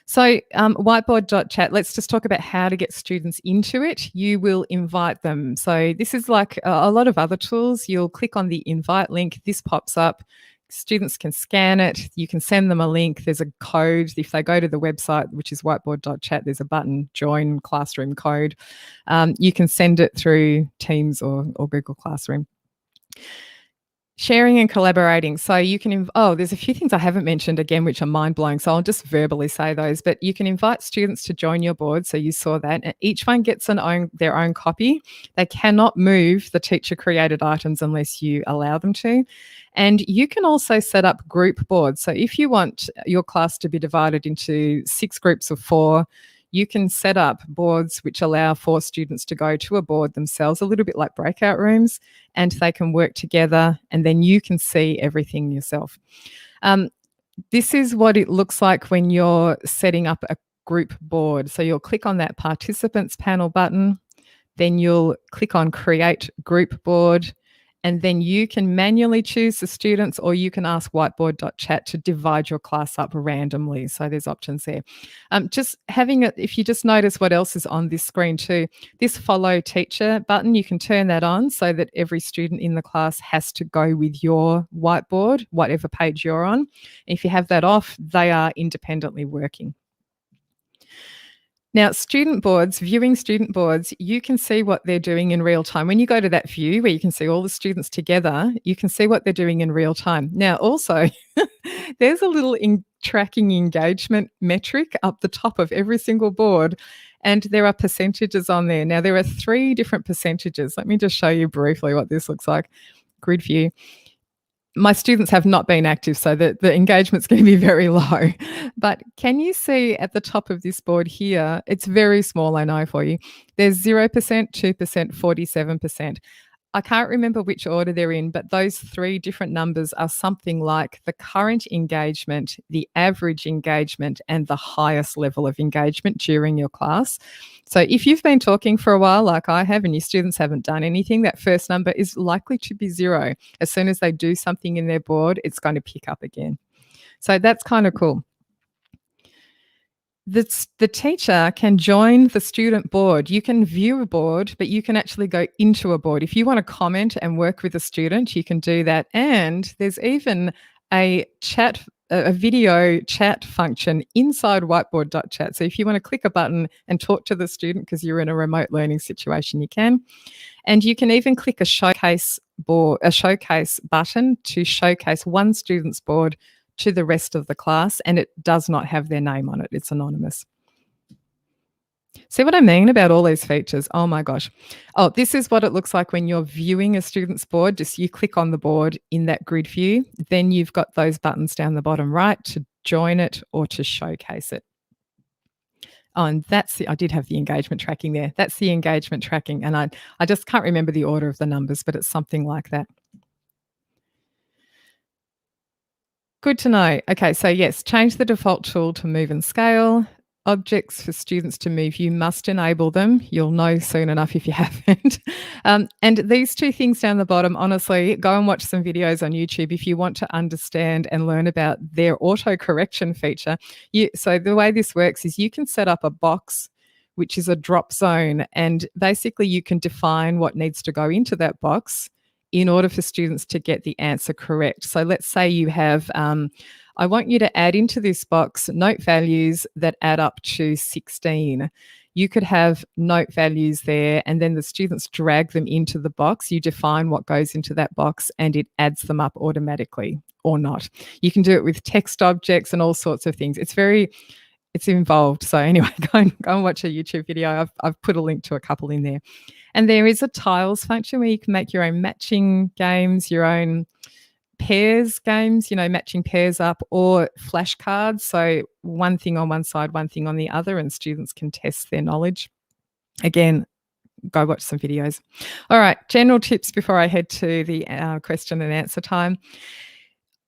So whiteboard.chat, let's just talk about how to get students into it. You will invite them. So this is like a lot of other tools. You'll click on the invite link. This pops up. Students can scan it. You can send them a link. There's a code. If they go to the website, which is whiteboard.chat, there's a button, join classroom code. You can send it through Teams or Google Classroom. Sharing and collaborating. So you can, there's a few things I haven't mentioned again, which are mind-blowing. So I'll just verbally say those, but you can invite students to join your board. So you saw that. And each one gets their own copy. They cannot move the teacher-created items unless you allow them to. And you can also set up group boards. So if you want your class to be divided into 6 groups of 4, you can set up boards which allow 4 students to go to a board themselves, a little bit like breakout rooms, and they can work together and then you can see everything yourself. This is what it looks like when you're setting up a group board. So you'll click on that participants panel button, then you'll click on create group board, and then you can manually choose the students or you can ask whiteboard.chat to divide your class up randomly. So there's options there. Just having it, if you just notice what else is on this screen too, this follow teacher button, you can turn that on so that every student in the class has to go with your whiteboard, whatever page you're on. If you have that off, they are independently working. Now, student boards, viewing student boards, you can see what they're doing in real time. When you go to that view where you can see all the students together, you can see what they're doing in real time. Now, also, there's a little tracking engagement metric up the top of every single board, and there are percentages on there. Now, there are 3 different percentages. Let me just show you briefly what this looks like. Grid view. My students have not been active, so the engagement's going to be very low. But can you see at the top of this board here, it's very small, I know for you. There's 0%, 2%, 47%. I can't remember which order they're in, but those 3 different numbers are something like the current engagement, the average engagement, and the highest level of engagement during your class. So if you've been talking for a while, like I have, and your students haven't done anything, that first number is likely to be 0. As soon as they do something in their board, it's going to pick up again. So that's kind of cool. The teacher can join the student board. You can view a board, but you can actually go into a board. If you want to comment and work with a student, you can do that. And there's even a video chat function inside whiteboard.chat. So if you want to click a button and talk to the student because you're in a remote learning situation, you can. And you can even click a showcase button to showcase one student's board to the rest of the class, and it does not have their name on it. It's anonymous. See what I mean about all these features? Oh my gosh. Oh, this is what it looks like when you're viewing a student's board. Just you click on the board in that grid view. Then you've got those buttons down the bottom right to join it or to showcase it. Oh, and I did have the engagement tracking there. That's the engagement tracking. And I just can't remember the order of the numbers, but it's something like that. Good to know. Okay, so yes, change the default tool to move and scale. objects for students to move, you must enable them. You'll know soon enough if you haven't. And these two things down the bottom, honestly, go and watch some videos on YouTube if you want to understand and learn about their auto correction feature. So the way this works is you can set up a box which is a drop zone, and basically you can define what needs to go into that box in order for students to get the answer correct. So let's say you have I want you to add into this box note values that add up to 16. You could have note values there, and then the students drag them into the box. You define what goes into that box and it adds them up automatically or not. You can do it with text objects and all sorts of things. It's involved. So anyway, go and watch a YouTube video. I've put a link to a couple in there. And there is a tiles function where you can make your own matching games, your own pairs games, matching pairs up, or flashcards. So one thing on one side, one thing on the other, and students can test their knowledge. Again, go watch some videos. All right, general tips before I head to the question and answer time.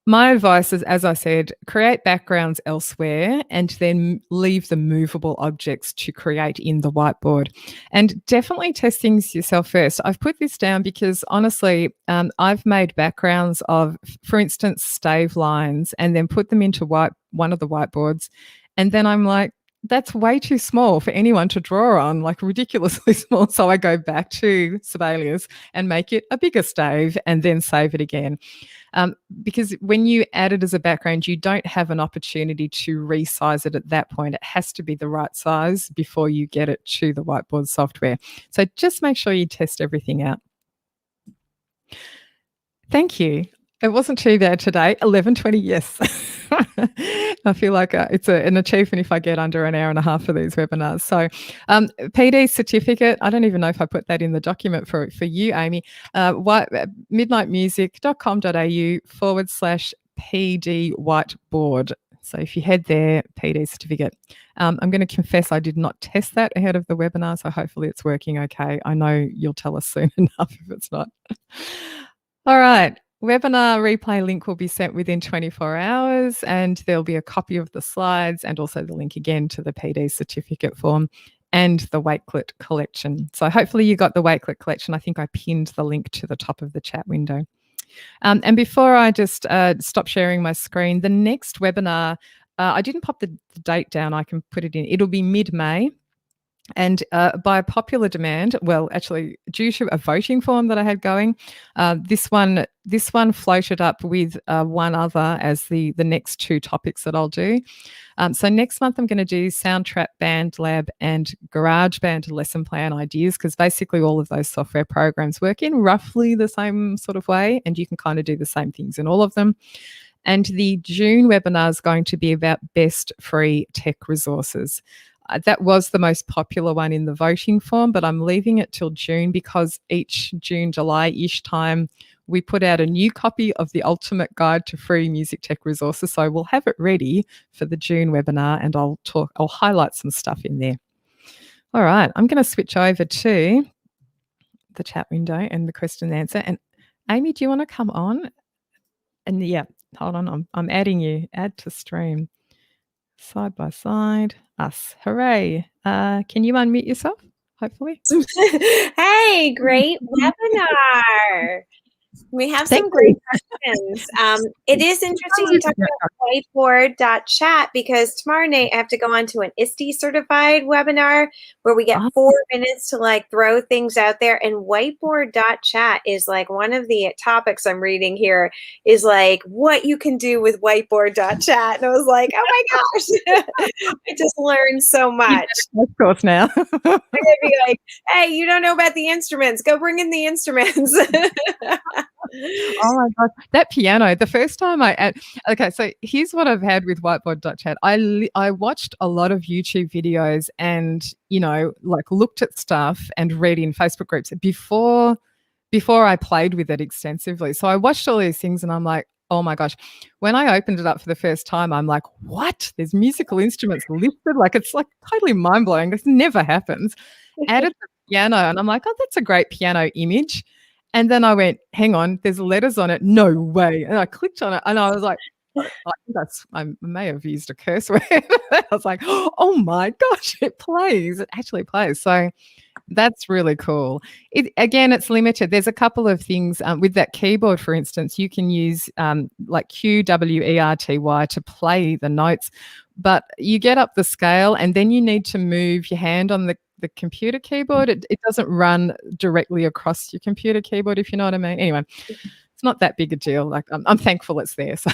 My advice is, as I said, create backgrounds elsewhere and then leave the movable objects to create in the whiteboard. And definitely test things yourself first. I've put this down because honestly, I've made backgrounds of, for instance, stave lines and then put them into one of the whiteboards. And then I'm like, that's way too small for anyone to draw on, like ridiculously small. So I go back to Sibelius and make it a bigger stave and then save it again. Because when you add it as a background, you don't have an opportunity to resize it at that point. It has to be the right size before you get it to the whiteboard software. So just make sure you test everything out. Thank you. It wasn't too bad today. 11:20, yes. I feel like it's an achievement if I get under an hour and a half for these webinars. So PD certificate, I don't even know if I put that in the document for you, Amy, midnightmusic.com.au/PD whiteboard. So if you head there, PD certificate. I'm going to confess I did not test that ahead of the webinar, so hopefully it's working okay. I know you'll tell us soon enough if it's not. All right. Webinar replay link will be sent within 24 hours, and there'll be a copy of the slides and also the link again to the PD certificate form and the Wakelet collection. So hopefully you got the Wakelet collection. I think I pinned the link to the top of the chat window. And before I just stop sharing my screen, the next webinar, I didn't pop the date down. I can put it in. It'll be mid-May. And by popular demand, well, actually, due to a voting form that I had going, this one floated up with one other as the next two topics that I'll do. So next month I'm going to do Soundtrap, Band Lab, and GarageBand lesson plan ideas, because basically all of those software programs work in roughly the same sort of way, and you can kind of do the same things in all of them. And the June webinar is going to be about best free tech resources. That was the most popular one in the voting form, but I'm leaving it till June because each June, July-ish time, we put out a new copy of the Ultimate Guide to Free Music Tech Resources. So we'll have it ready for the June webinar, and I'll highlight some stuff in there. All right, I'm going to switch over to the chat window and the question and answer. And Amy, do you want to come on? And yeah, hold on, I'm adding you. Add to stream. Side by side, us. Hooray. Can you unmute yourself, hopefully? Hey, great webinar. We have some great questions. It is interesting you talk about whiteboard.chat, because tomorrow night I have to go on to an ISTE certified webinar where we get 4 minutes to throw things out there. And whiteboard.chat is one of the topics I'm reading here is what you can do with whiteboard.chat. And I was like, oh my gosh, I just learned so much. Of course now. I'm going to be like, hey, you don't know about the instruments. Go bring in the instruments. Oh my God, that piano, the first time okay, so here's what I've had with whiteboard.chat. I watched a lot of YouTube videos and, looked at stuff and read in Facebook groups before I played with it extensively. So I watched all these things and I'm like, oh my gosh. When I opened it up for the first time, I'm like, what? There's musical instruments listed? It's totally mind-blowing. This never happens. Added the piano and I'm like, oh, that's a great piano image. And then I went, hang on, there's letters on it. No way. And I clicked on it and I was like, I think I may have used a curse word. I was like, oh my gosh, it plays. It actually plays. So that's really cool. Again, it's limited. There's a couple of things with that keyboard, for instance. You can use like QWERTY to play the notes, but you get up the scale and then you need to move your hand on the computer keyboard. It doesn't run directly across your computer keyboard, if you know what I mean. Anyway, it's not that big a deal. Like I'm thankful it's there, so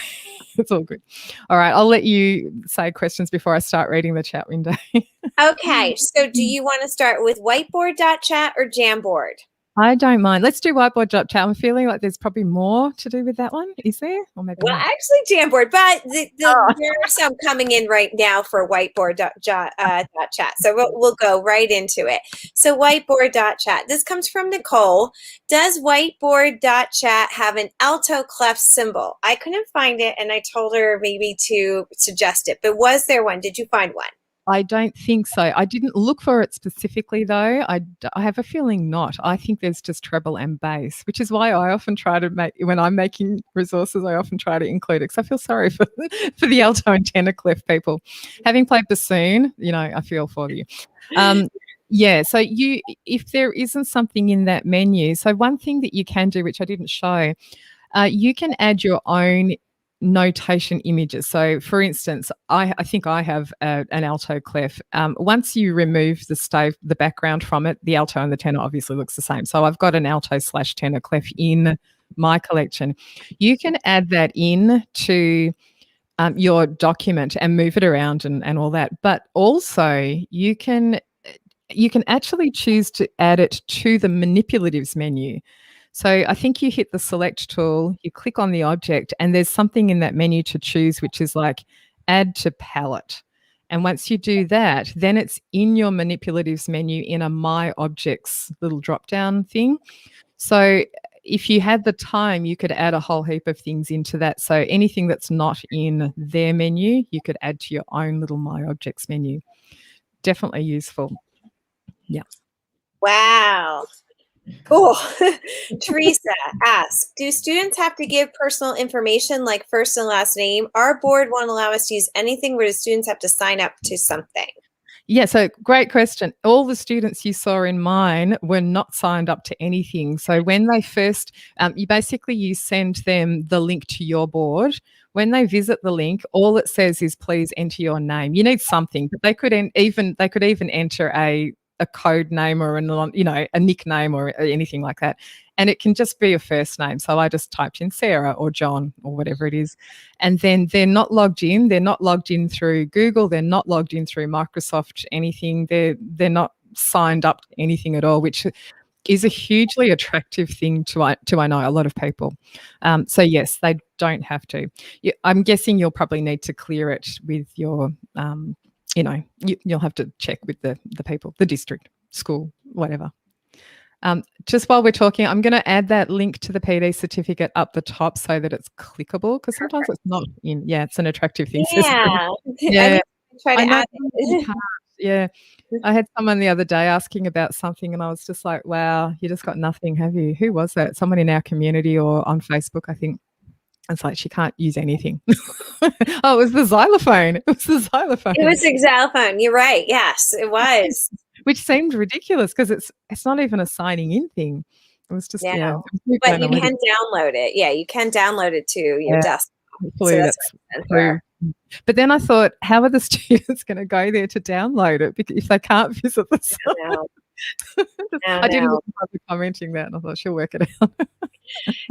it's all good. All right, I'll let you say questions before I start reading the chat window. Okay, so do you want to start with whiteboard.chat or Jamboard? I don't mind. Let's do whiteboard.chat. I'm feeling like there's probably more to do with that one. Is there? Or maybe Well, not. actually, Jamboard, but there are some coming in right now for whiteboard.chat. So we'll go right into it. So whiteboard.chat. This comes from Nicole. Does whiteboard.chat have an alto clef symbol? I couldn't find it, and I told her maybe to suggest it. But was there one? Did you find one? I don't think so. I didn't look for it specifically, though. I have a feeling not. I think there's just treble and bass, which is why I often try to make, when I'm making resources, I often try to include it because I feel sorry for the alto and tenor clef people. Having played bassoon, I feel for you. Yeah, so if there isn't something in that menu, so one thing that you can do, which I didn't show, you can add your own notation images. So for instance, I think I have an alto clef. Once you remove the background from it, the alto and the tenor obviously looks the same. So I've got an alto/tenor clef in my collection. You can add that in to your document and move it around and all that. But also you can actually choose to add it to the manipulatives menu. So I think you hit the select tool, you click on the object, and there's something in that menu to choose, which is like add to palette. And once you do that, then it's in your manipulatives menu in a My Objects little drop-down thing. So if you had the time, you could add a whole heap of things into that. So anything that's not in their menu, you could add to your own little My Objects menu. Definitely useful. Yeah. Wow. Cool. Teresa asks, do students have to give personal information like first and last name? Our board won't allow us to use anything where the students have to sign up to something. Yeah, so great question. All the students you saw in mine were not signed up to anything. So when they first, you send them the link to your board. When they visit the link, all it says is please enter your name. You need something, but they could even enter a code name or a nickname or anything like that. And it can just be a first name. So I just typed in Sarah or John or whatever it is. And then they're not logged in. They're not logged in through Google. They're not logged in through Microsoft, anything. They're not signed up to anything at all, which is a hugely attractive thing to I know a lot of people. So yes, they don't have to. I'm guessing you'll probably need to clear it with your you'll have to check with the people, the district, school, whatever. Just while we're talking, I'm going to add that link to the PD certificate up the top so that it's clickable, because sometimes it's not in. Yeah, it's an attractive thing. Yeah. Yeah. Try to add it. Yeah. I had someone the other day asking about something and I was just like, wow, you just got nothing, have you? Who was that? Someone in our community or on Facebook, I think. It's like she can't use anything. Oh, it was the xylophone. It was the xylophone. It was the xylophone. You're right. Yes, it was. Which seemed ridiculous because it's not even a signing in thing. It was just but you can download it. Yeah, you can download it to your desktop. So that's but then I thought, how are the students going to go there to download it if they can't visit the site? I didn't bother commenting that, and I thought she'll work it out.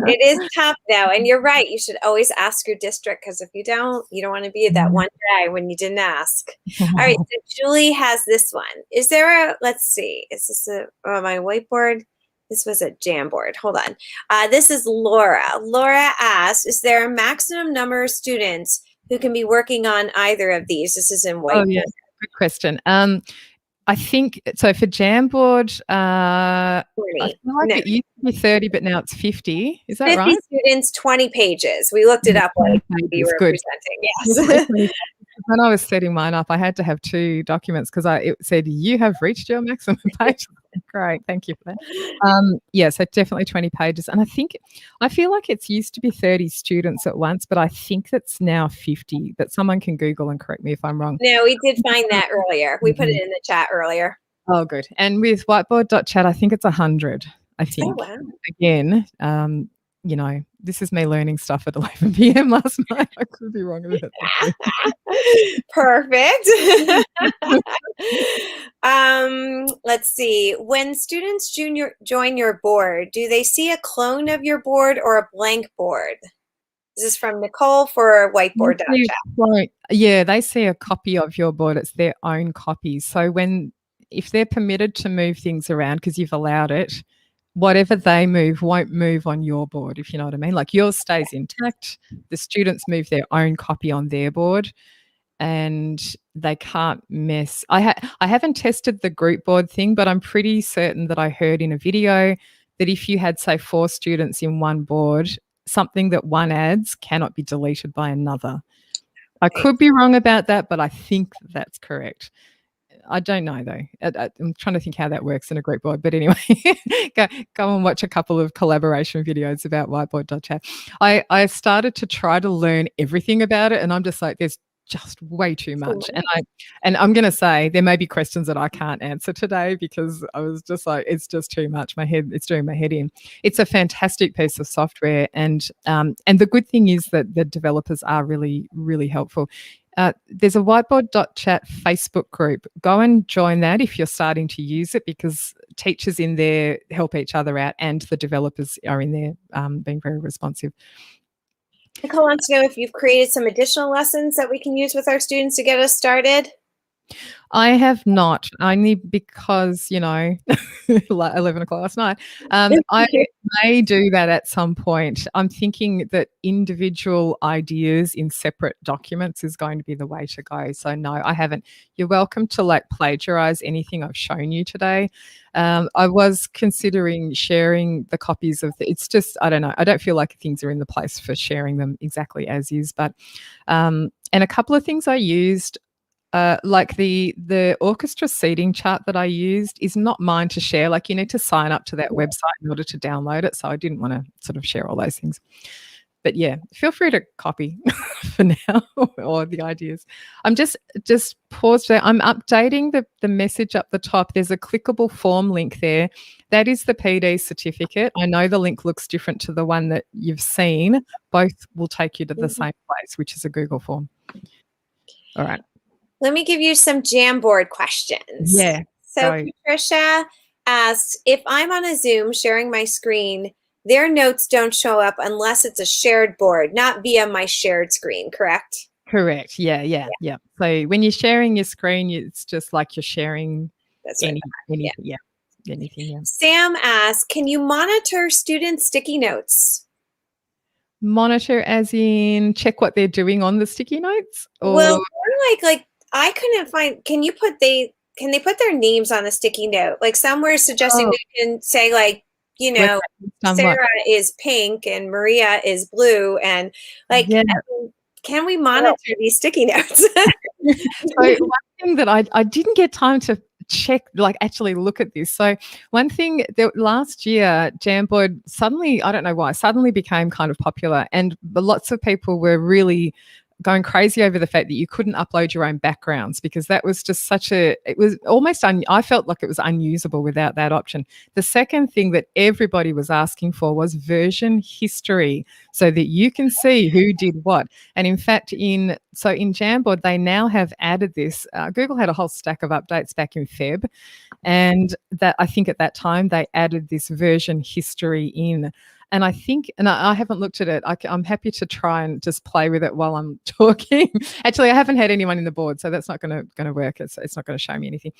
It is tough though, and you're right. You should always ask your district, because if you don't want to be that one guy when you didn't ask. All right, so Julie has this one. Is there let's see, is this my whiteboard? This was a Jamboard. Hold on. This is Laura. Laura asked, is there a maximum number of students who can be working on either of these? This is in whiteboard. Oh, yeah. Good question. I think so for Jamboard, I feel like it used to be 30, but now it's 50. Is that 50 right? 50 students, 20 pages. We looked it up like you were presenting. Yes. When I was setting mine up, I had to have 2 documents because it said you have reached your maximum page. Great, thank you for that. Yeah, so definitely 20 pages. And I feel like it's used to be 30 students at once, but I think that's now 50. But someone can Google and correct me if I'm wrong. No, we did find that earlier. We put it in the chat earlier. Oh, good. And with whiteboard.chat, I think it's 100, I think. Oh, wow. Again, you know, this is me learning stuff at 11 p.m. last night. I could be wrong about that. Perfect. Let's see. When students join your board, do they see a clone of your board or a blank board? This is from Nicole for whiteboard.chat. Yeah, they see a copy of your board. It's their own copy. So if they're permitted to move things around because you've allowed it, whatever they move won't move on your board, if you know what I mean. Like yours stays intact. The students move their own copy on their board and they can't mess. I haven't tested the group board thing, but I'm pretty certain that I heard in a video that if you had, say, 4 students in one board, something that one adds cannot be deleted by another. I could be wrong about that, but I think that's correct. I don't know though. I'm trying to think how that works in a group board. But anyway, go and watch a couple of collaboration videos about whiteboard.chat. I started to try to learn everything about it, and I'm just like, there's just way too much. And I'm going to say there may be questions that I can't answer today because I was just like, it's just too much. It's doing my head in. It's a fantastic piece of software, and the good thing is that the developers are really, really helpful. There's a whiteboard.chat Facebook group. Go and join that if you're starting to use it, because teachers in there help each other out and the developers are in there being very responsive. Nicole wants to know if you've created some additional lessons that we can use with our students to get us started. I have not, only because, 11 o'clock last night. I may do that at some point. I'm thinking that individual ideas in separate documents is going to be the way to go. So no, I haven't. You're welcome to plagiarize anything I've shown you today. I was considering sharing the copies of it's just, I don't know. I don't feel like things are in the place for sharing them exactly as is, but, and a couple of things I used, like the orchestra seating chart that I used is not mine to share. Like you need to sign up to that website in order to download it. So I didn't want to sort of share all those things. But yeah, feel free to copy for now or the ideas. I'm just pause there. I'm updating the message up the top. There's a clickable form link there. That is the PD certificate. I know the link looks different to the one that you've seen. Both will take you to the same place, which is a Google form. All right. Let me give you some Jamboard questions. Yeah. So Patricia asks, if I'm on a Zoom sharing my screen, their notes don't show up unless it's a shared board, not via my shared screen, correct? Correct. Yeah. So when you're sharing your screen, it's just like you're sharing anything. Sam asks, can you monitor student sticky notes? Monitor as in check what they're doing on the sticky notes? Or? Well, like I couldn't find, can they put their names on a sticky note? Like some were suggesting we can say Sarah is pink and Maria is blue, and can we monitor these sticky notes? So one thing that I didn't get time to check, actually look at this. So one thing that last year, Jamboard suddenly, I don't know why, suddenly became kind of popular, and lots of people were really going crazy over the fact that you couldn't upload your own backgrounds, because that was just it was almost, I felt like it was unusable without that option. The second thing that everybody was asking for was version history, so that you can see who did what. And in fact, in Jamboard, they now have added this. Google had a whole stack of updates back in Feb, and that I think at that time they added this version history in. And I think, and I haven't looked at it, I'm happy to try and just play with it while I'm talking. Actually, I haven't had anyone in the board, so that's not going to work. It's not going to show me anything.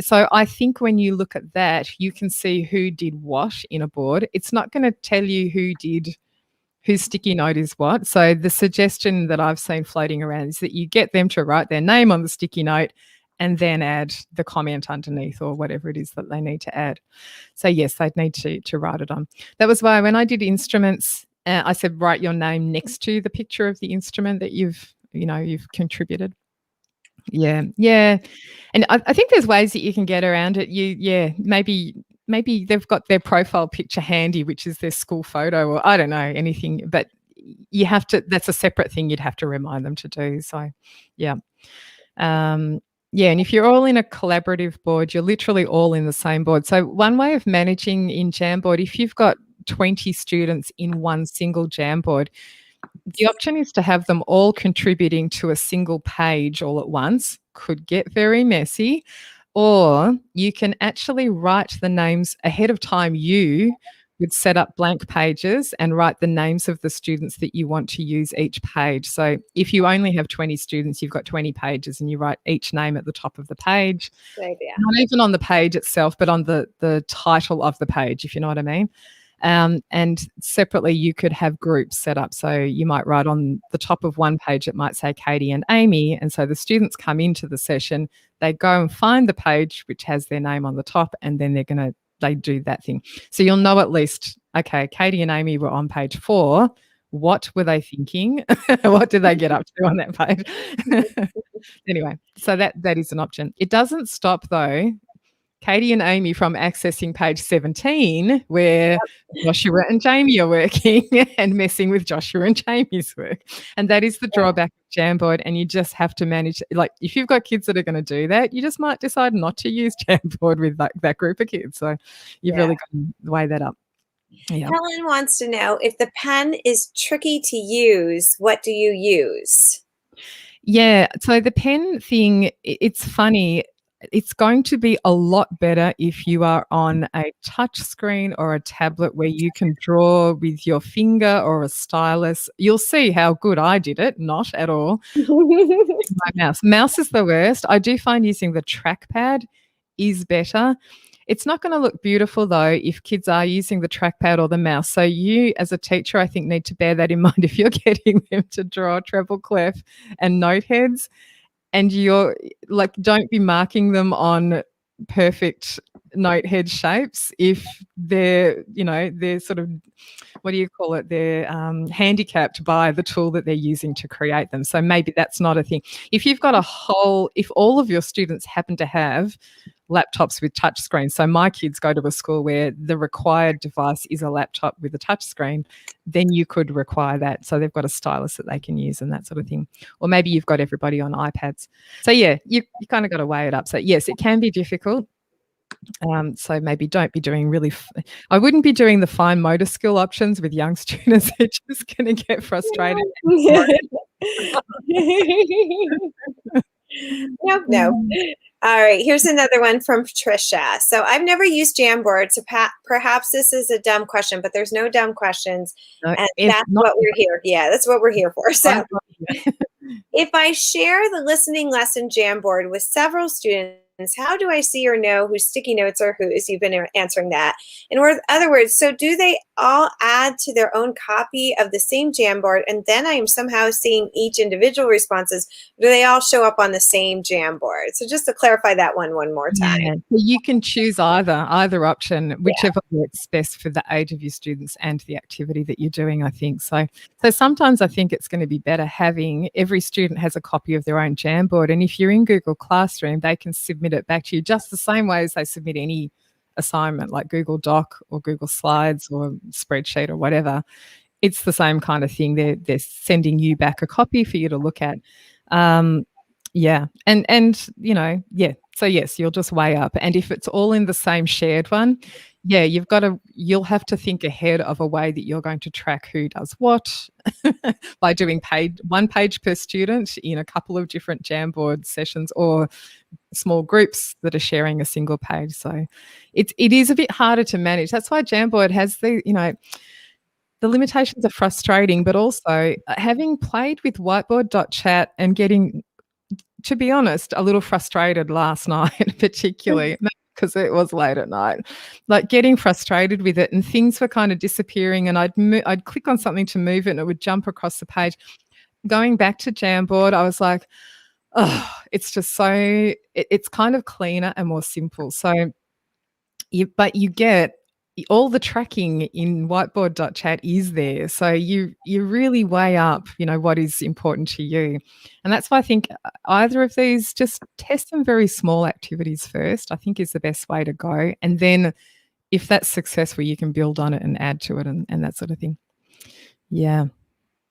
So I think when you look at that, you can see who did what in a board. It's not going to tell you whose sticky note is what. So the suggestion that I've seen floating around is that you get them to write their name on the sticky note and then add the comment underneath or whatever it is that they need to add. So yes, they'd need to write it on. That was why when I did instruments, I said write your name next to the picture of the instrument that you've contributed. Yeah, yeah. And I think there's ways that you can get around it. Maybe they've got their profile picture handy, which is their school photo, or I don't know, anything, but you have to that's a separate thing you'd have to remind them to do. So, yeah. Um, yeah, and if you're all in a collaborative board, you're literally all in the same board. So one way of managing in Jamboard, if you've got 20 students in one single Jamboard, the option is to have them all contributing to a single page all at once. Could get very messy. Or you can actually write the names ahead of time. You would set up blank pages and write the names of the students that you want to use each page. So if you only have 20 students, you've got 20 pages and you write each name at the top of the page. Good idea. Not even on the page itself, but on the title of the page, if you know what I mean. And separately, you could have groups set up. So you might write on the top of one page, it might say Katie and Amy. And so the students come into the session, they go and find the page which has their name on the top, and then they do that thing. So you'll know at least, okay, Katie and Amy were on page 4. What were they thinking? What did they get up to on that page? Anyway, so that is an option. It doesn't stop, though, Katie and Amy from accessing page 17, where Joshua and Jamie are working and messing with Joshua and Jamie's work. And that is the drawback of Jamboard. And you just have to manage, like, if you've got kids that are going to do that, you just might decide not to use Jamboard with that group of kids. So you've really got to weigh that up. Yeah. Helen wants to know, if the pen is tricky to use, what do you use? Yeah. So the pen thing, it's funny. It's going to be a lot better if you are on a touch screen or a tablet where you can draw with your finger or a stylus. You'll see how good I did it. Not at all. My mouse. Mouse is the worst. I do find using the trackpad is better. It's not going to look beautiful, though, if kids are using the trackpad or the mouse. So you, as a teacher, I think, need to bear that in mind if you're getting them to draw treble clef and note heads. And you're like, don't be marking them on perfect note head shapes if they're sort of, what do you call it? They're handicapped by the tool that they're using to create them. So maybe that's not a thing. If you've got if all of your students happen to have laptops with touch screens. So my kids go to a school where the required device is a laptop with a touch screen, then you could require that. So they've got a stylus that they can use and that sort of thing. Or maybe you've got everybody on iPads. So yeah, you kind of got to weigh it up. So yes, it can be difficult. So maybe don't be doing I wouldn't be doing the fine motor skill options with young students. They're just going to get frustrated. No. All right, here's another one from Patricia. So I've never used Jamboard, so perhaps this is a dumb question, but there's no dumb questions. No, and that's what we're here. Yeah, that's what we're here for. So if I share the listening lesson Jamboard with several students, how do I see or know whose sticky notes are whose? You've been answering that. In other words, so do they all add to their own copy of the same Jamboard, and then I am somehow seeing each individual responses? Do they all show up on the same Jamboard? So just to clarify that one more time. Yeah. So you can choose either option, whichever works best for the age of your students and the activity that you're doing, I think. So sometimes I think it's going to be better having every student has a copy of their own Jamboard. And if you're in Google Classroom, they can submit it back to you just the same way as they submit any assignment like Google Doc or Google Slides or spreadsheet or whatever. It's the same kind of thing. They're sending you back a copy for you to look at. Yeah. And so yes, you'll just weigh up. And if it's all in the same shared one, yeah, you'll have to think ahead of a way that you're going to track who does what by doing one page per student in a couple of different Jamboard sessions or small groups that are sharing a single page. So it is a bit harder to manage. That's why Jamboard has the limitations are frustrating, but also having played with whiteboard.chat and getting, to be honest, a little frustrated last night, particularly because it was late at night, like getting frustrated with it and things were kind of disappearing and I'd click on something to move it and it would jump across the page. Going back to Jamboard, I was like, oh, it's just it's kind of cleaner and more simple. So, but you get all the tracking in whiteboard.chat is there. So you really weigh up, what is important to you. And that's why I think either of these, just test some very small activities first, I think is the best way to go. And then if that's successful, you can build on it and add to it and that sort of thing. Yeah.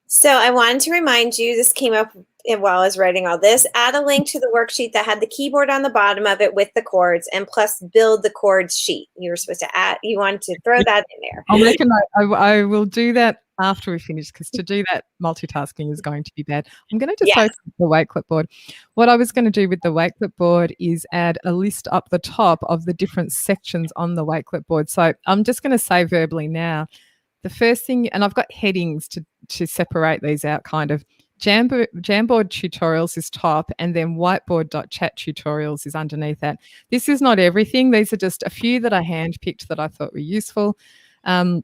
So I wanted to remind you, this came up while I was writing all this, add a link to the worksheet that had the keyboard on the bottom of it with the chords, and plus build the chords sheet. You were supposed to add, you wanted to throw that in there. I'll make a note. I will do that after we finish, because to do that, multitasking is going to be bad. I'm going to just open the weight clipboard. What I was going to do with the weight clipboard is add a list up the top of the different sections on the weight clipboard. So I'm just going to say verbally now, the first thing, and I've got headings to separate these out, kind of. Jamboard tutorials is top, and then whiteboard.chat tutorials is underneath that. This is not everything. These are just a few that I handpicked that I thought were useful. And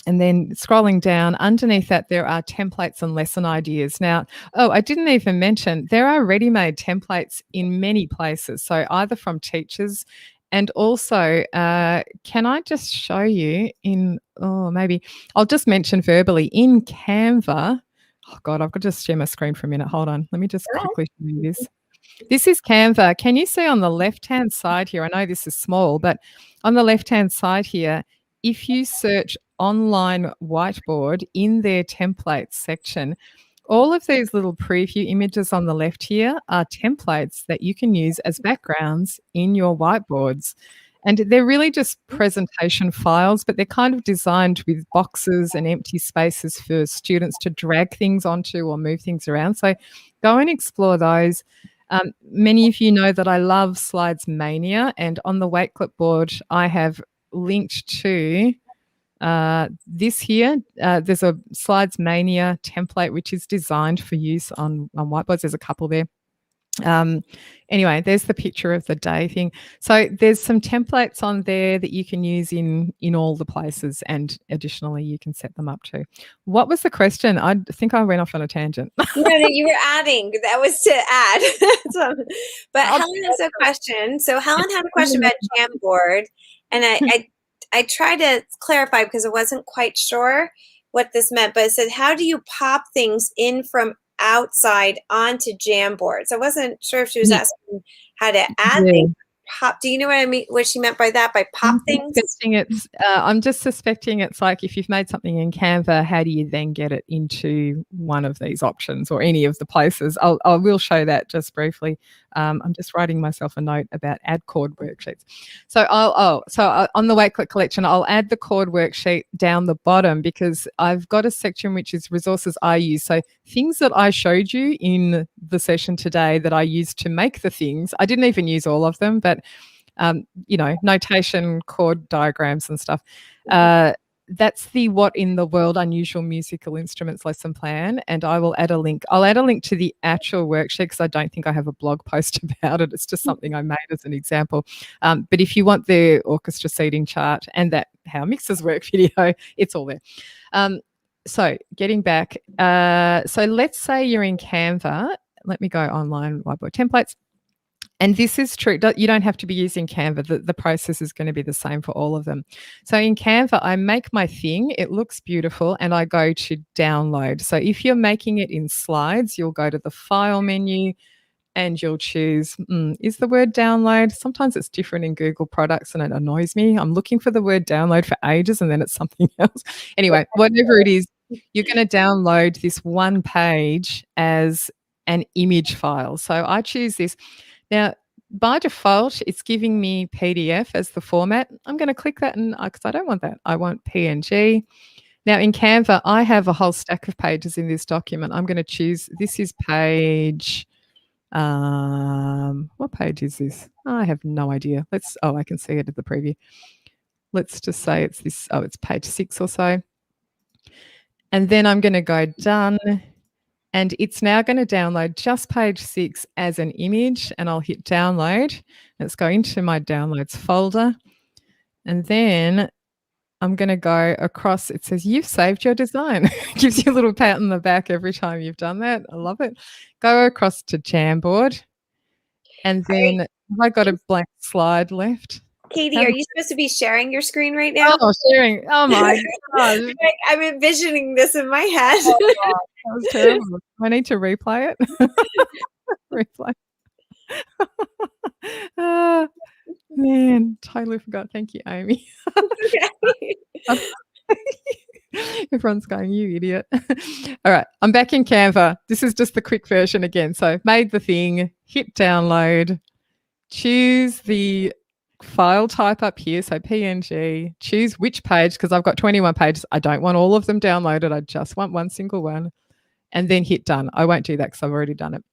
then scrolling down, underneath that, there are templates and lesson ideas. Now, I didn't even mention, there are ready-made templates in many places. So either from teachers, and also, can I just show you maybe I'll just mention verbally in Canva. Oh God, I've got to just share my screen for a minute. Hold on. Let me just quickly show you this. This is Canva. Can you see on the left-hand side here? I know this is small, but on the left-hand side here, if you search online whiteboard in their templates section, all of these little preview images on the left here are templates that you can use as backgrounds in your whiteboards. And they're really just presentation files, but they're kind of designed with boxes and empty spaces for students to drag things onto or move things around. So go and explore those. Many of you know that I love Slides Mania, and on the weight clipboard, I have linked to this here. There's a Slides Mania template, which is designed for use on whiteboards. There's a couple there. Anyway, there's the picture of the day thing. So there's some templates on there that you can use in all the places, and additionally you can set them up too. What was the question? I think I went off on a tangent. No, you were adding. That was to add. But Helen has a question. So Helen had a question about Jamboard, and I tried to clarify because I wasn't quite sure what this meant, but it said, how do you pop things in from outside onto Jamboard? So I wasn't sure if she was asking how to add things. Pop. Do you know what I mean? What she meant by that? By pop things? I'm just suspecting it's like if you've made something in Canva, how do you then get it into one of these options or any of the places? I will show that just briefly. I'm just writing myself a note about add chord worksheets. So on the Weight Clip collection, I'll add the chord worksheet down the bottom, because I've got a section which is resources I use. So things that I showed you in the session today that I used to make the things. I didn't even use all of them, but notation, chord diagrams and stuff. That's the What in the World Unusual Musical Instruments lesson plan, and I will add a link. I'll add a link to the actual worksheet because I don't think I have a blog post about it. It's just something I made as an example. But if you want the orchestra seating chart and that How Mixers Work video, it's all there. So getting back, so let's say you're in Canva. Let me go online whiteboard templates. And this is true. You don't have to be using Canva. The process is going to be the same for all of them. So in Canva, I make my thing. It looks beautiful, and I go to download. So if you're making it in slides, you'll go to the file menu and you'll choose, is the word download? Sometimes it's different in Google products and it annoys me. I'm looking for the word download for ages and then it's something else. Anyway, whatever it is, you're going to download this one page as an image file. So I choose this. Now, by default, it's giving me PDF as the format. I'm going to click that because I don't want that. I want PNG. Now, in Canva, I have a whole stack of pages in this document. I'm going to choose, this is page, what page is this? I have no idea. I can see it at the preview. Let's just say it's this, it's page 6 or so. And then I'm going to go done. And it's now going to download just page 6 as an image, and I'll hit download. Let's go into my downloads folder. And then I'm going to go across. It says, you've saved your design. It gives you a little pat on the back every time you've done that. I love it. Go across to Jamboard. And then have I got a blank slide left? Katie, are you supposed to be sharing your screen right now? Oh, sharing. Oh my gosh. I'm envisioning this in my head. Oh, that was terrible. I need to replay it. Replay. Ah, man, totally forgot. Thank you, Amy. Okay. Everyone's going, you idiot. All right, I'm back in Canva. This is just the quick version again. So made the thing, hit download, choose the file type up here. So PNG, choose which page, because I've got 21 pages. I don't want all of them downloaded. I just want one single one. And then hit done. I won't do that because I've already done it.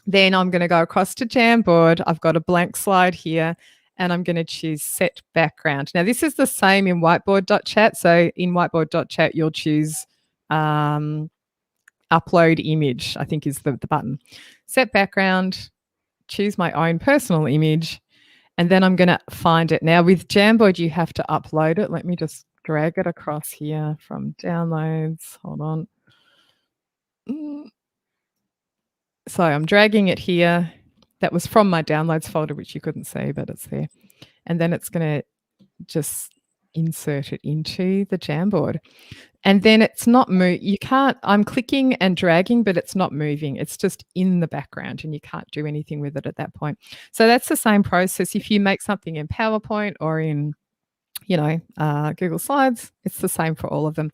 Then I'm going to go across to Jamboard. I've got a blank slide here and I'm going to choose set background. Now, this is the same in whiteboard.chat. So in whiteboard.chat, you'll choose upload image, I think is the button. Set background, choose my own personal image, and then I'm going to find it. Now, with Jamboard, you have to upload it. Let me just drag it across here from downloads. Hold on. So I'm dragging it here. That was from my downloads folder, which you couldn't see, but it's there. And then it's going to just insert it into the Jamboard. And then it's not you can't, I'm clicking and dragging, but it's not moving. It's just in the background and you can't do anything with it at that point. So that's the same process. If you make something in PowerPoint or in, Google Slides, it's the same for all of them.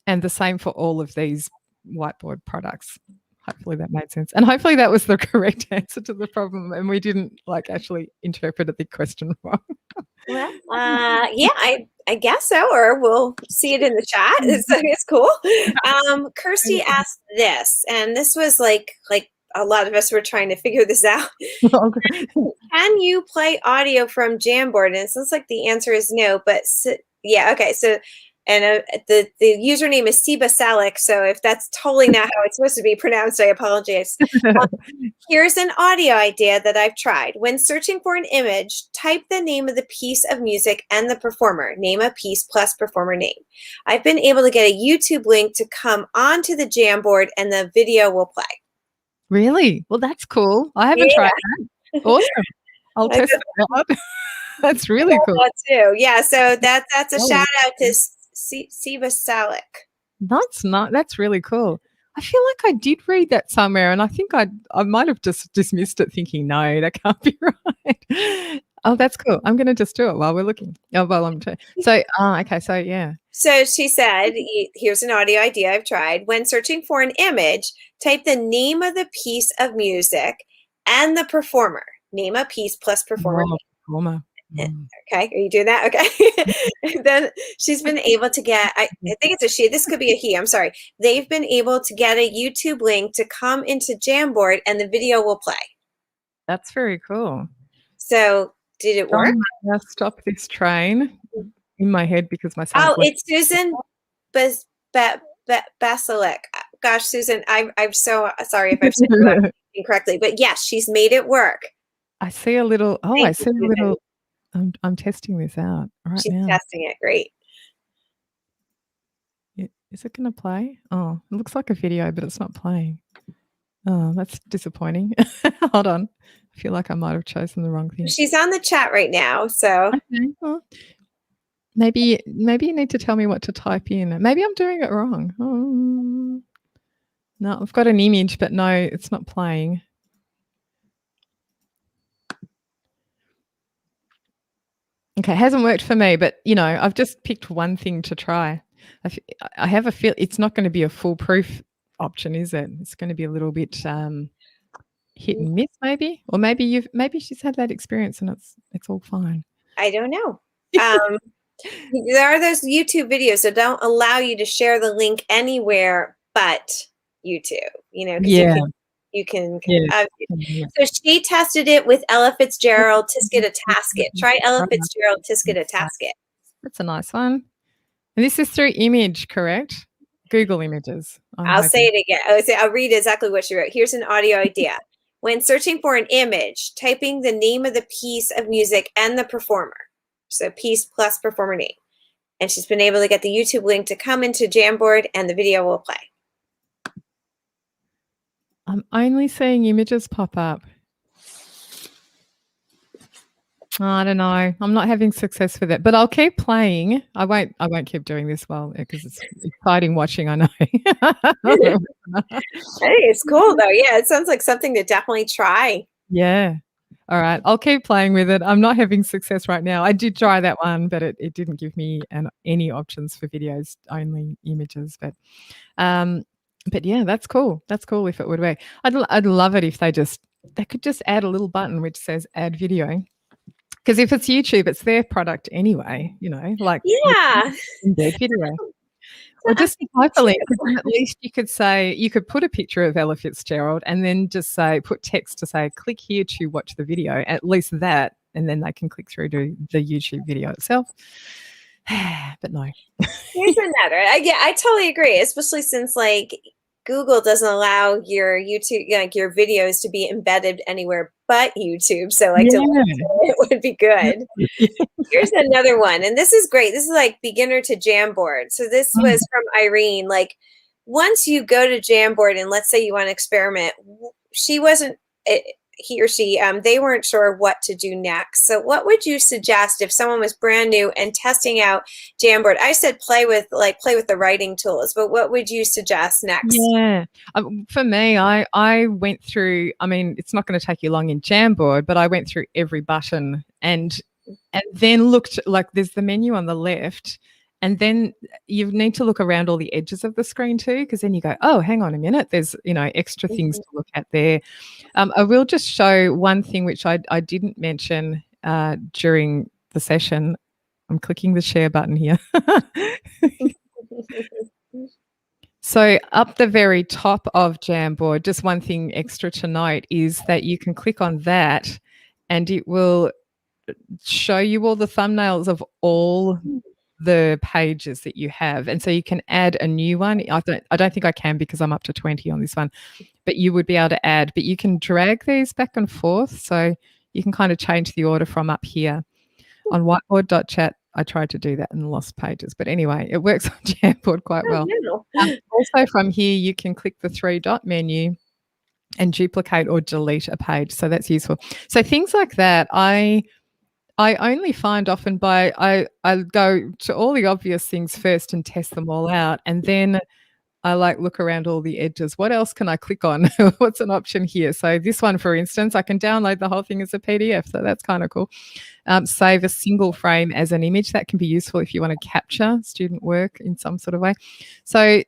And the same for all of these whiteboard products. Hopefully that made sense. And hopefully that was the correct answer to the problem and we didn't actually interpret the question wrong. Well, yeah, I guess so, or we'll see it in the chat. It's cool. Kirsty asked this, and this was like a lot of us were trying to figure this out. Okay. Can you play audio from Jamboard? And it sounds like the answer is no, but yeah, okay. So, and the username is Siba Salik. So if that's totally not how it's supposed to be pronounced, I apologize. Here's an audio idea that I've tried. When searching for an image, type the name of the piece of music and the performer. Name a piece plus performer name. I've been able to get a YouTube link to come onto the Jamboard and the video will play. Really? Well, that's cool. I haven't tried that. Awesome. I'll test that out. That's really cool. Too. Yeah, so that's a shout out to Siba Salik. That's really cool. I feel like I did read that somewhere and I think I might have just dismissed it thinking, no, that can't be right. Oh, that's cool. I'm going to just do it while we're looking. Oh, while I'm so, okay. So, yeah. So she said, here's an audio idea I've tried. When searching for an image, type the name of the piece of music and the performer. Name a piece plus performer. Performer. Okay, are you doing that? Okay. Then she's been able to get, I think it's a she, this could be a he, I'm sorry. They've been able to get a YouTube link to come into Jamboard and the video will play. That's very cool. So did it work? Now stop this train in my head because my son. Oh, it's Susan Basilic. Gosh, Susan, I'm so sorry if I've said that incorrectly, but yes, she's made it work. I see a little, I see a little, I'm testing this out right She's now. testing it. Great. Is it going to play? Oh, it looks like a video, but it's not playing. Oh, that's disappointing. Hold on. I feel like I might have chosen the wrong thing. She's on the chat right now, so. Okay. Well, maybe you need to tell me what to type in. Maybe I'm doing it wrong. Oh. No, I've got an image, but no, it's not playing. Okay, it hasn't worked for me, but I've just picked one thing to try. I have a feel it's not going to be a foolproof option, is it? It's going to be a little bit hit and miss, maybe, or maybe she's had that experience and it's all fine. I don't know. There are those YouTube videos that don't allow you to share the link anywhere but YouTube. You can. So she tested it with Ella Fitzgerald, Tisket a Tasket. Try Ella Fitzgerald, Tisket a Tasket. That's a nice one. And this is through Image, correct? Google Images. I'll say it again. I'll read exactly what she wrote. Here's an audio idea. When searching for an image, typing the name of the piece of music and the performer. So piece plus performer name. And she's been able to get the YouTube link to come into Jamboard and the video will play. I'm only seeing images pop up. I don't know. I'm not having success with it, but I'll keep playing. I won't keep doing this well because it's exciting watching, I know. Hey, it's cool though. Yeah, it sounds like something to definitely try. Yeah. All right. I'll keep playing with it. I'm not having success right now. I did try that one, but it didn't give me any options for videos, only images. Um, but yeah, that's cool. That's cool if it would work. I'd love it if they could just add a little button which says add video. Because if it's YouTube, it's their product anyway, like Yeah. embed video. So Or I'm just a thinking hyperlink, 'cause then at least you could put a picture of Ella Fitzgerald and then just put text to say, "Click here to watch the video." At least that, and then they can click through to the YouTube video itself. But no. here's another. Yeah, I totally agree, especially since like Google doesn't allow your YouTube, like your videos to be embedded anywhere but YouTube. So like to link Yeah. to it would be good. Here's another one, and this is great. This is like beginner to Jamboard. So this Mm. was from Irene. Like once you go to Jamboard and let's say you want to experiment, she wasn't he or she they weren't sure what to do next. So what would you suggest if someone was brand new and testing out Jamboard? I said play with the writing tools, but what would you suggest next? Yeah. For me, I went through, I mean, it's not gonna take you long in Jamboard, but I went through every button and then looked like there's the menu on the left, and then you need to look around all the edges of the screen too, because then you go, "Oh, hang on a minute, there's, extra things Mhm. to look at there." I will just show one thing which I didn't mention, during the session. I'm clicking the share button here. So up the very top of Jamboard, just one thing extra to note is that you can click on that and it will show you all the thumbnails of all the pages that you have. And so you can add a new one. I don't think I can because I'm up to 20 on this one, but you would be able to add, but you can drag these back and forth. So you can kind of change the order from up here. On whiteboard.chat, I tried to do that and lost pages. But anyway, it works on Jamboard quite Oh, well. no. Also from here, you can click the three-dot menu and duplicate or delete a page. So that's useful. So things like that, I only find often I go to all the obvious things first and test them all out, and then I like look around all the edges. What else can I click on? What's an option here? So this one, for instance, I can download the whole thing as a PDF. So that's kind of cool. Save a single frame as an image. That can be useful if you want to capture student work in some sort of way. So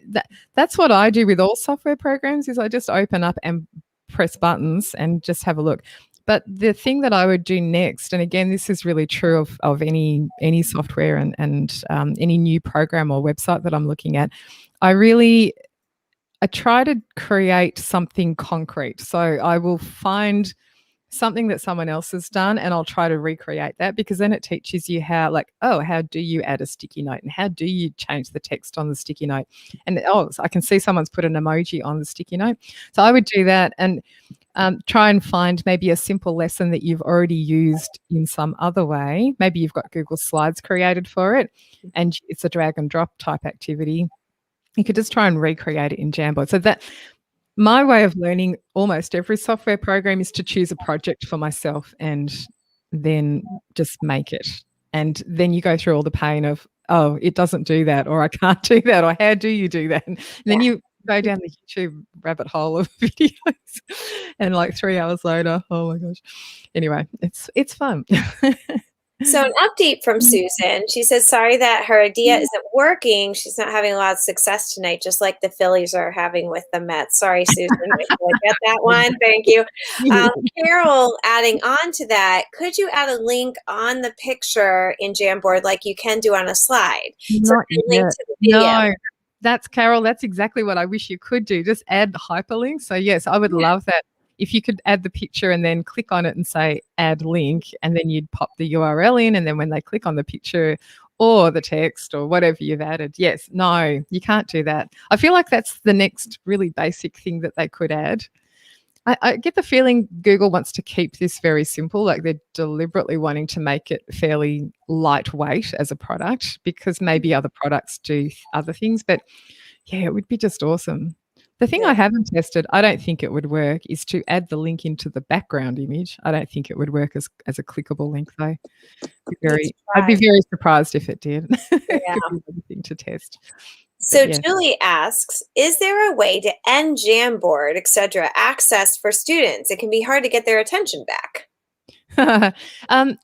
that's what I do with all software programs is I just open up and press buttons and just have a look. But the thing that I would do next, and again, this is really true of any software and any new program or website that I'm looking at, I try to create something concrete. So I will find something that someone else has done and I'll try to recreate that, because then it teaches you how, like, oh, how do you add a sticky note and how do you change the text on the sticky note? And so I can see someone's put an emoji on the sticky note. So I would do that and try and find maybe a simple lesson that you've already used in some other way. Maybe you've got Google Slides created for it and it's a drag and drop type activity. You could just try and recreate it in Jamboard. So that my way of learning almost every software program is to choose a project for myself and then just make it. And then you go through all the pain of, oh, it doesn't do that, or I can't do that, or how do you do that? And then you go down the YouTube rabbit hole of videos and like 3 hours later, oh my gosh. Anyway, it's fun. So an update from Susan. She says, sorry that her idea isn't working. She's not having a lot of success tonight, just like the Phillies are having with the Mets. Sorry, Susan. I get that one. Thank you. Carol, adding on to that, could you add a link on the picture in Jamboard like you can do on a slide? So Not a link yet. to the video. No. That's Carol, that's exactly what I wish you could do. Just add the hyperlinks. So yes, I would love that. If you could add the picture and then click on it and say add link, and then you'd pop the URL in, and then when they click on the picture or the text or whatever you've added. Yes, no, you can't do that. I feel like that's the next really basic thing that they could add. I get the feeling Google wants to keep this very simple, like they're deliberately wanting to make it fairly lightweight as a product, because maybe other products do other things. But yeah, it would be just awesome. The thing Yeah. I haven't tested, I don't think it would work, is to add the link into the background image. I don't think it would work as a clickable link, though. Need to I'd be try. very surprised if it did. It Yeah. could be another thing to test. But So yeah. Julie asks, is there a way to end Jamboard, etc., access for students? It can be hard to get their attention back. um,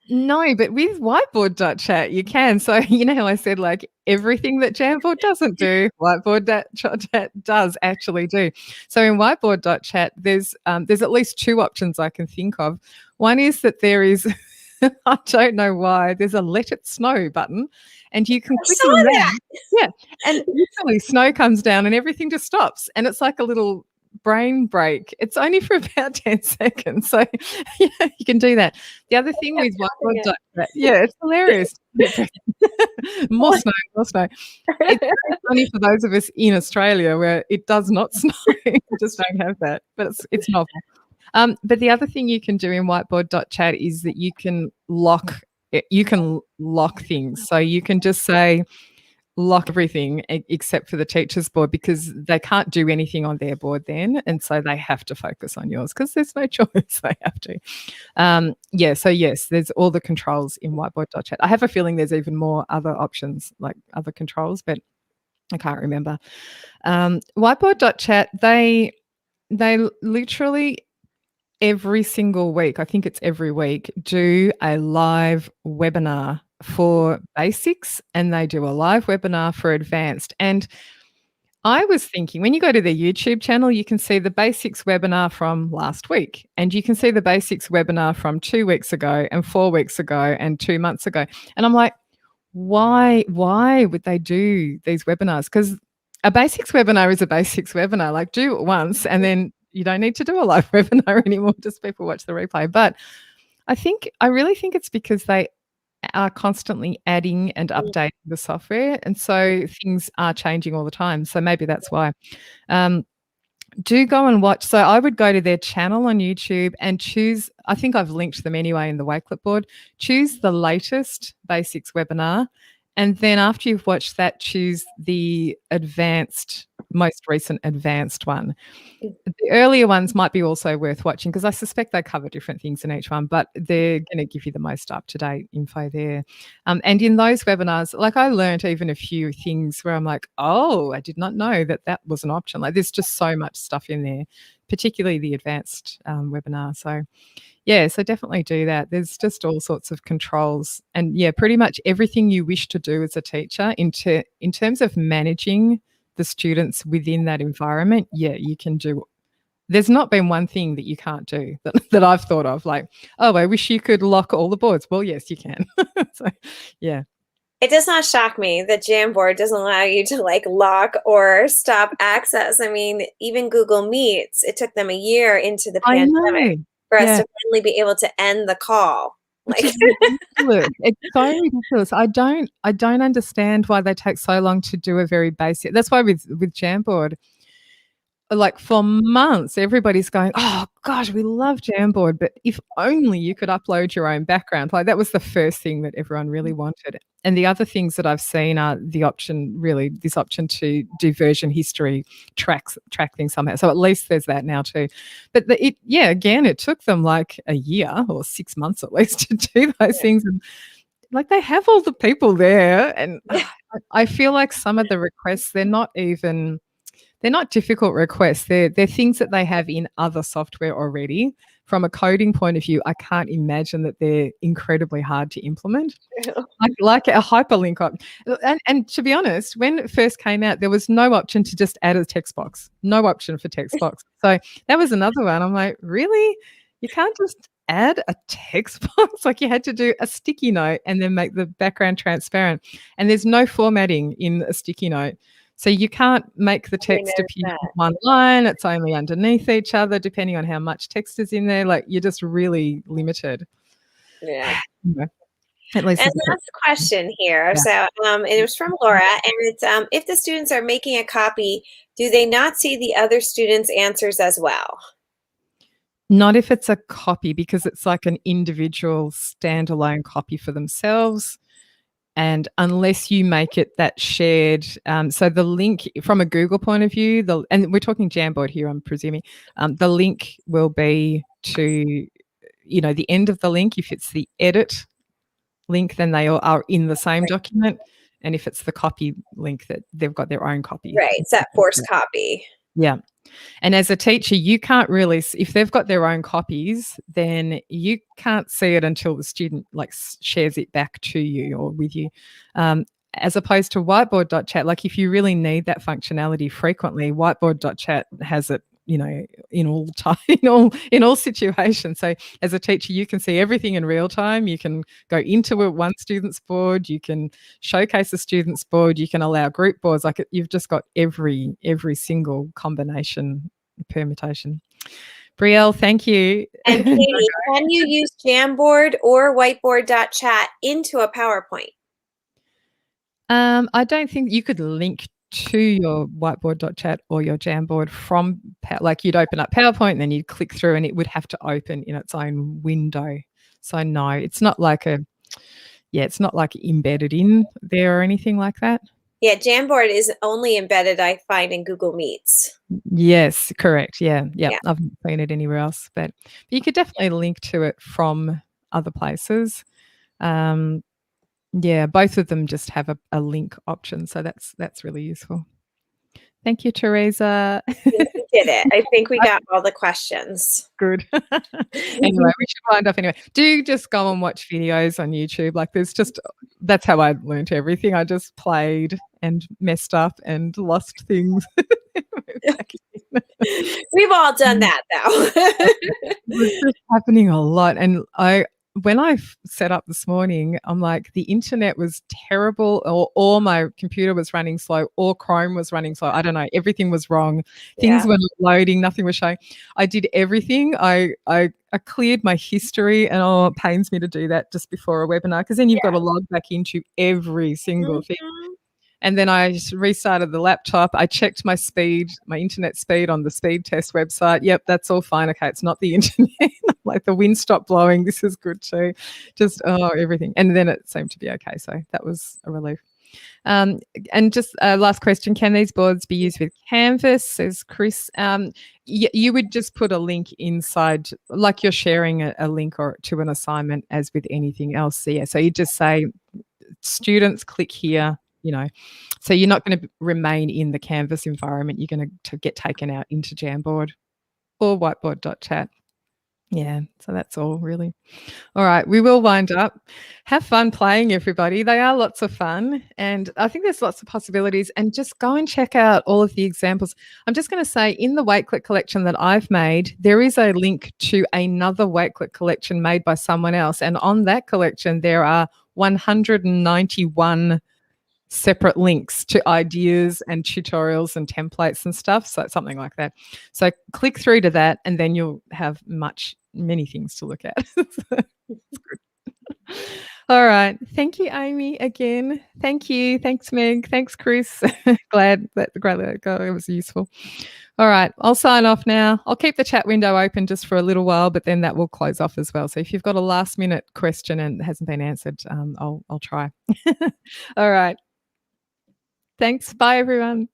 no, but with whiteboard.chat, you can. So, you know how I said, like, everything that Jamboard doesn't do, whiteboard.chat does actually do. So in whiteboard.chat, there's at least two options I can think of. One is that there is, I don't know why, there's a let it snow button, and you can I click saw on that. that. Yeah. And literally snow comes down and everything just stops. And it's like a little brain break. It's only for about 10 seconds. So yeah, you can do that. The other thing with Tapping whiteboard.chat, yeah, it's hilarious. More snow, more snow. It's very funny for those of us in Australia where it does not snow. We just don't have that, but it's novel. But the other thing you can do in whiteboard.chat is that you can lock things. So you can just say lock everything except for the teacher's board, because they can't do anything on their board then, and so they have to focus on yours because there's no choice. They have to. Yeah, so yes, there's all the controls in whiteboard.chat. I have a feeling there's even more other options, like other controls, but I can't remember. Whiteboard.chat, they literally every single week, I think it's every week, do a live webinar for basics, and they do a live webinar for advanced. And I was thinking, when you go to their YouTube channel, you can see the basics webinar from last week, and you can see the basics webinar from 2 weeks ago and 4 weeks ago and 2 months ago. And I'm like, why would they do these webinars? Because a basics webinar is a basics webinar. Like, do it once and then you don't need to do a live webinar anymore. Just people watch the replay. But I really think it's because they are constantly adding and updating the software, and so things are changing all the time. So maybe that's why. Um, do go and watch. So I would go to their channel on YouTube and choose, I think I've linked them anyway in the Wakelet board, choose the latest basics webinar. And then after you've watched that, choose the most recent advanced one. The earlier ones might be also worth watching because I suspect they cover different things in each one, but they're going to give you the most up-to-date info there. And in those webinars, like, I learned even a few things where I'm like, oh, I did not know that was an option. Like, there's just so much stuff in there, particularly the advanced webinar. So yeah, so definitely do that. There's just all sorts of controls, and yeah, pretty much everything you wish to do as a teacher in terms of managing the students within that environment. Yeah, you can do. There's not been one thing that you can't do that I've thought of, like, oh, I wish you could lock all the boards. Well, yes, you can. So, yeah. It does not shock me that Jamboard doesn't allow you to like lock or stop access. I mean, even Google Meets, it took them a year into the I pandemic know. for us Yeah. to finally be able to end the call. Which Like, is ridiculous. It's so ridiculous. I don't understand why they take so long to do a very basic. That's why with Jamboard, like, for months, everybody's going, oh gosh, we love Jamboard, but if only you could upload your own background. Like, that was the first thing that everyone really wanted. And the other things that I've seen are this option to do version history, track things somehow. So at least there's that now too. But again, it took them like a year or 6 months at least to do those things. And like, they have all the people there, and I feel like some of the requests, they're not difficult requests. They're things that they have in other software already. From a coding point of view, I can't imagine that they're incredibly hard to implement. Like a hyperlink up. And to be honest, when it first came out, there was no option to just add a text box. No option for text box. So that was another one. I'm like, really? You can't just add a text box? Like, you had to do a sticky note and then make the background transparent. And there's no formatting in a sticky note. So you can't make the text appear on one line. It's only underneath each other, depending on how much text is in there. Like, you're just really limited. yeah. At least And last question here. yeah. So it was from Laura, and it's if the students are making a copy, do they not see the other students' answers as well? Not if it's a copy, because it's like an individual standalone copy for themselves. And unless you make it that shared, so the link from a Google point of view, and we're talking Jamboard here, I'm presuming, the link will be to, the end of the link. If it's the edit link, then they all are in the same document. And if it's the copy link, that they've got their own copy. Right. It's that forced copy. Yeah. And as a teacher, you can't really, if they've got their own copies, then you can't see it until the student shares it back to you or with you. As opposed to whiteboard.chat, like if you really need that functionality frequently, whiteboard.chat has it, in all time, in all situations. So as a teacher, you can see everything in real time. You can go into one student's board. You can showcase a student's board. You can allow group boards. Like you've just got every single combination, permutation. Brielle, thank you. And Katie, can you use Jamboard or Whiteboard.chat into a PowerPoint? I don't think you could link to your whiteboard.chat or your Jamboard from, like you'd open up PowerPoint and then you'd click through and it would have to open in its own window. So no, it's not like it's not like embedded in there or anything like that. Yeah, Jamboard is only embedded, I find, in Google Meets. Yes, correct. Yeah. I've not seen it anywhere else, but you could definitely link to it from other places. Yeah, both of them just have a link option, so that's really useful. Thank you, Teresa. I think we did it. I think we got all the questions. Good. Anyway, we should wind up anyway. Do just go and watch videos on YouTube. Like that's how I learned everything. I just played and messed up and lost things. We've all done that though. It's just happening a lot. And when I set up this morning, I'm like, the internet was terrible, or my computer was running slow, or Chrome was running slow. I don't know. Everything was wrong. Things were not loading. Nothing was showing. I did everything. I cleared my history, and it pains me to do that just before a webinar, because then you've got to log back into every single thing. And then I just restarted the laptop. I checked my speed, my internet speed on the speed test website. Yep, that's all fine. Okay, it's not the internet. Like the wind stopped blowing. This is good too. Just everything. And then it seemed to be okay. So that was a relief. And just last question: can these boards be used with Canvas? Says Chris. You would just put a link inside, like you're sharing a link or to an assignment as with anything else. So, so you just say, students, click here. So you're not going to remain in the Canvas environment. You're going to get taken out into Jamboard or whiteboard.chat. Yeah, so that's all really. All right, we will wind up. Have fun playing, everybody. They are lots of fun, and I think there's lots of possibilities. And just go and check out all of the examples. I'm just going to say, in the Wakelet collection that I've made, there is a link to another Wakelet collection made by someone else. And on that collection, there are 191 separate links to ideas and tutorials and templates and stuff. So something like that. So click through to that, and then you'll have many things to look at. It's good. All right. Thank you, Amy, again. Thank you. Thanks, Meg. Thanks, Chris. Glad that it was useful. All right. I'll sign off now. I'll keep the chat window open just for a little while, but then that will close off as well. So if you've got a last minute question and it hasn't been answered, I'll try. All right. Thanks. Bye, everyone.